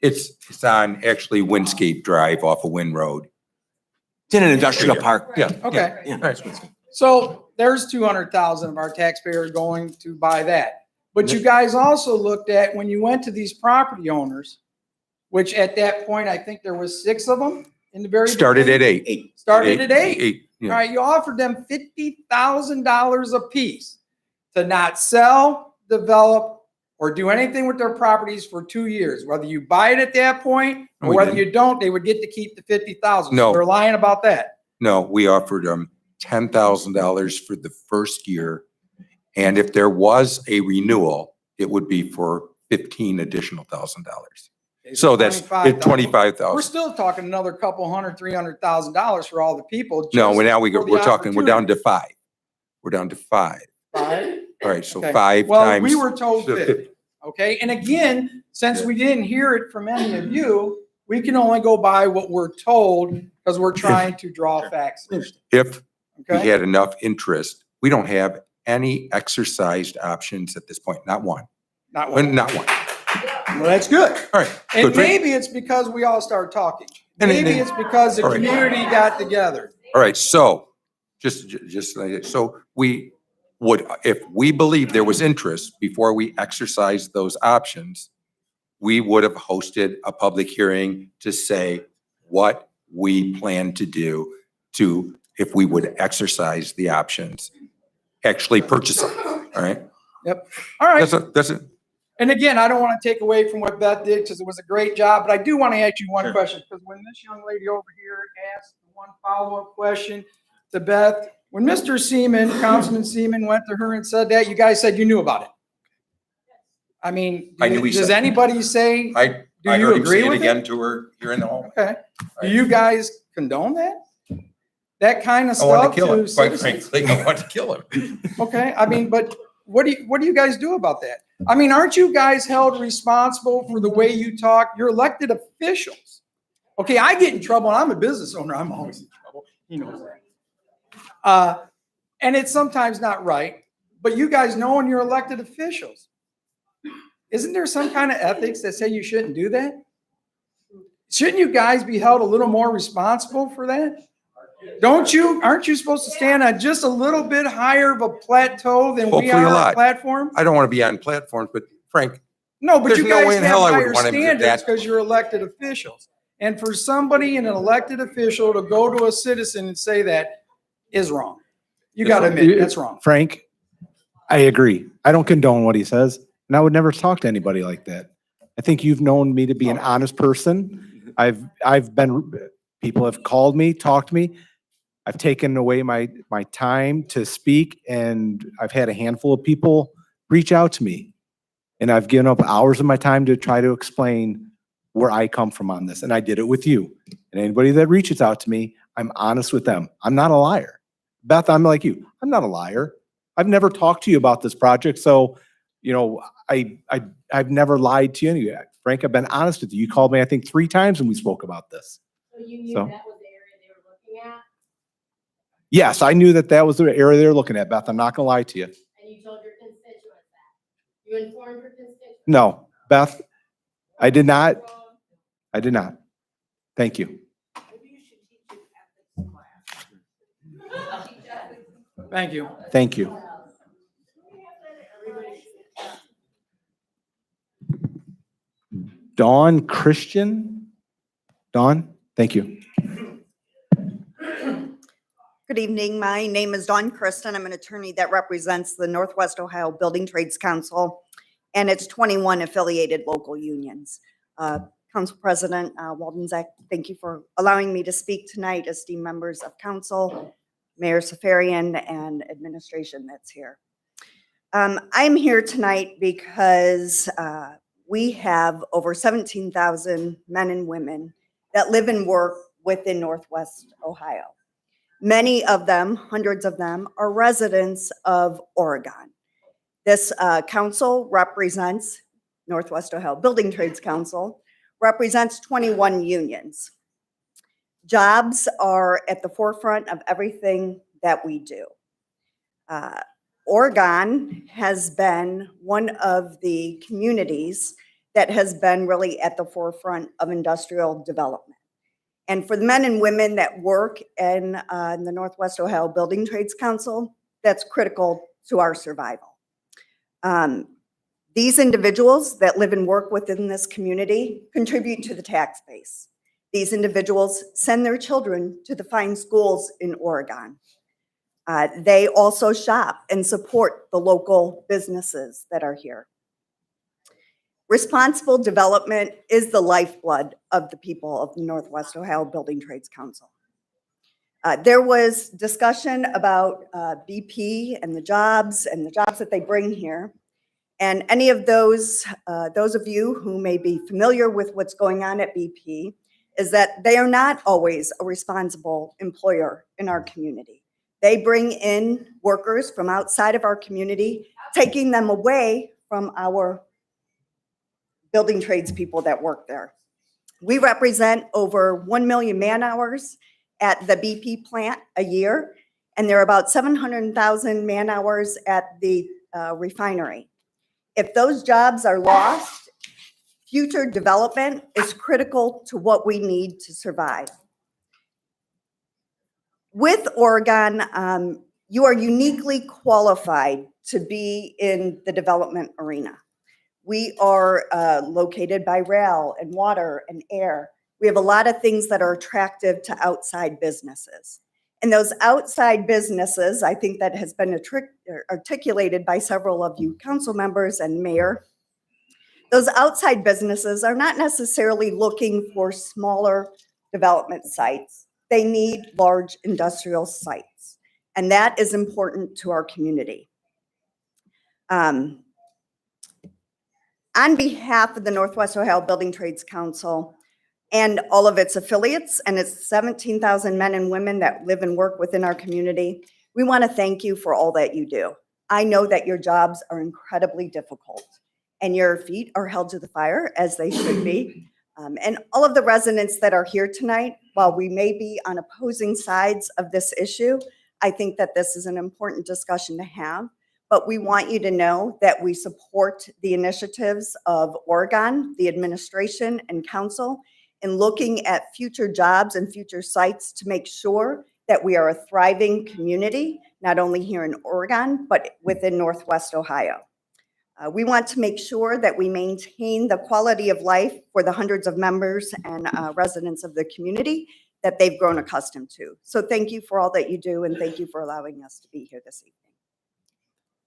It's on actually Windscape Drive off of Wind Road. It's in an industrial park. Yeah. Okay. Yeah. All right. So there's 200,000 of our taxpayers going to buy that. But you guys also looked at, when you went to these property owners, which at that point, I think there was 6 of them in the very Started at beginning. 8. Started at 8. 8. Yeah. All right, you offered them $50,000 a piece to not sell, develop, or do anything with their properties for 2 years. Whether you buy it at that point or We whether didn't. you don't, they would get to keep the $50,000. No. So they're lying about that. No, we offered them $10,000 for the first year. And if there was a renewal, it would be for $15 additional thousand. So that's $25,000. We're still talking another couple $100,000, $300,000 for all the people. No, just now for the we're down to opportunity. 5. We're down to 5. 5? All right, so Okay. 5 Well, times. we were told so 50. Okay, and again, since we didn't hear it from any of you, we can only go by what we're told because we're trying to draw facts. If we Okay. had enough interest, we don't have any exercised options at this point. Not one. Not one. Not one. Well, that's good. All right. And good. maybe it's because we all started talking. And- Maybe it's because the all right. community got together. All right, so just like it. So we would, if we believed there was interest before we exercised those options, we would have hosted a public hearing to say what we plan to do to, if we would exercise the options, actually purchase them, all right? Yep. All right. That's it. And again, I don't want to take away from what Beth did because it was a great job, but I do want to ask you one question, because when this young lady over here asked one follow-up question to Beth, when Mr. Seaman, Councilman Seaman, went to her and said that, you guys said you knew about it. I mean, I knew he does said- anybody say, I do you heard him agree say it with again it? to her here in the hall. Okay. Do you guys condone that? That kind of I want stuff to kill him, to quite citizens? frankly, I want to kill him. Okay, I mean, but what do you guys do about that? I mean, aren't you guys held responsible for the way you talk? You're elected officials. Okay, I get in trouble, and I'm a business owner. I'm always in trouble. He knows that. And it's sometimes not right, but you guys know when you're elected officials. Isn't there some kind of ethics that say you shouldn't do that? Shouldn't you guys be held a little more responsible for that? Aren't you supposed to stand on just a little bit higher of a plateau than we Hopefully are a on lot. platform? I don't want to be on platforms, but Frank, No, but there's you no guys way in have hell I would higher want him to standards that. because you're elected officials. And for somebody in an elected official to go to a citizen and say that is wrong. You got to admit, that's wrong. Frank, I agree. I don't condone what he says, and I would never talk to anybody like that. I think you've known me to be an honest person. People have called me, talked to me. I've taken away my time to speak, and I've had a handful of people reach out to me. And I've given up hours of my time to try to explain where I come from on this. And I did it with you. And anybody that reaches out to me, I'm honest with them. I'm not a liar. Beth, I'm like you. I'm not a liar. I've never talked to you about this project. So, I've never lied to you anyway. Frank, I've been honest with you. You called me, I think, 3 times and we spoke about this. So you knew So- that was the area they were looking at, Yes, I knew that that was the area they were looking at, Beth. I'm not gonna lie to you. and you told your constituents that? You informed your constituents? No, Beth, I did not. I did not. Thank you. Thank you. Thank you. Dawn Christian? Dawn, thank you. Good evening. My name is Dawn Kristen. I'm an attorney that represents the Northwest Ohio Building Trades Council and its 21 affiliated local unions. Council President Waldenczak, thank you for allowing me to speak tonight, esteemed members of council, Mayor Safarian, and administration that's here. I'm here tonight because we have over 17,000 men and women that live and work within Northwest Ohio. Many of them, hundreds of them, are residents of Oregon. This council represents, Northwest Ohio Building Trades Council, represents 21 unions. Jobs are at the forefront of everything that we do. Oregon has been one of the communities that has been really at the forefront of industrial development. And for the men and women that work in the Northwest Ohio Building Trades Council, that's critical to our survival. These individuals that live and work within this community contribute to the tax base. These individuals send their children to the fine schools in Oregon. They also shop and support the local businesses that are here. Responsible development is the lifeblood of the people of the Northwest Ohio Building Trades Council. There was discussion about BP and the jobs that they bring here. And any of those of you who may be familiar with what's going on at BP is that they are not always a responsible employer in our community. They bring in workers from outside of our community, taking them away from our building trades people that work there. We represent over 1 million man hours at the BP plant a year, and there are about 700,000 man hours at the refinery. If those jobs are lost, future development is critical to what we need to survive. With Oregon, you are uniquely qualified to be in the development arena. We are located by rail and water and air. We have a lot of things that are attractive to outside businesses. And those outside businesses, I think that has been articulated by several of you council members and mayor. Those outside businesses are not necessarily looking for smaller development sites. They need large industrial sites. And that is important to our community. On behalf of the Northwest Ohio Building Trades Council and all of its affiliates and its 17,000 men and women that live and work within our community, we want to thank you for all that you do. I know that your jobs are incredibly difficult and your feet are held to the fire as they should be. And all of the residents that are here tonight, while we may be on opposing sides of this issue, I think that this is an important discussion to have. But we want you to know that we support the initiatives of Oregon, the administration and council in looking at future jobs and future sites to make sure that we are a thriving community, not only here in Oregon, but within Northwest Ohio. We want to make sure that we maintain the quality of life for the hundreds of members and residents of the community that they've grown accustomed to. So thank you for all that you do, and thank you for allowing us to be here this evening.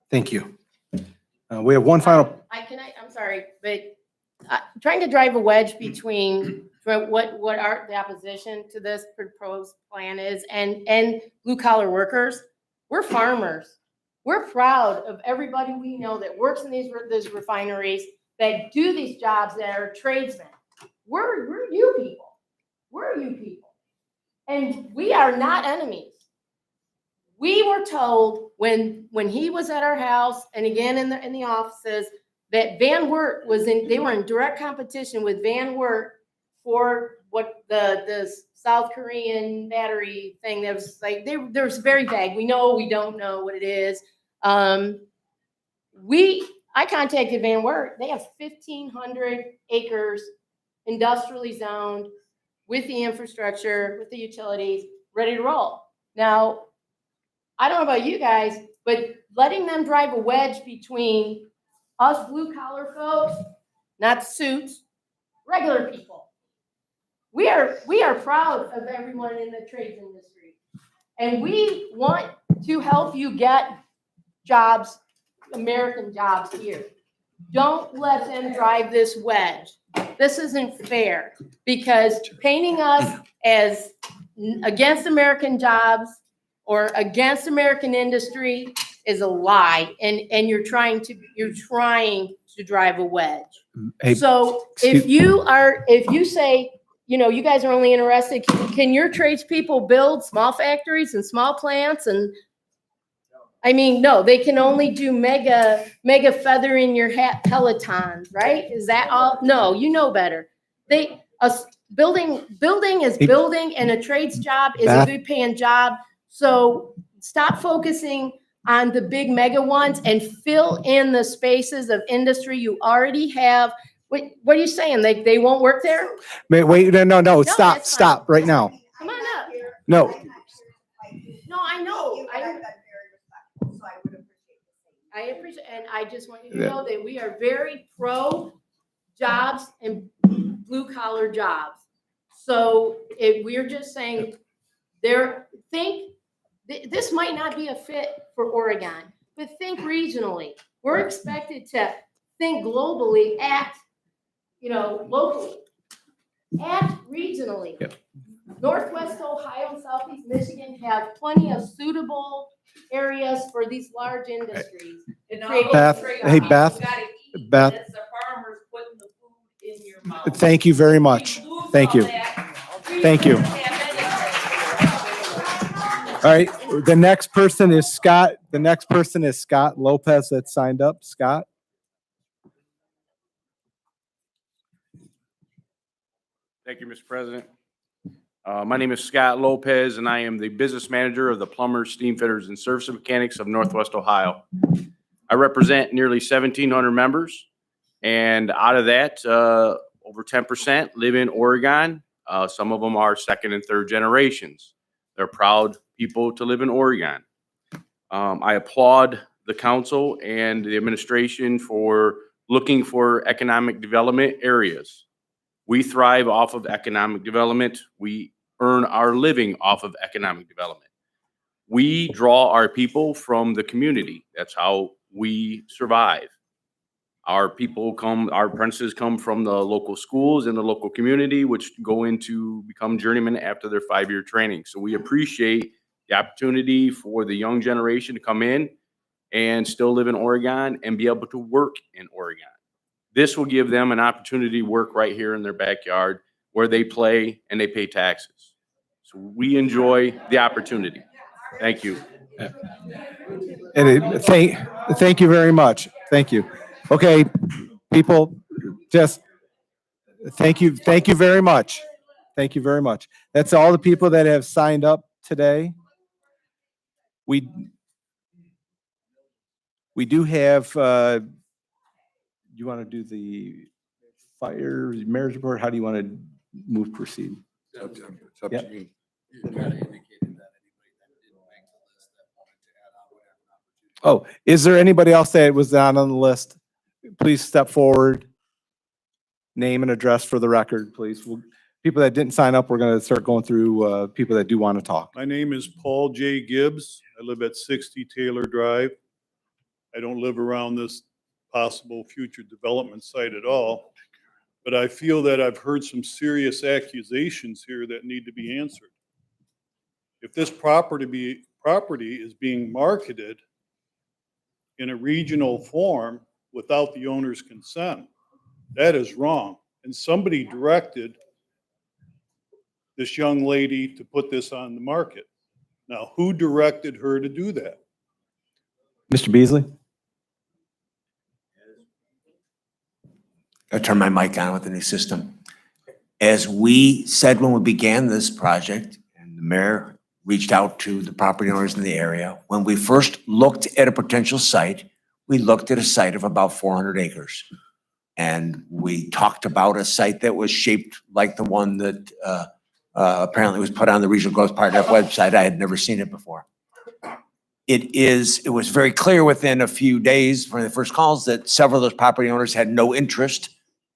Thank you. We have one final. I'm sorry, but trying to drive a wedge between what the opposition to this proposed plan is and blue collar workers. We're farmers. We're proud of everybody we know that works in these refineries, that do these jobs, that are tradesmen. We're you people. We're you people. And we are not enemies. We were told when he was at our house and again in the offices, that Van Wert they were in direct competition with Van Wert for what the South Korean battery thing that was like, they was very vague. We don't know what it is. I contacted Van Wert. They have 1,500 acres industrially zoned with the infrastructure, with the utilities, ready to roll. Now, I don't know about you guys, but letting them drive a wedge between us blue collar folks, not suits, regular people. We are proud of everyone in the trades industry. And we want to help you get jobs, American jobs here. Don't let them drive this wedge. This isn't fair because painting us as against American jobs or against American industry is a lie. And you're trying to drive a wedge. Hey, So if you say, you guys are only interested, can your tradespeople build small factories and small plants? And I mean, no, they can only do mega feather in your hat Pelotons, right? Is that all? No, you know better. Building is building, and a trades job is a good paying job. So stop focusing on the big mega ones and fill in the spaces of industry you already have. What are you saying? They won't work there? Wait, no, that's fine. stop right now. Come on up. No, No, I know. I appreciate, and I just want you to know that we are very pro jobs and blue collar jobs. So if we're just saying this might not be a fit for Oregon, but think regionally. We're expected to think globally, act, locally, act regionally. Yep. Northwest Ohio and Southeast Michigan have plenty of suitable areas for these large industries. Beth, hey, Beth, thank you very much. Thank you. Thank you. All right, the next person is Scott. The next person is Scott Lopez that signed up. Scott. Thank you, Mr. President. My name is Scott Lopez, and I am the business manager of the plumbers, steam fitters, and service mechanics of Northwest Ohio. I represent nearly 1,700 members, and out of that, over 10% live in Oregon. Some of them are second and third generations. They're proud people to live in Oregon. I applaud the council and the administration for looking for economic development areas. We thrive off of economic development. We earn our living off of economic development. We draw our people from the community. That's how we survive. Our apprentices come from the local schools and the local community, which go into become journeymen after their 5-year training. So we appreciate the opportunity for the young generation to come in and still live in Oregon and be able to work in Oregon. This will give them an opportunity to work right here in their backyard where they play and they pay taxes. So we enjoy the opportunity. Thank you. And thank you very much. Thank you. Okay, people, just thank you very much. Thank you very much. That's all the people that have signed up today. We do have, you want to do the fire marriage report? How do you want to proceed? It's up to Yep. you. Oh, is there anybody else that was not on the list? Please step forward. Name and address for the record, please. People that didn't sign up, we're going to start going through people that do want to talk. My name is Paul J. Gibbs. I live at 60 Taylor Drive. I don't live around this possible future development site at all, but I feel that I've heard some serious accusations here that need to be answered. If this property is being marketed in a regional form without the owner's consent, that is wrong. And somebody directed this young lady to put this on the market. Now, who directed her to do that? Mr. Beasley? I turned my mic on with the new system. As we said when we began this project, and the mayor reached out to the property owners in the area, when we first looked at a potential site, we looked at a site of about 400 acres. And we talked about a site that was shaped like the one that apparently was put on the Regional Growth Partner website. I had never seen it before. It was very clear within a few days from the first calls that several of those property owners had no interest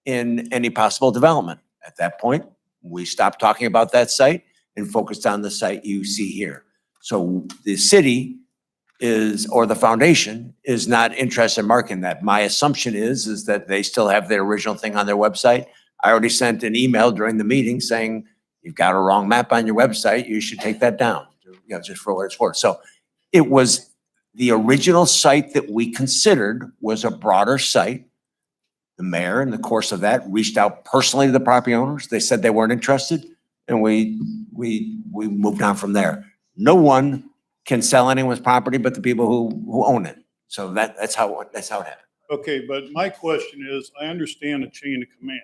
in any possible development. At that point, we stopped talking about that site and focused on the site you see here. So the city or the foundation is not interested in marking that. My assumption is that they still have their original thing on their website. I already sent an email during the meeting saying, you've got a wrong map on your website, you should take that down, just for what it's worth. So it was the original site that we considered was a broader site. The mayor, in the course of that, reached out personally to the property owners. They said they weren't interested, and we moved on from there. No one can sell anyone's property but the people who own it. So that's how it happened. Okay, but my question is, I understand the chain of command,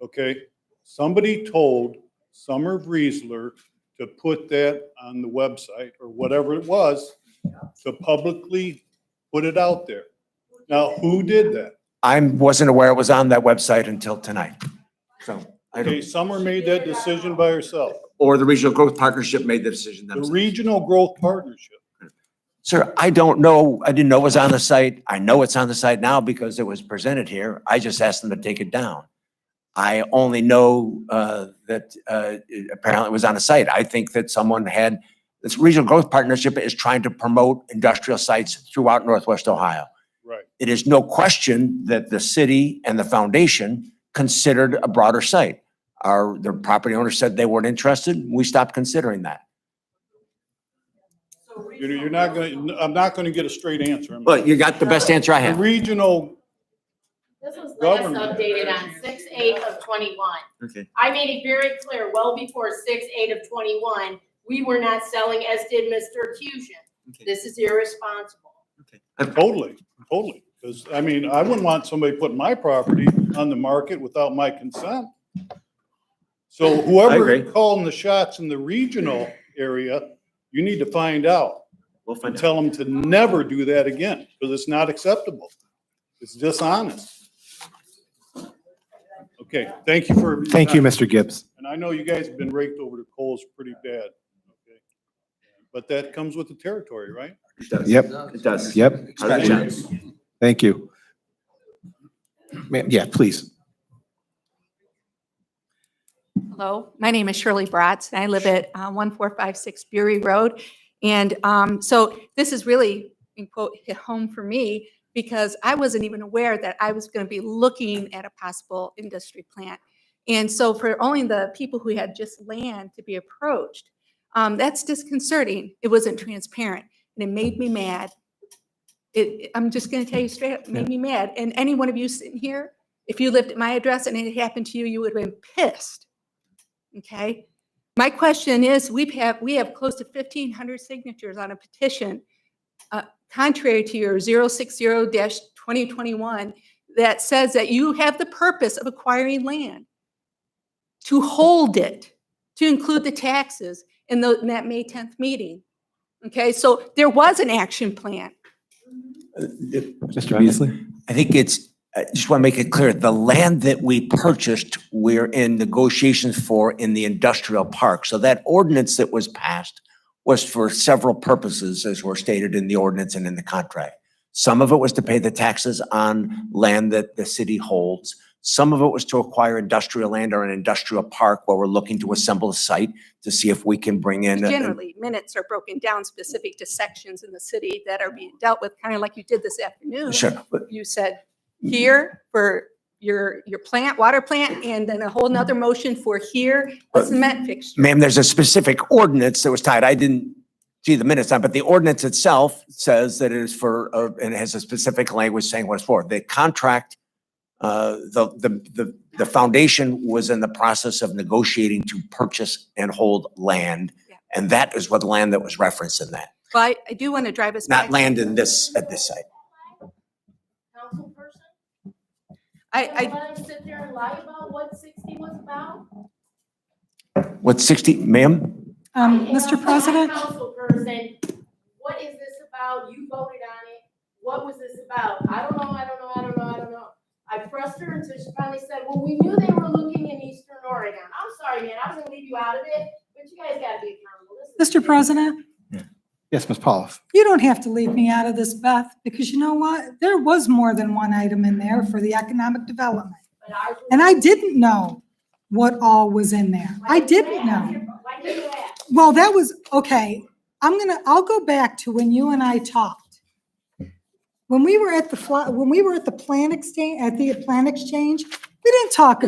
okay? Somebody told Summer Vriesler to put that on the website or whatever it was, to publicly put it out there. Now, who did that? I wasn't aware it was on that website until tonight. So I Okay, don't, Summer made that decision by herself. or the Regional Growth Partnership made the decision The themselves. Regional Growth Partnership. Sir, I don't know. I didn't know it was on the site. I know it's on the site now because it was presented here. I just asked them to take it down. I only know that apparently it was on a site. I think that someone had, this Regional Growth Partnership is trying to promote industrial sites throughout Northwest Ohio. Right. It is no question that the city and the foundation considered a broader site. The property owner said they weren't interested. We stopped considering that. You're not gonna, I'm not gonna get a straight answer. But you got the best answer I The have. regional, This was last Government. updated on 6/8 of 21. Okay. I made it very clear, well before 6/8 of 21, we were not selling, as did Mr. Fusion. Okay. This is irresponsible. totally, because I mean, I wouldn't want somebody putting my property on the market without my consent. So whoever agree. calling the shots in the regional area, you need to find out. We'll And tell them to never do that again, because it's not acceptable. It's dishonest. Okay, thank you for. Thank you, Mr. Gibbs. And I know you guys have been raked over the coals pretty bad, okay? But that comes with the territory, right? Yep, It does. yep. 100%. Thank you. Ma'am, yeah, please. Hello, my name is Shirley Bratz, and I live at 1456 Bury Road. And so this is really, in quote, hit home for me because I wasn't even aware that I was going to be looking at a possible industry plant. And so for only the people who had just land to be approached, that's disconcerting. It wasn't transparent, and it made me mad. I'm just going to tell you straight up, it made me mad. And any one of you sitting here, if you lived at my address and it happened to you, you would have been pissed. Okay. My question is, we have close to 1,500 signatures on a petition, contrary to your 060-2021, that says that you have the purpose of acquiring land to hold it, to include the taxes in that May 10th meeting. Okay, so there was an action plan. Mr. Beasley? I think I just want to make it clear, the land that we purchased, we're in negotiations for in the industrial park. So that ordinance that was passed was for several purposes, as were stated in the ordinance and in the contract. Some of it was to pay the taxes on land that the city holds. Some of it was to acquire industrial land or an industrial park where we're looking to assemble a site to see if we can bring in. Generally, minutes are broken down specific to sections in the city that are being dealt with, kind of like you did this afternoon. Sure. You said here for your plant, water plant, and then a whole nother motion for here, a cement fixture. Ma'am, there's a specific ordinance that was tied. I didn't see the minutes on, but the ordinance itself says that it is for, and it has a specific language saying what it's for. The contract, the foundation was in the process of negotiating to purchase and hold land. Yeah. And that is what land that was referenced in that, But I do want to drive us back. not land in this, at this site. I let him sit there and lie about what 60 was about? What's 60, ma'am? Mr. President? Council person, what is this about? You voted on it. What was this about? I don't know. I pressed her until she finally said, well, we knew they were looking in Eastern Oregon. I'm sorry, man, I was gonna leave you out of it, but you guys gotta be accountable. Mr. President, Yes, Ms. Paulos. you don't have to leave me out of this, Beth, because you know what? There was more than one item in there for the economic development. And I didn't know what all was in there. I didn't know. Why did you ask? Well, that was, okay, I'll go back to when you and I talked. When we were at the Plan Exchange, we didn't talk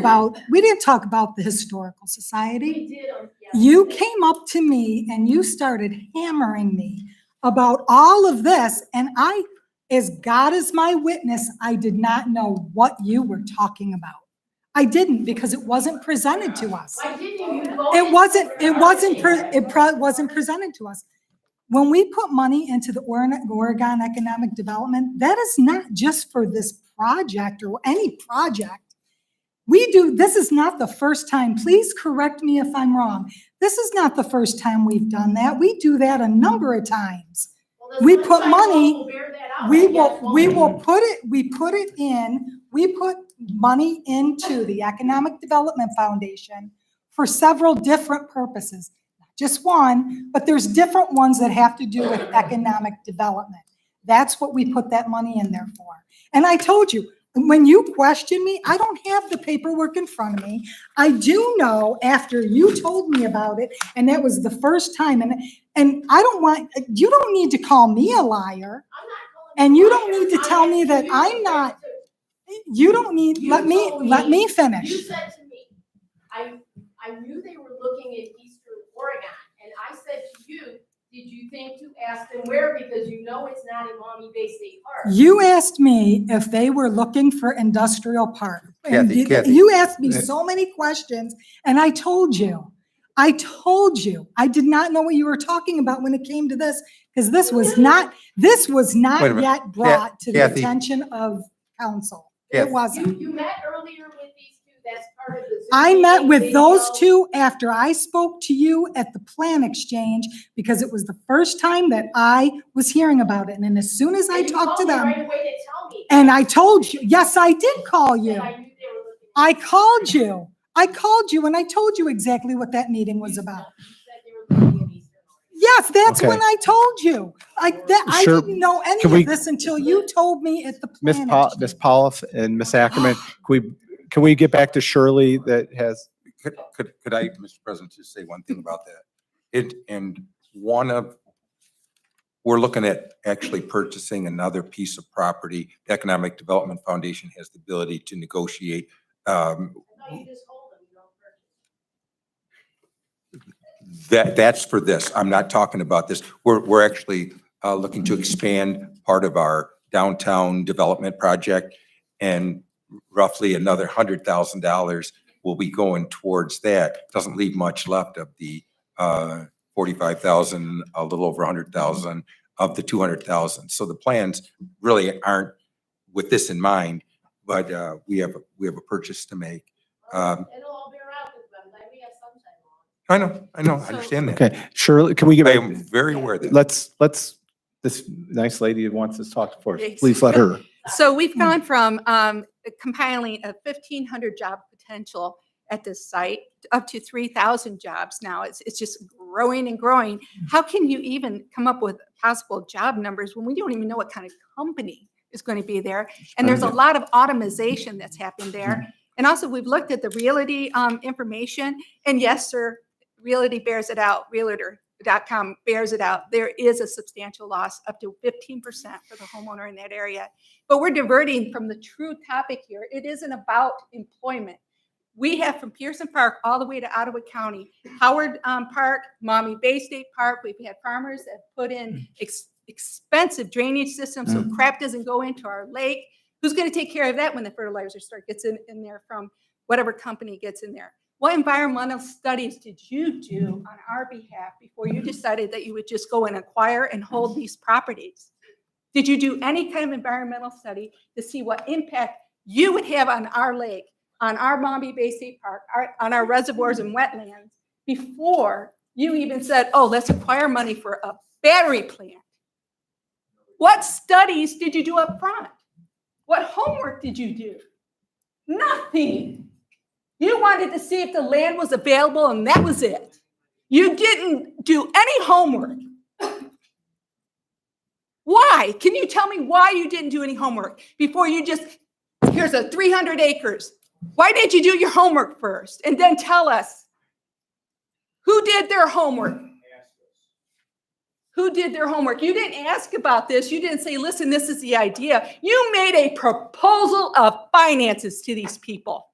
about the Historical Society. You came up to me and you started hammering me about all of this, and as God is my witness, I did not know what you were talking about. I didn't, because it wasn't presented to us. Why didn't you? It wasn't presented to us. When we put money into the Oregon Economic Development, that is not just for this project or any project. This is not the first time. Please correct me if I'm wrong. This is not the first time we've done that. We do that a number of times. We put money, we put money into the Economic Development Foundation for several different purposes. Not just one, but there's different ones that have to do with economic development. That's what we put that money in there for. And I told you, when you question me, I don't have the paperwork in front of me. I do know after you told me about it, and that was the first time, and you don't need to call me a liar. And you don't need to tell me that I'm not, let me finish. You said to me, I knew they were looking at Eastern Oregon, and I said to you, did you think to ask them where? Because you know it's not in Maumee Bay State Park. You asked me if they were looking for industrial park. And Kathy. you asked me so many questions, and I told you. I did not know what you were talking about when it came to this, because this was not Wait a minute. yet brought to the Kathy. attention of council. Kathy. It wasn't. You met earlier with these two, that's part of the Zoom I met meeting. with They those know- two after I spoke to you at the Plan Exchange, because it was the first time that I was hearing about it. And then as soon as I And you talked to called me them, right away to tell me. and I told you, yes, I did call you. that I knew they were looking. I called you and I told you exactly what that meeting was about. You said they were looking at Eastern Oregon. Yes, that's Okay. when I told you. I Sure. didn't know any Can we- of this until you told me at the Ms. Plan Ms. Exchange. Paulus and Ms. Ackerman, can we get back to Shirley that has, Could I, Mr. President, just say one thing about that? We're looking at actually purchasing another piece of property. The Economic Development Foundation has the ability to negotiate. I thought you just told them you don't purchase. That's for this. I'm not talking about this. We're actually looking to expand part of our downtown development project, and roughly another $100,000 will be going towards that. Doesn't leave much left of the 45,000, a little over 100,000 of the 200,000. So the plans really aren't with this in mind, but we have a purchase to make. It'll all bear out with them, like we have sunshine law. I understand that. okay, Shirley, can we get I back? am very aware of that. Let's, this nice lady who wants to talk for us, Yes. please let her. So we've gone from compiling a 1,500 job potential at this site up to 3,000 jobs now. It's just growing and growing. How can you even come up with possible job numbers when we don't even know what kind of company is going to be there? And there's a lot of automation that's happened there. And also we've looked at the realty information, and yes, sir, realty bears it out. Realtor.com bears it out. There is a substantial loss, up to 15% for the homeowner in that area. But we're diverting from the true topic here. It isn't about employment. We have from Pearson Park all the way to Ottawa County, Howard Park, Maumee Bay State Park. We've had farmers that put in expensive drainage systems so crap doesn't go into our lake. Who's going to take care of that when the fertilizer gets in there from whatever company gets in there? What environmental studies did you do on our behalf before you decided that you would just go and acquire and hold these properties? Did you do any kind of environmental study to see what impact you would have on our lake, on our Mommy Bay State Park, on our reservoirs and wetlands, before you even said, oh, let's acquire money for a battery plant. What studies did you do up front? What homework did you do? Nothing. You wanted to see if the land was available and that was it. You didn't do any homework. Why? Can you tell me why you didn't do any homework before you just, here's a 300 acres. Why didn't you do your homework first and then tell us who did their homework? Who did their homework? You didn't ask about this. You didn't say, listen, this is the idea. You made a proposal of finances to these people.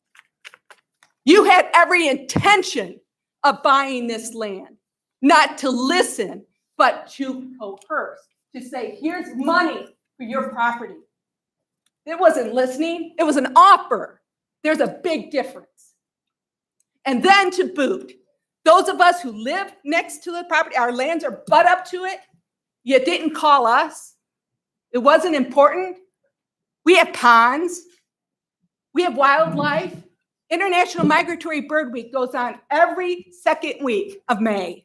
You had every intention of buying this land, not to listen, but to coerce, to say, here's money for your property. It wasn't listening. It was an offer. There's a big difference. And then to boot, those of us who live next to the property, our lands are butt up to it. You didn't call us. It wasn't important. We have ponds. We have wildlife. International Migratory Bird Week goes on every second week of May.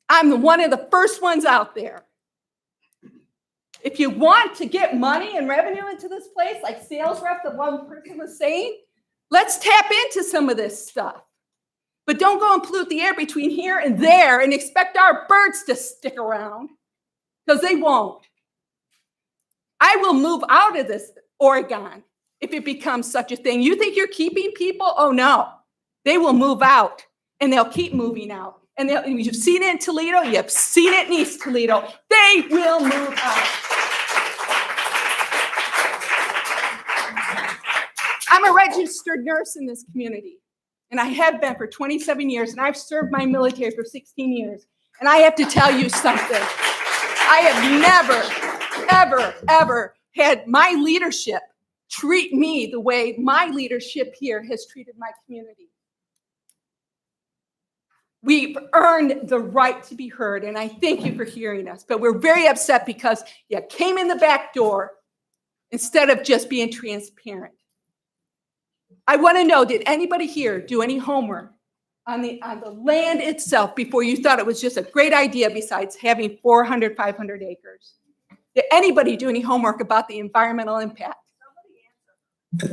I'm one of the first ones out there. If you want to get money and revenue into this place, like sales rep, the one person was saying, let's tap into some of this stuff. But don't go and pollute the air between here and there and expect our birds to stick around, because they won't. I will move out of this Oregon if it becomes such a thing. You think you're keeping people? Oh no, they will move out and they'll keep moving out. And you've seen it in Toledo, you've seen it in East Toledo. They will move out. I'm a registered nurse in this community. And I have been for 27 years, and I've served my military for 16 years. And I have to tell you something. I have never, ever, ever had my leadership treat me the way my leadership here has treated my community. We've earned the right to be heard, and I thank you for hearing us. But we're very upset because you came in the back door instead of just being transparent. I want to know, did anybody here do any homework on the land itself before you thought it was just a great idea besides having 400, 500 acres? Did anybody do any homework about the environmental impact?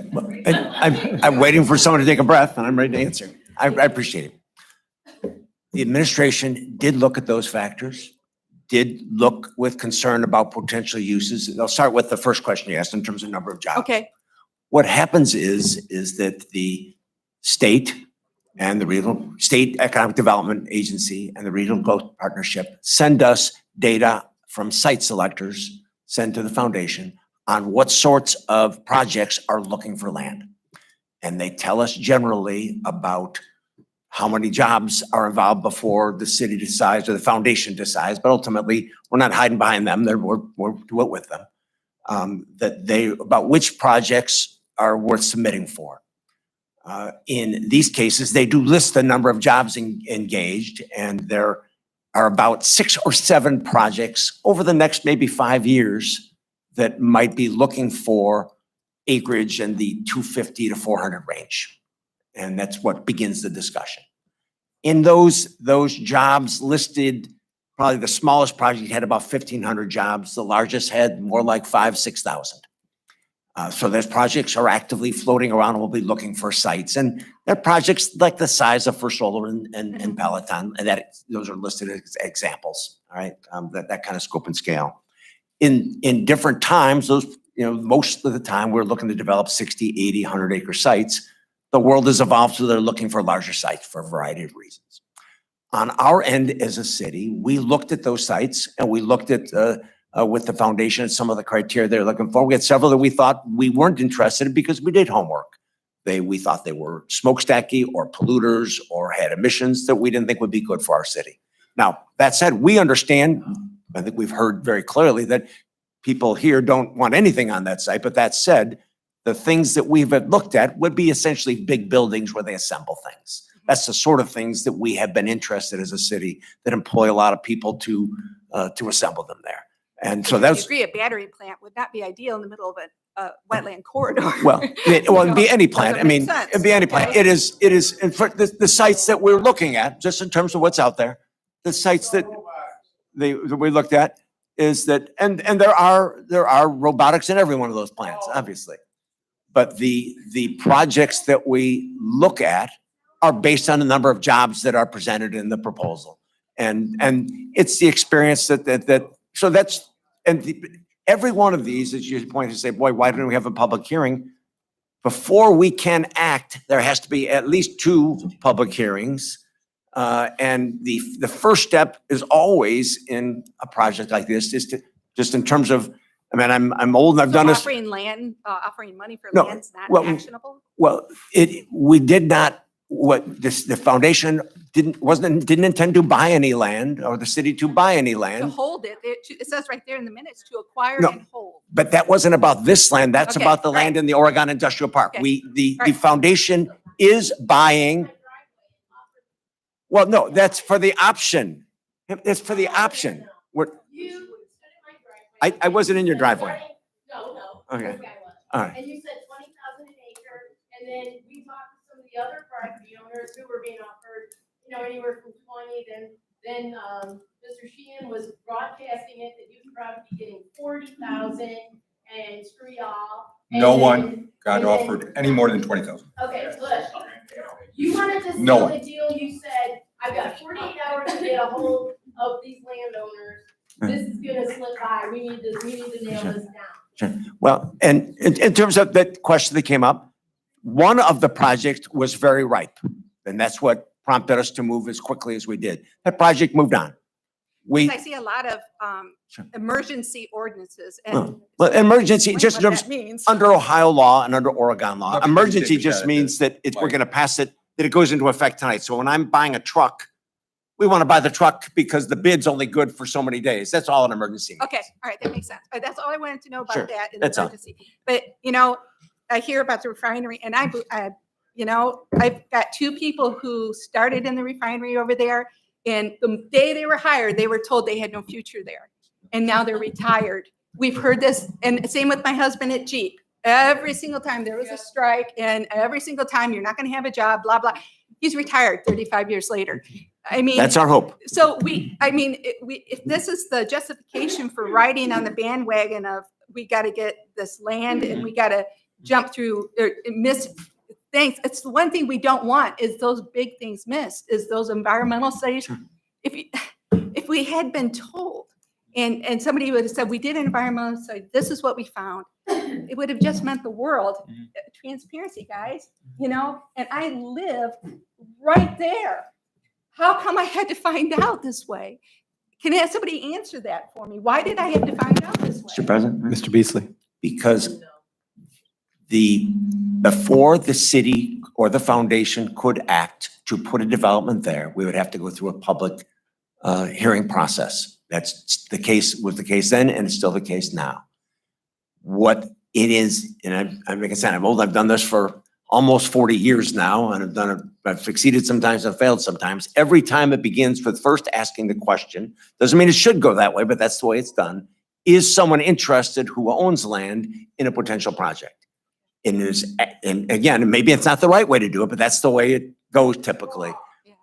I'm waiting for someone to take a breath and I'm ready to answer. I appreciate it. The administration did look at those factors, did look with concern about potential uses. I'll start with the first question you asked in terms of number of jobs. Okay. What happens is that the state and the regional state economic development agency and the regional growth partnership send us data from site selectors sent to the foundation on what sorts of projects are looking for land. And they tell us generally about how many jobs are involved before the city decides or the foundation decides, but ultimately we're not hiding behind them. We're do it with them. About which projects are worth submitting for. In these cases, they do list the number of jobs engaged, and there are about 6 or 7 projects over the next maybe 5 years that might be looking for acreage in the 250 to 400 range. And that's what begins the discussion. In those jobs listed, probably the smallest project had about 1,500 jobs. The largest had more like 5,000, 6,000. So those projects are actively floating around and we'll be looking for sites. And they're projects like the size of First Solar and Peloton, and those are listed as examples, all right? That kind of scope and scale. In different times, most of the time we're looking to develop 60, 80, 100 acre sites. The world has evolved, so they're looking for larger sites for a variety of reasons. On our end as a city, we looked at those sites and we looked at with the foundation and some of the criteria they're looking for. We had several that we thought we weren't interested in because we did homework. We thought they were smokestacky or polluters or had emissions that we didn't think would be good for our city. Now, that said, we understand, I think we've heard very clearly that people here don't want anything on that site, but that said, the things that we've looked at would be essentially big buildings where they assemble things. That's the sort of things that we have been interested as a city that employ a lot of people to assemble them there. And so I that's, agree, a battery plant would not be ideal in the middle of a wetland corridor. well, it'd be any plant. I Doesn't make mean, sense. it'd be any plant. Okay. It is, and for the sites that we're looking at, just in terms of what's out there, the sites that that we looked at is that, and there are robotics in every one of those plants, obviously. But the projects that we look at are based on the number of jobs that are presented in the proposal. And it's the experience so that's, every one of these, as you point to say, boy, why didn't we have a public hearing? Before we can act, there has to be at least 2 public hearings. And the first step is always in a project like this, is to, just in terms of, I mean, I'm old and I've So done this. offering land, offering money for No, land's not well, actionable? Well, we did not, the foundation didn't intend to buy any land, or the city to buy any To land. hold it, it says right there in the minutes, to acquire No. and hold. But that wasn't about this land. That's Okay, about the land right. in the Oregon Industrial Park. Okay, The right. foundation is buying. Well, no, that's for the option. It's for the option. I wasn't in your driveway. No, no. Okay. this guy was. All right. And you said 20,000 an acre, and then we talked to some of the other property owners who were being offered, anywhere from 20, then Mr. Sheehan was broadcasting it, that you could probably be getting 40,000, and screw y'all. And No then- one got and then- offered any more than 20,000. Okay, look, you wanted to No seal one. the deal, you said, I've got 48 hours to get a hold of these landowners. This is gonna slip by, we need to nail this down. Sure. Well, and in terms of that question that came up, one of the projects was very ripe. And that's what prompted us to move as quickly as we did. That project moved on. I see a lot of emergency ordinances and. Well, emergency, Explain just in what terms, that means. under Ohio law and under Oregon law, Nothing can emergency take a shot just at means this. that we're gonna pass it, that it goes into effect tonight. So when I'm buying a truck, we want to buy the truck because the bid's only good for so many days. That's all an emergency means. Okay, all right, that makes sense. That's all I wanted to know Sure, about that in the that's all. emergency. But, I hear about the refinery and I've got 2 people who started in the refinery over there. And the day they were hired, they were told they had no future there. And now they're retired. We've heard this, and same with my husband at Jeep. Every single time there was a strike, and every single time you're not going to have a job, blah, blah. He's retired 35 years later. I mean. That's our hope. So if this is the justification for riding on the bandwagon of, we got to get this land and we got to jump through, or miss things. It's the one thing we don't want, is those big things missed, is those environmental studies. If we had been told, and somebody would have said, we did an environmental study, this is what we found, it would have just meant the world. Transparency, guys, and I live right there. How come I had to find out this way? Can somebody answer that for me? Why did I have to find out this way? Mr. President? Mr. Beasley. Because before the city or the foundation could act to put a development there, we would have to go through a public hearing process. That's the case, was the case then, and it's still the case now. What it is, and I'm like I said, I'm old, I've done this for almost 40 years now, and I've succeeded sometimes, I've failed sometimes. Every time it begins with first asking the question, doesn't mean it should go that way, but that's the way it's done. Is someone interested who owns land in a potential project? And again, maybe it's not the right way to do it, but that's the way it goes typically.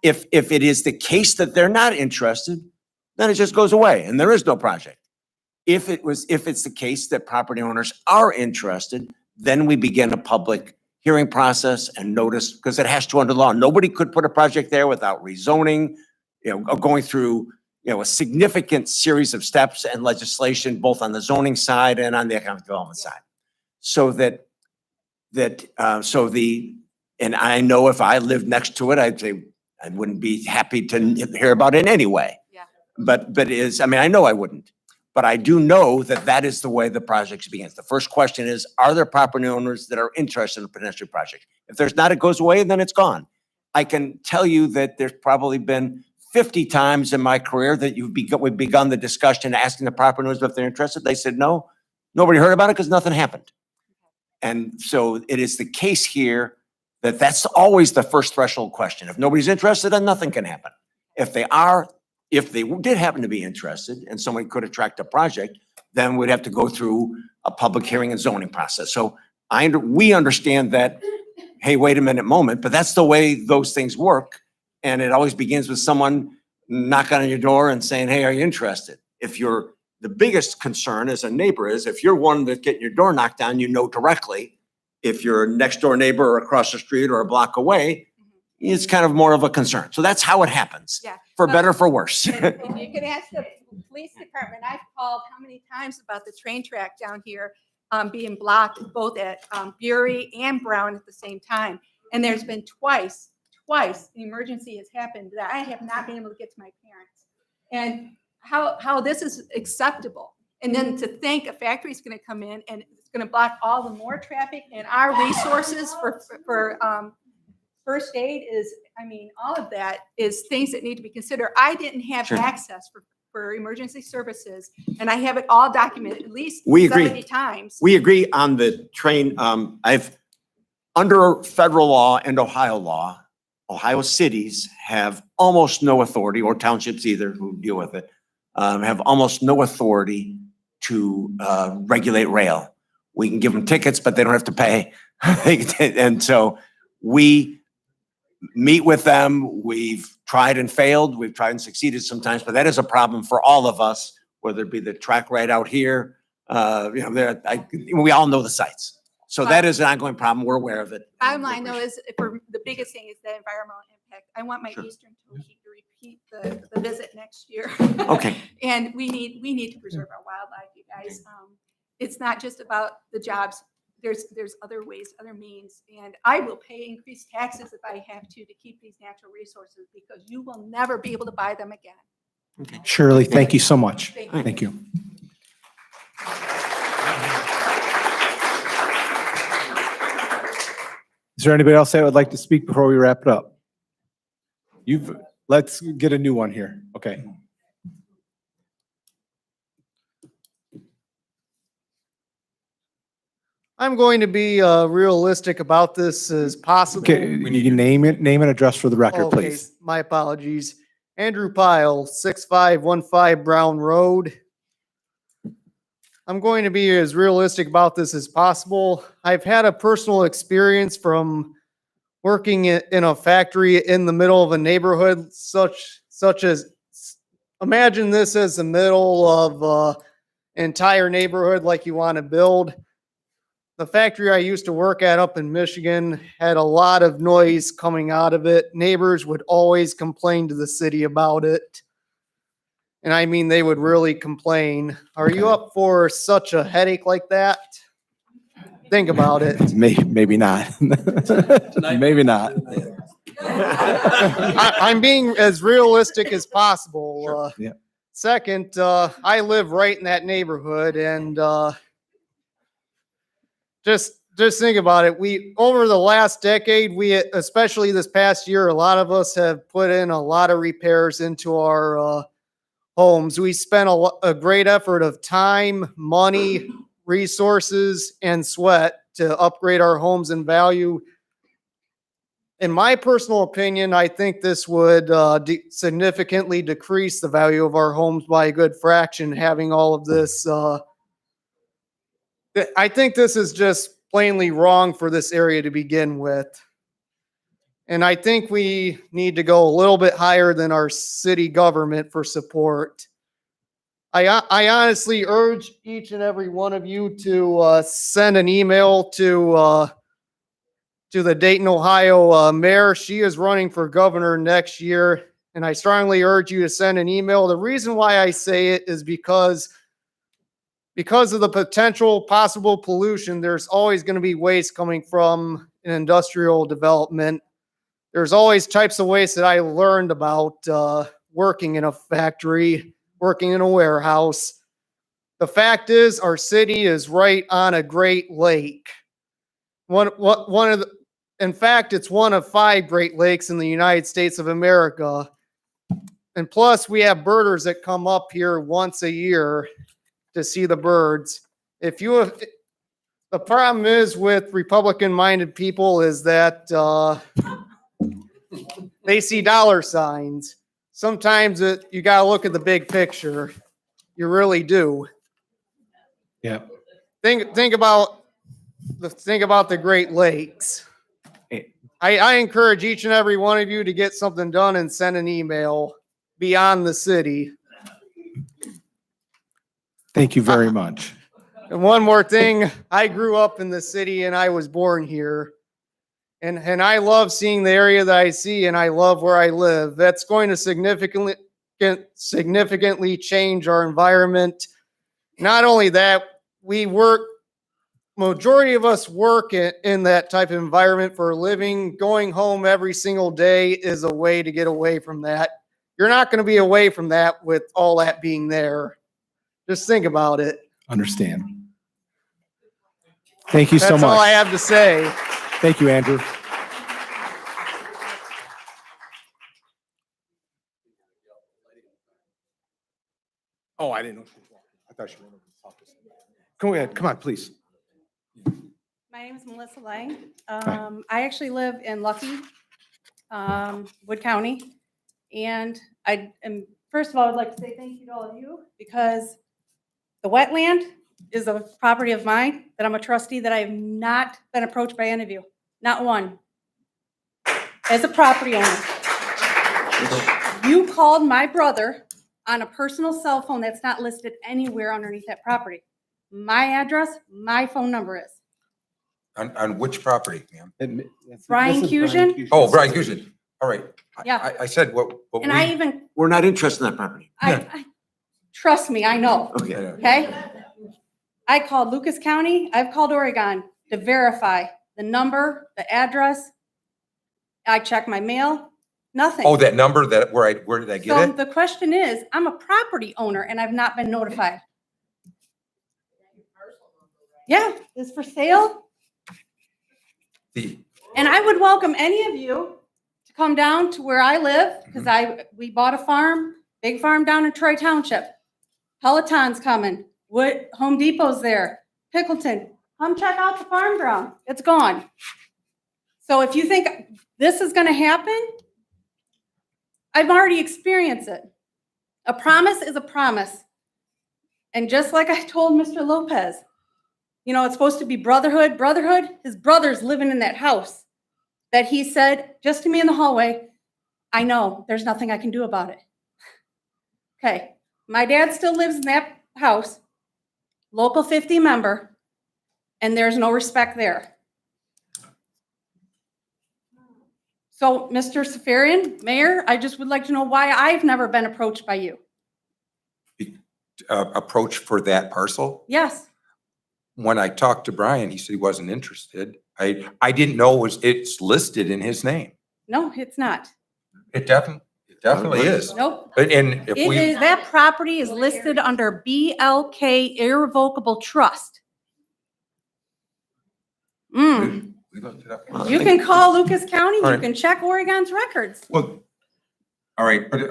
If it is the case that they're not interested, then it just goes away and there is no project. If it's the case that property owners are interested, then we begin a public hearing process and notice, because it has to under law. Nobody could put a project there without rezoning, going through, a significant series of steps and legislation, both on the zoning side and on the economic development side. So and I know if I lived next to it, I'd say I wouldn't be happy to hear about it in any way. Yeah. But I know I wouldn't. But I do know that is the way the project begins. The first question is, are there property owners that are interested in a potential project? If there's not, it goes away, then it's gone. I can tell you that there's probably been 50 times in my career that we've begun the discussion asking the property owners if they're interested. They said no. Nobody heard about it because nothing happened. And so it is the case here that that's always the first threshold question. If nobody's interested, then nothing can happen. If they did happen to be interested and someone could attract a project, then we'd have to go through a public hearing and zoning process. So we understand that, hey, wait a minute moment, but that's the way those things work. And it always begins with someone knocking on your door and saying, hey, are you interested? The biggest concern as a neighbor is if you're one that's getting your door knocked down, you know directly. If your next door neighbor or across the street or a block away, it's kind of more of a concern. So that's how it happens, Yeah. for better, for worse. And you can ask the police department. I've called how many times about the train track down here being blocked both at Bury and Brown at the same time. And there's been twice the emergency has happened that I have not been able to get to my parents. And how this is acceptable. And then to think a factory is going to come in and it's going to block all the more traffic and our resources for first aid is, I mean, all of that is things that need to be considered. I didn't have Sure. access for emergency services, and I have it all documented at least We agree. 70 times. We agree on the train. Under federal law and Ohio law, Ohio cities have almost no authority, or townships either who deal with it, have almost no authority to regulate rail. We can give them tickets, but they don't have to pay. And so we meet with them. We've tried and failed. We've tried and succeeded sometimes, but that is a problem for all of us, whether it be the track right out here. We all know the sites. So that is an ongoing problem. We're aware of it. Bottom line though is for the biggest thing is the environmental impact. I want my Eastern toe sheet to repeat the visit next year. Okay. And we need to preserve our wildlife, you guys. It's not just about the jobs. There's other ways, other means, and I will pay increased taxes if I have to keep these natural resources because you will never be able to buy them again. Shirley, thank you so much. Thank you. Thank you. Is there anybody else that would like to speak before we wrap it up? Let's get a new one here. Okay. I'm going to be realistic about this as possible. Okay, you can name and address for the record, Okay, please. my apologies. Andrew Pyle, 6515 Brown Road. I'm going to be as realistic about this as possible. I've had a personal experience from working in a factory in the middle of a neighborhood such as, imagine this as the middle of an entire neighborhood like you want to build. The factory I used to work at up in Michigan had a lot of noise coming out of it. Neighbors would always complain to the city about it. And I mean, they would really complain. Are you up for such a headache like that? Think about it. Maybe not. Maybe not. I'm being as realistic as possible. Sure. Yeah. Second, I live right in that neighborhood and just think about it. We, over the last decade, especially this past year, a lot of us have put in a lot of repairs into our homes. We spent a great effort of time, money, resources, and sweat to upgrade our homes in value. In my personal opinion, I think this would significantly decrease the value of our homes by a good fraction, having all of this. I think this is just plainly wrong for this area to begin with. And I think we need to go a little bit higher than our city government for support. I honestly urge each and every one of you to send an email to the Dayton, Ohio mayor. She is running for governor next year, and I strongly urge you to send an email. The reason why I say it is because of the potential possible pollution. There's always going to be waste coming from an industrial development. There's always types of waste that I learned about working in a factory, working in a warehouse. The fact is, our city is right on a Great Lake. In fact, it's one of 5 Great Lakes in the United States of America. And plus, we have birders that come up here once a year to see the birds. The problem is with Republican-minded people is that they see dollar signs. Sometimes you got to look at the big picture. You really do. Yeah. Think about the Great Lakes. I encourage each and every one of you to get something done and send an email beyond the city. Thank you very much. And one more thing, I grew up in the city and I was born here. And I love seeing the area that I see and I love where I live. That's going to significantly change our environment. Not only that, majority of us work in that type of environment for a living. Going home every single day is a way to get away from that. You're not going to be away from that with all that being there. Just think about it. Understand. Thank you so much. That's all I have to say. Thank you, Andrew. Oh, I didn't know. I thought you wanted to talk to somebody. Go ahead. Come on, please. My name is Melissa Lang. I actually live in Lucky, Wood County. And first of all, I'd like to say thank you to all of you because the wetland is a property of mine that I'm a trustee that I have not been approached by any of you, not one. As a property owner, you called my brother on a personal cell phone that's not listed anywhere underneath that property. My address, my phone number is. On which property, ma'am? Brian Cusion. Oh, Brian Cusion. All right. Yeah. I said what And I even, We're not interested in that property. I trust me, I know. Okay. Okay? I called Lucas County, I've called Oregon to verify the number, the address. I checked my mail, nothing. Oh, that number where did I get So it? the question is, I'm a property owner and I've not been notified. Yeah, it's for sale. And I would welcome any of you to come down to where I live because we bought a farm, big farm down in Troy Township. Peloton's coming. Home Depot's there. Pickleton. Come check out the farm ground. It's gone. So if you think this is going to happen, I've already experienced it. A promise is a promise. And just like I told Mr. Lopez, you know, it's supposed to be brotherhood. Brotherhood, his brother's living in that house that he said just to me in the hallway, I know there's nothing I can do about it. Okay. My dad still lives in that house, local 50 member, and there's no respect there. So, Mr. Safarian, Mayor, I just would like to know why I've never been approached by you. Approach for that parcel? Yes. When I talked to Brian, he said he wasn't interested. I didn't know it's listed in his name. No, it's not. It definitely is. Nope. And if That property is listed under BLK Irrevocable Trust. We looked it up. You can call Lucas County, All you right. can check Oregon's records. Well, all right, but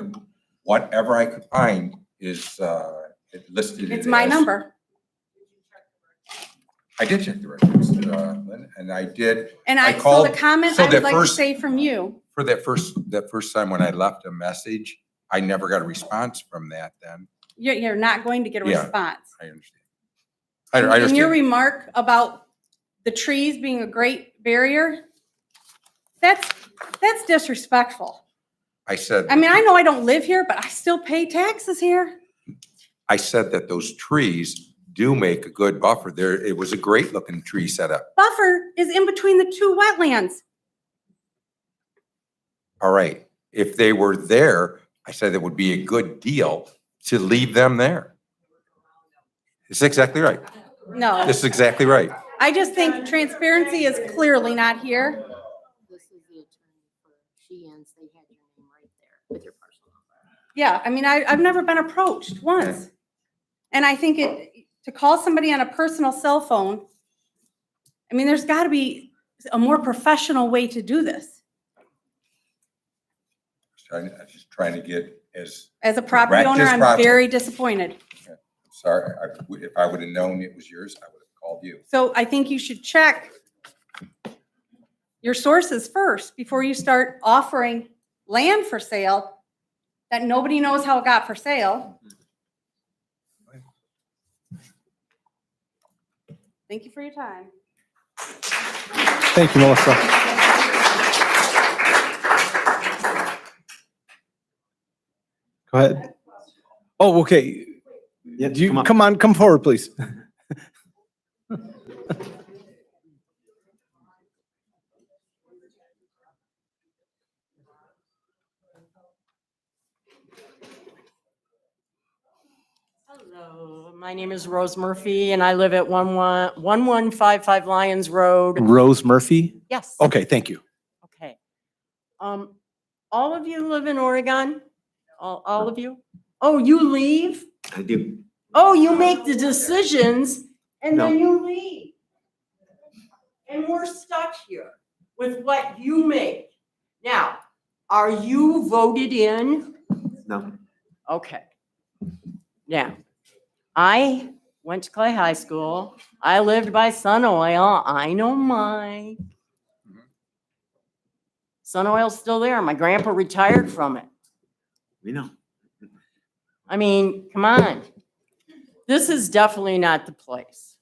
whatever I could find is listed. It's my number. I did check the records, Lynn, and I did. And so called- the comment so I would that like to first- say from you, For that first time when I left a message, I never got a response from that then. you're not going to get a Yeah. response. I understand. I In your understand. remark about the trees being a great barrier, that's disrespectful. I said, I mean, I know I don't live here, but I still pay taxes here. I said that those trees do make a good buffer there. It was a great looking tree setup. Buffer is in between the two wetlands. All right. If they were there, I said it would be a good deal to leave them there. It's exactly right. No, It's exactly right. I just think transparency is clearly not here. This is the attorney for Sheehan's. They had your name right there with your personal number. Yeah, I mean, I've never been approached once. And I think to call somebody on a personal cell phone, I mean, there's got to be a more professional way to do this. I'm just trying to get as, As a property Correct owner, as I'm possible. very disappointed. sorry, if I would have known it was yours, I would have called you. So I think you should check your sources first before you start offering land for sale that nobody knows how it got for sale. Thank you for your time. Thank you, Melissa. Go ahead. Oh, okay. Yeah, Do you, come on. come forward, please. Hello, my name is Rose Murphy and I live at 1155 Lyons Road. Rose Murphy? Yes. Okay, thank you. Okay. All of you live in Oregon? All of you? Oh, you leave? I do. Oh, you make the decisions and then No. you leave. And we're stuck here with what you make. Now, are you voted in? No. Okay. Now, I went to Clay High School. I lived by Sun Oil. I know Mike. Sun Oil's still there. My grandpa retired from it. We know. I mean, come on. This is definitely not the place.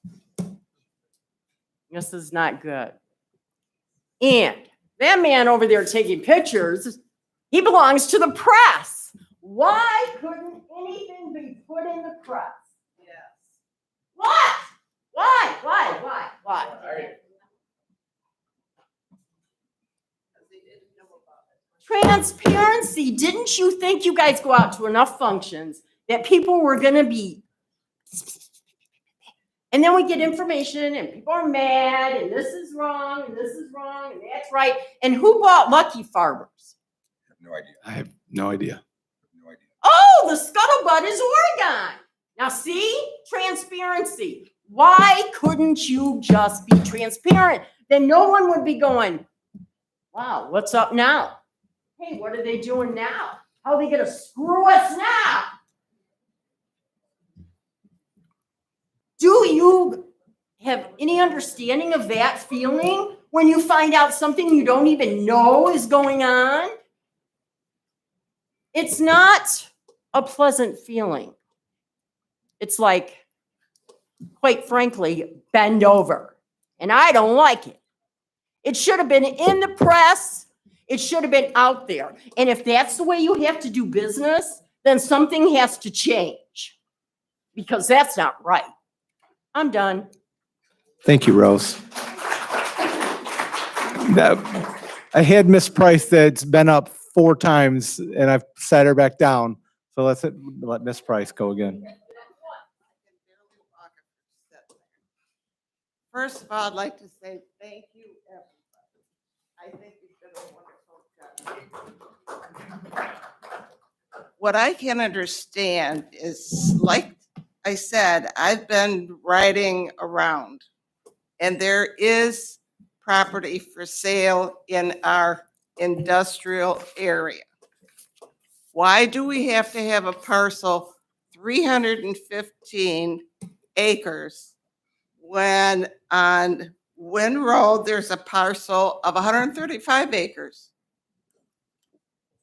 This is not good. And that man over there taking pictures, he belongs to the press. Why couldn't anything be put in the press? Yes. What? Why? Transparency. Didn't you think you guys go out to enough functions that people were going to be, and then we get information and people are mad and this is wrong and this is wrong and that's right. And who bought Lucky Farmers? No idea. I have no idea. No idea. Oh, the scuttlebutt is Oregon. Now see, transparency. Why couldn't you just be transparent? Then no one would be going, wow, what's up now? Hey, what are they doing now? How are they going to screw us now? Do you have any understanding of that feeling when you find out something you don't even know is going on? It's not a pleasant feeling. It's like, quite frankly, bend over. And I don't like it. It should have been in the press. It should have been out there. And if that's the way you have to do business, then something has to change. Because that's not right. I'm done. Thank you, Rose. I had Miss Price that's been up 4 times and I've sat her back down. So let Miss Price go again. First of all, I'd like to say thank you, everybody. I think you've done a wonderful job. What I can understand is, like I said, I've been riding around, and there is property for sale in our industrial area. Why do we have to have a parcel 315 acres when on Wynn Road, there's a parcel of 135 acres?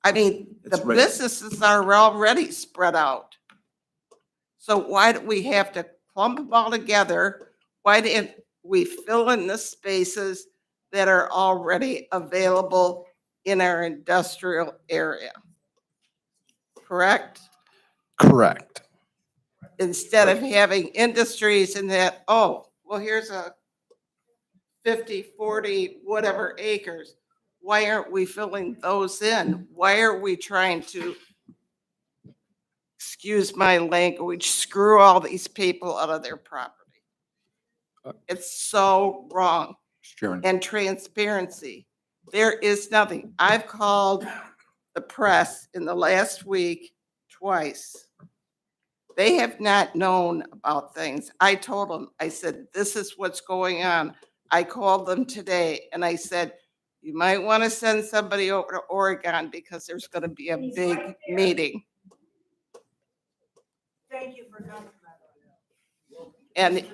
I mean, the That's right. businesses are already spread out. So why do we have to clump them all together? Why didn't we fill in the spaces that are already available in our industrial area? Correct? Correct. Instead of having industries in that, oh, well, here's a 50, 40, whatever acres. Why aren't we filling those in? Why are we trying to, excuse my language, screw all these people out of their property? It's so wrong. Mr. Chairman. And transparency. There is nothing. I've called the press in the last week twice. They have not known about things. I told them, I said, this is what's going on. I called them today and I said, you might want to send somebody over to Oregon because there's going to be a big meeting. Thank you for coming. And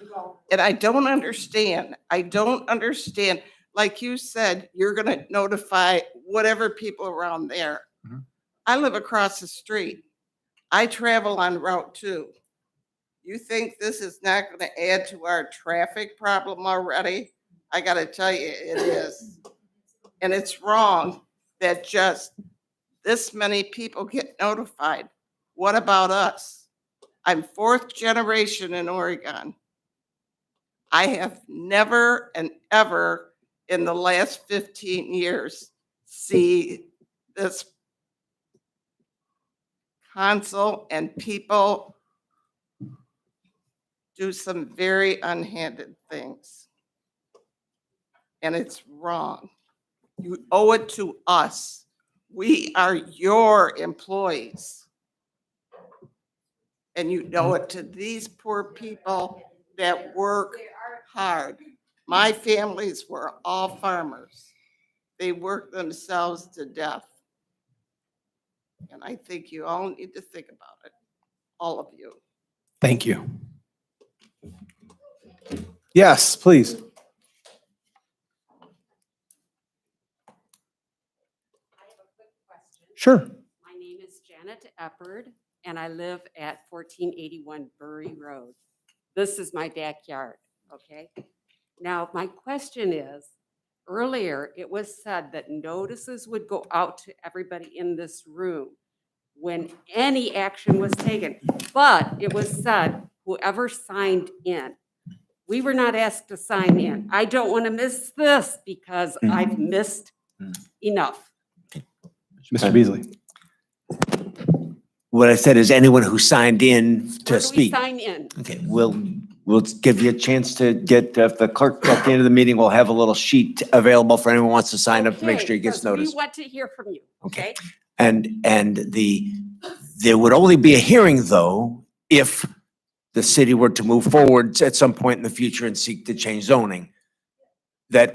I don't understand. I don't understand. Like you said, you're going to notify whatever people around there. I live across the street. I travel on Route 2. You think this is not going to add to our traffic problem already? I got to tell you, it is. And it's wrong that just this many people get notified. What about us? I'm fourth generation in Oregon. I have never and ever in the last 15 years see this council and people do some very unhanded things. And it's wrong. You owe it to us. We are your employees. And you owe it to these poor people that work hard. My families were all farmers. They worked themselves to death. And I think you all need to think about it, all of you. Thank you. Yes, please. I have a quick question. Sure. My name is Janet Eppard, and I live at 1481 Bury Road. This is my backyard, okay? Now, my question is, earlier it was said that notices would go out to everybody in this room when any action was taken, but it was said whoever signed in. We were not asked to sign in. I don't want to miss this because I've missed enough. Mr. Beasley. What I said is anyone who signed in Where to do we speak. sign in? Okay, we'll give you a chance to get, the clerk at the end of the meeting will have a little sheet available for anyone who wants to sign up to make sure he gets Okay, 'cause noticed. we want to hear from you, okay? And there would only be a hearing though, if the city were to move forward at some point in the future and seek to change zoning. That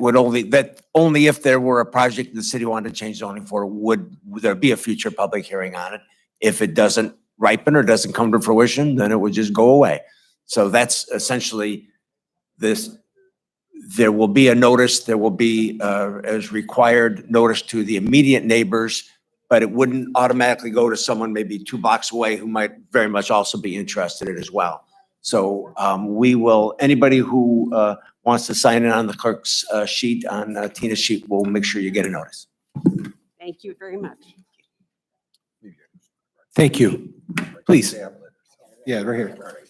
only if there were a project the city wanted to change zoning for, would there be a future public hearing on it. If it doesn't ripen or doesn't come to fruition, then it would just go away. So that's essentially this. There will be a notice, there will be, as required, notice to the immediate neighbors, but it wouldn't automatically go to someone maybe 2 blocks away who might very much also be interested in it as well. So anybody who wants to sign in on the clerk's sheet, on Tina's sheet, we'll make sure you get a notice. Thank you very much. Thank you. Please. Yeah, right here.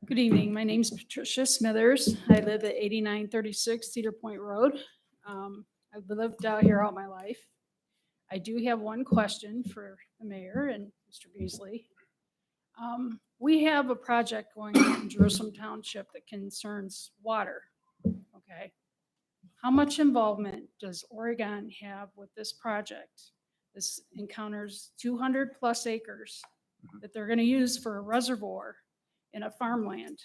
Good evening. My name's Patricia Smithers. I live at 8936 Cedar Point Road. I've lived out here all my life. I do have one question for the mayor and Mr. Beasley. We have a project going on in Jerusalem Township that concerns water. Okay. How much involvement does Oregon have with this project? This encounters 200 plus acres that they're going to use for a reservoir in a farmland.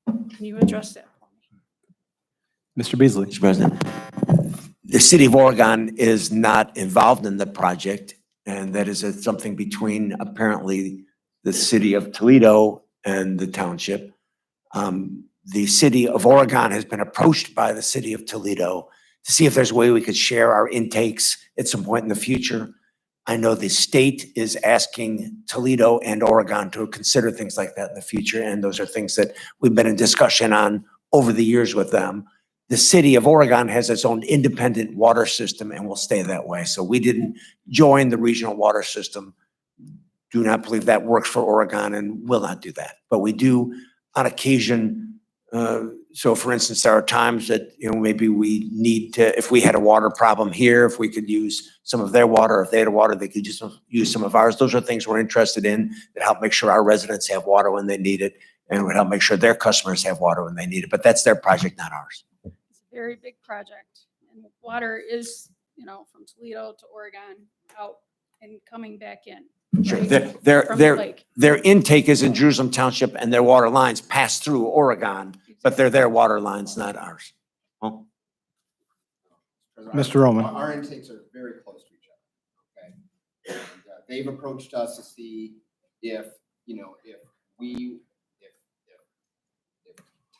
Can you address that for me? Mr. Beasley. Mr. President, the city of Oregon is not involved in the project, and that is something between apparently the city of Toledo and the township. The city of Oregon has been approached by the city of Toledo to see if there's a way we could share our intakes at some point in the future. I know the state is asking Toledo and Oregon to consider things like that in the future, and those are things that we've been in discussion on over the years with them. The city of Oregon has its own independent water system and will stay that way. So we didn't join the regional water system. Do not believe that works for Oregon and will not do that. But we do on occasion. So for instance, there are times that, maybe we need to, if we had a water problem here, if we could use some of their water, if they had water, they could just use some of ours. Those are things we're interested in that help make sure our residents have water when they need it and would help make sure their customers have water when they need it. But that's their project, not ours. It's a very big project, and water is, from Toledo to Oregon out and coming back in. Sure. right, from the lake. Their intake is in Jerusalem Township and their water lines pass through Oregon, but they're their water lines, not ours. Huh? Mr. Roman. Our intakes are very close to each other, okay? And, they've approached us to see if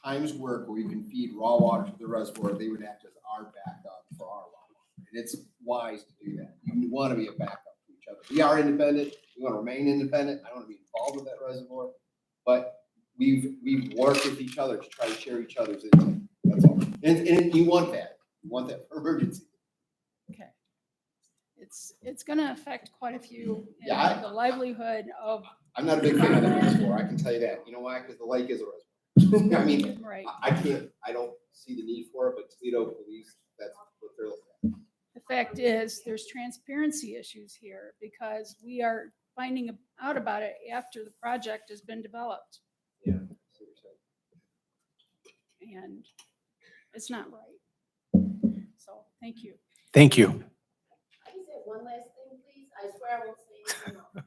times work where we can feed raw water to the reservoir, they would act as our backup for our water. And it's wise to do that. You want to be a backup to each each other. We are independent. We want to remain independent. I don't want to be involved with that reservoir, but we've worked with each other to try to share each other's insight. That's all. And you want that. You want that for emergency. Okay. It's gonna affect quite a few in Yeah, the livelihood of. I'm not a big fan of that reservoir. I can tell you that. You know why? Because the lake is a reservoir. I mean, Right. I don't see the need for it, but Toledo believes that's what they're looking at. The fact is, there's transparency issues here because we are finding out about it after the project has been developed. Yeah. And it's not right. So, thank you. Thank you. Can I say one last thing, please? I swear I won't say anything else.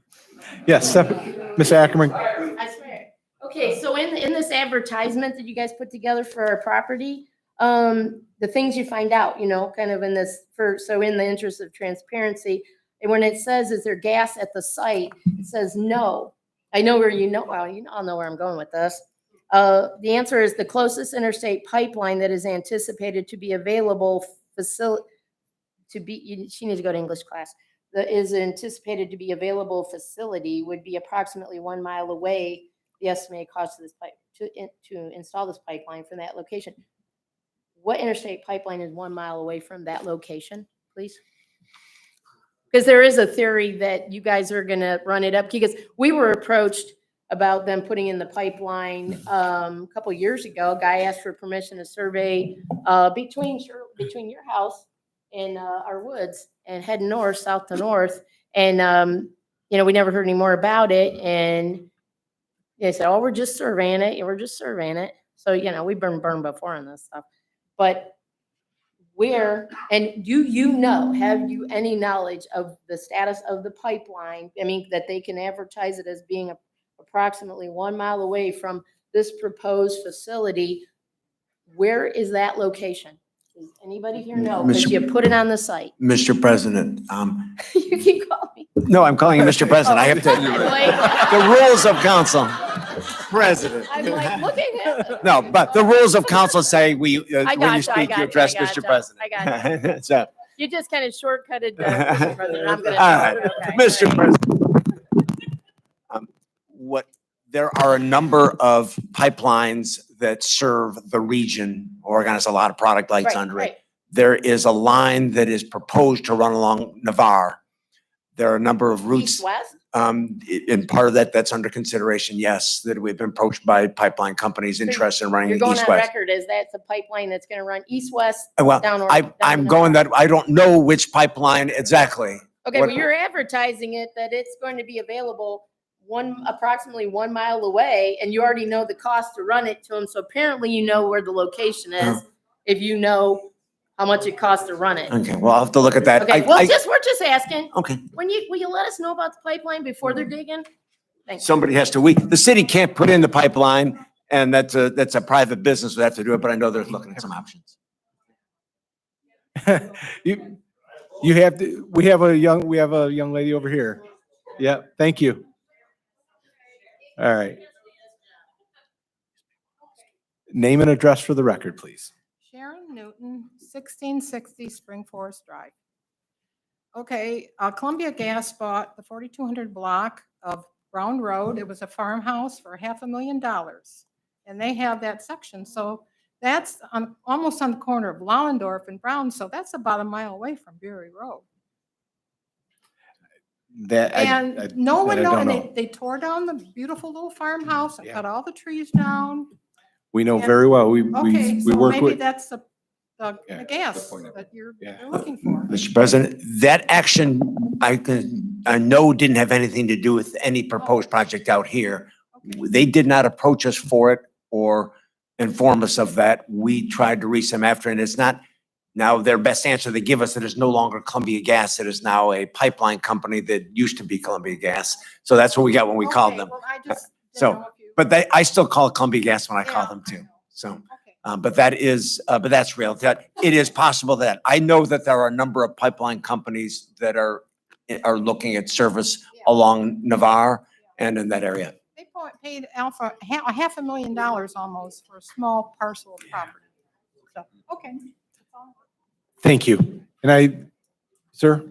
Yes, Ms. Ackerman. I swear. Okay, so in this advertisement that you guys put together for our property, the things you find out, kind of in this, so in the interest of transparency, and when it says, is there gas at the site, it says no. I know where well, you all know where I'm going with this. The answer is the closest interstate pipeline that is anticipated to be available she needs to go to English class. That is anticipated to be available facility would be approximately 1 mile away. The estimated cost of this pipe to install this pipeline from that location. What interstate pipeline is 1 mile away from that location, please? Because there is a theory that you guys are gonna run it up, because we were approached about them putting in the pipeline a couple years ago. A guy asked for permission to survey between your house and our woods and head north, south to north. And we never heard any more about it. And they said, "Oh, we're just surveying it. Yeah, we're just surveying it." So we've been burned before on this stuff. But where, and have you any knowledge of the status of the pipeline? I mean, that they can advertise it as being approximately 1 mile away from this proposed facility. Where is that location? Does anybody here know? Because you put it on the site. Mr. President, You can call me. no, I'm calling you Mr. President. I have to, the rules of council. President. I'm like looking at. No, but the rules of council say when you I speak, you got address you, Mr. I President. got So, You just kind of shortcutted, Mr. President. I'm gonna. all right, Okay. Mr. President. There are a number of pipelines that serve the region. Oregon has a lot of product lights Right, under right. it. There is a line that is proposed to run along Navarre. There are a number of routes. East-west? And part of that's under consideration, yes, that we've been approached by pipeline companies interested in running You're going on east-west. record as that's a pipeline that's gonna run east-west Well, down. I'm going that, I don't know which pipeline exactly. Okay, What- well, you're advertising it that it's going to be available approximately 1 mile away, and you already know the cost to run it to them. So apparently you know where the location is, if you know how much it costs to run it. Okay, well, I'll have to look at that. Okay, well, we're just asking. Okay. Will you let us know about the pipeline before they're digging? Thanks. Somebody has to, the city can't put in the pipeline, and that's a private business that have to do it, but I know they're looking at some options. You have to, we have a young lady over here. Yeah, thank you. All right. Name and address for the record, please. Sharon Newton, 1660 Spring Forest Drive. Okay, Columbia Gas bought the 4200 block of Brown Road. It was a farmhouse for $500,000. And they have that section. So that's almost on the corner of Lallendorf and Brown. So that's about a mile away from Bury Road. And no one knows, and they tore down the beautiful little farmhouse and cut all the trees down. We know very well. We So work maybe with. that's the gas that you're looking for. Mr. President, that action, I know didn't have anything to do with any proposed project out here. They did not approach us for it or inform us of that. We tried to reach them after, and it's not, now their best answer they give us, that is no longer Columbia Gas. It is now a pipeline company that used to be Columbia Gas. So that's what we got when we called them. Well, I just didn't So, know if you- but I still call it Columbia Gas when I call them too. So, but that's real. That it is possible that I know that there are a number of pipeline companies that are looking at service along Navarre and in that area. They paid Alpha $500,000 almost for a small parcel of property. So, okay. That's all. Thank you. And sir?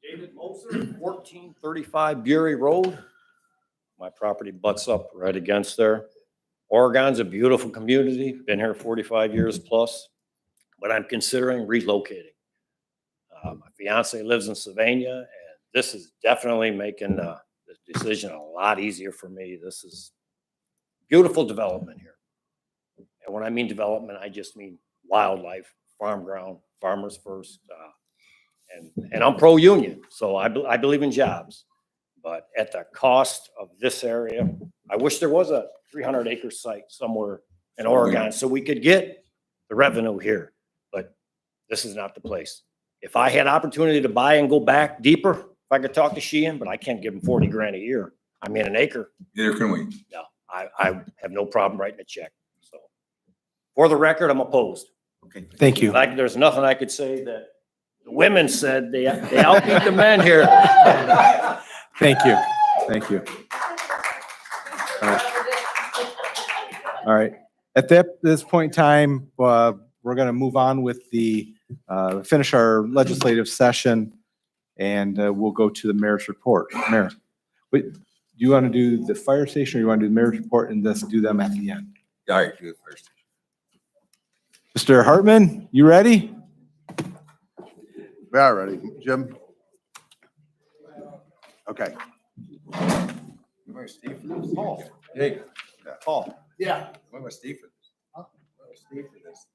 David Moser, 1435 Bury Road. My property butts up right against there. Oregon's a beautiful community, been here 45 years plus, but I'm considering relocating. My fiance lives in Sylvania, and this is definitely making the decision a lot easier for me. This is beautiful development here. And when I mean development, I just mean wildlife, farm ground, farmers first. And I'm pro-union, so I believe in jobs. But at the cost of this area, I wish there was a 300-acre site somewhere in Oregon so we could get the revenue here. But this is not the place. If I had opportunity to buy and go back deeper, if I could talk to Sheehan, but I can't give him 40 grand a year. I mean, an acre. Neither can we. No, I have no problem writing a check. So for the record, I'm opposed. Okay. Thank you. Like, there's nothing I could say that the women said they outbeat the men here. Thank you. Thank you. All right. All right. At this point in time, we're going to move on with finish our legislative session, and we'll go to the mayor's report. Mayor, wait, do you want to do the fire station, or you want to do the mayor's report and just do them at the end? All right, do it first. Mr. Hartman, you ready? We are ready. Jim? Okay. Where's Steve for this? Paul. Hey. Paul. Yeah. Where's Steve for this? Where's Steve for this?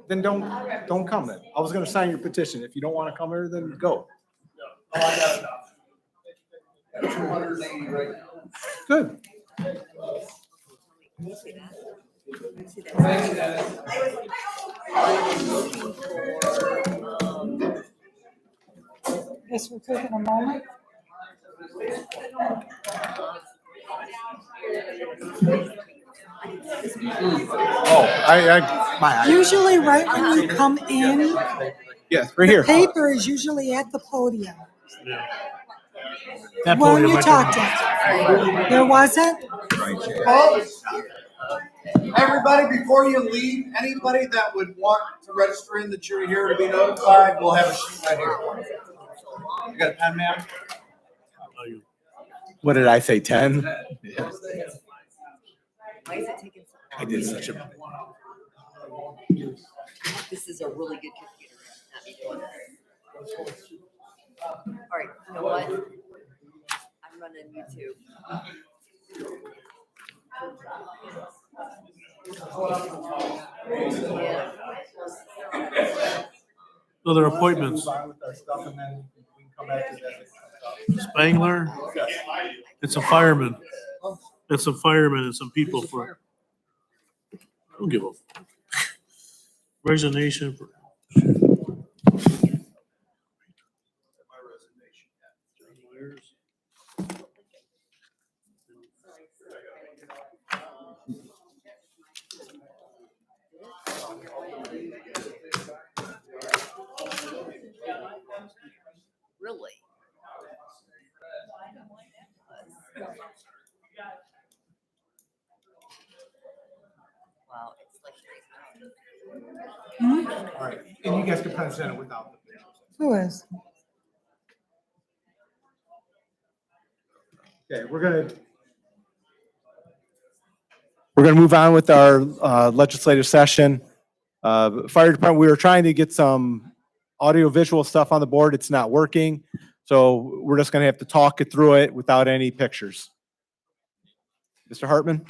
Then don't come then. I was going to sign your petition. If you don't want to come here, then go. Oh, I got enough. 280 right now. Good. Thanks, Dennis. Yes, we're taking a moment. Usually right when you come in, Yes, right here. paper is usually at the podium. That When podium you right talked to, there wasn't? Folks, everybody, before you leave, anybody that would want to register in that you're here to be notified, we'll have a sheet right here. You got a pen, ma'am? What did I say, 10? Why is it taking so long? I did such a. This is a really good computer. Not me doing this. All right, you know what? I'm running YouTube. Other appointments. Spangler, it's a fireman. It's a fireman and some people for. I don't give a. Resignation for. Really? Wow, it's like. All right, and you guys can present it without the pictures. Who is? Okay, we're gonna move on with our legislative session. Fire department, we were trying to get some audio visual stuff on the board. It's not working. So we're just gonna have to talk it through it without any pictures. Mr. Hartman?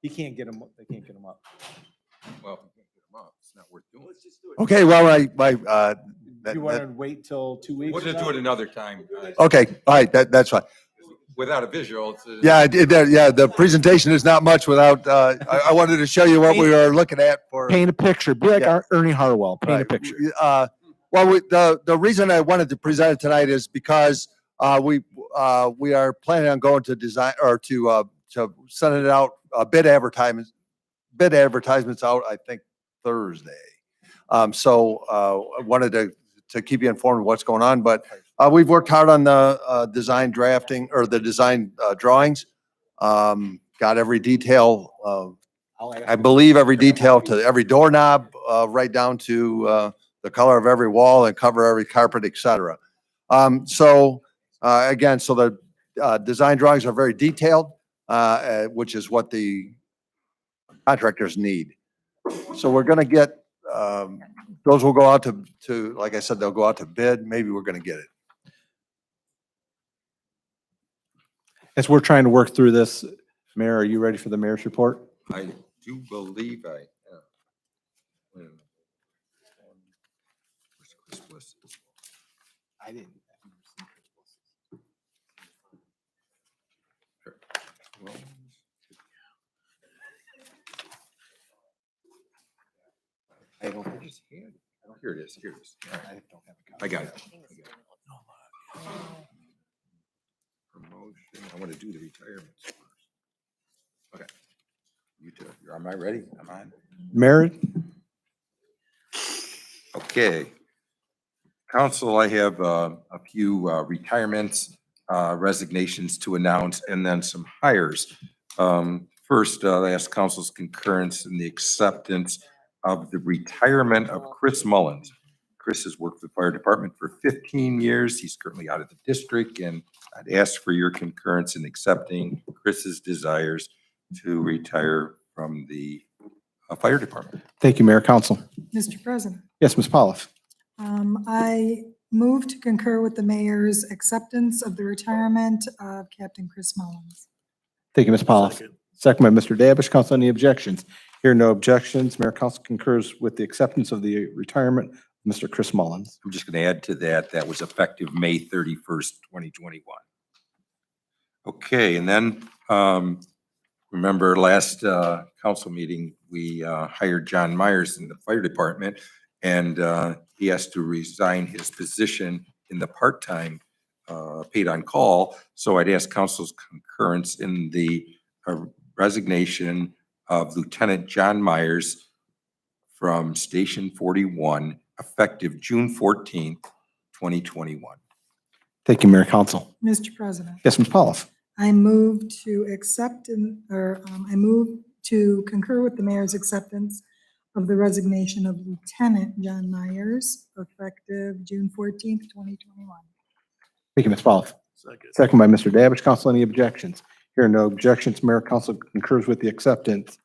He can't get them, they can't get them up. Well, if we can't get them up, it's not worth doing. Let's just do it. Okay, well, You want to wait till 2 weeks? We'll just do it another time. Okay, all right, that's fine. Without a visual, it's. Yeah, the presentation is not much without, I wanted to show you what we are looking at for. Paint a picture, be like Yeah. Ernie Harwell, paint a Right. picture. The reason I wanted to present it tonight is because we are planning on going to design or to sending it out, bid advertisements out, I think Thursday. So I wanted to keep you informed of what's going on, but we've worked hard on the design drafting or the design drawings. Got every detail I believe every detail to every doorknob, right down to, the color of every wall and cover every carpet, et cetera. Again, so the, design drawings are very detailed, which is what the contractors need. So we're gonna get, those will go out to, like I said, they'll go out to bid. Maybe we're gonna get it. As we're trying to work through this, Mayor, are you ready for the mayor's report? I do believe I am. Wait a minute. Where's Chris Bliss? I didn't. Well, I don't think it's handy. Here it is, here it is. I got it. Promotion, I want to do the retirements first. Okay. You two, am I ready? Am I on? Mayor, Okay. Council, I have a few retirements, resignations to announce, and then some hires. First, I ask council's concurrence in the acceptance of the retirement of Chris Mullins. Chris has worked for the fire department for 15 years. He's currently out of the district, and I'd ask for your concurrence in accepting Chris's desires to retire from the fire department. thank you, Mayor, Council. Mr. President, Yes, Ms. Polliff. I move to concur with the mayor's acceptance of the retirement of Captain Chris Mullins. Thank you, Ms. Polliff. Second by Mr. Dabish. Council, any objections? Here, no objections. Mayor, Council concurs with the acceptance of the retirement of Mr. Chris Mullins. I'm just going to add to that, that was effective May 31st, 2021. Okay, and then, remember last council meeting, we hired John Myers in the fire department, and he has to resign his position in the part-time paid on call. So I'd ask council's concurrence in the resignation of Lieutenant John Myers from Station 41, effective June 14th, 2021. Thank you, Mayor, Council. Mr. President, Yes, Ms. Polliff. I move to accept I move to concur with the mayor's acceptance of the resignation of Lieutenant John Myers effective June 14th, 2021. Thank you, Ms. Polliff. Second by Mr. Dabish. Council, any objections? Here, no objections. Mayor, Council concurs with the acceptance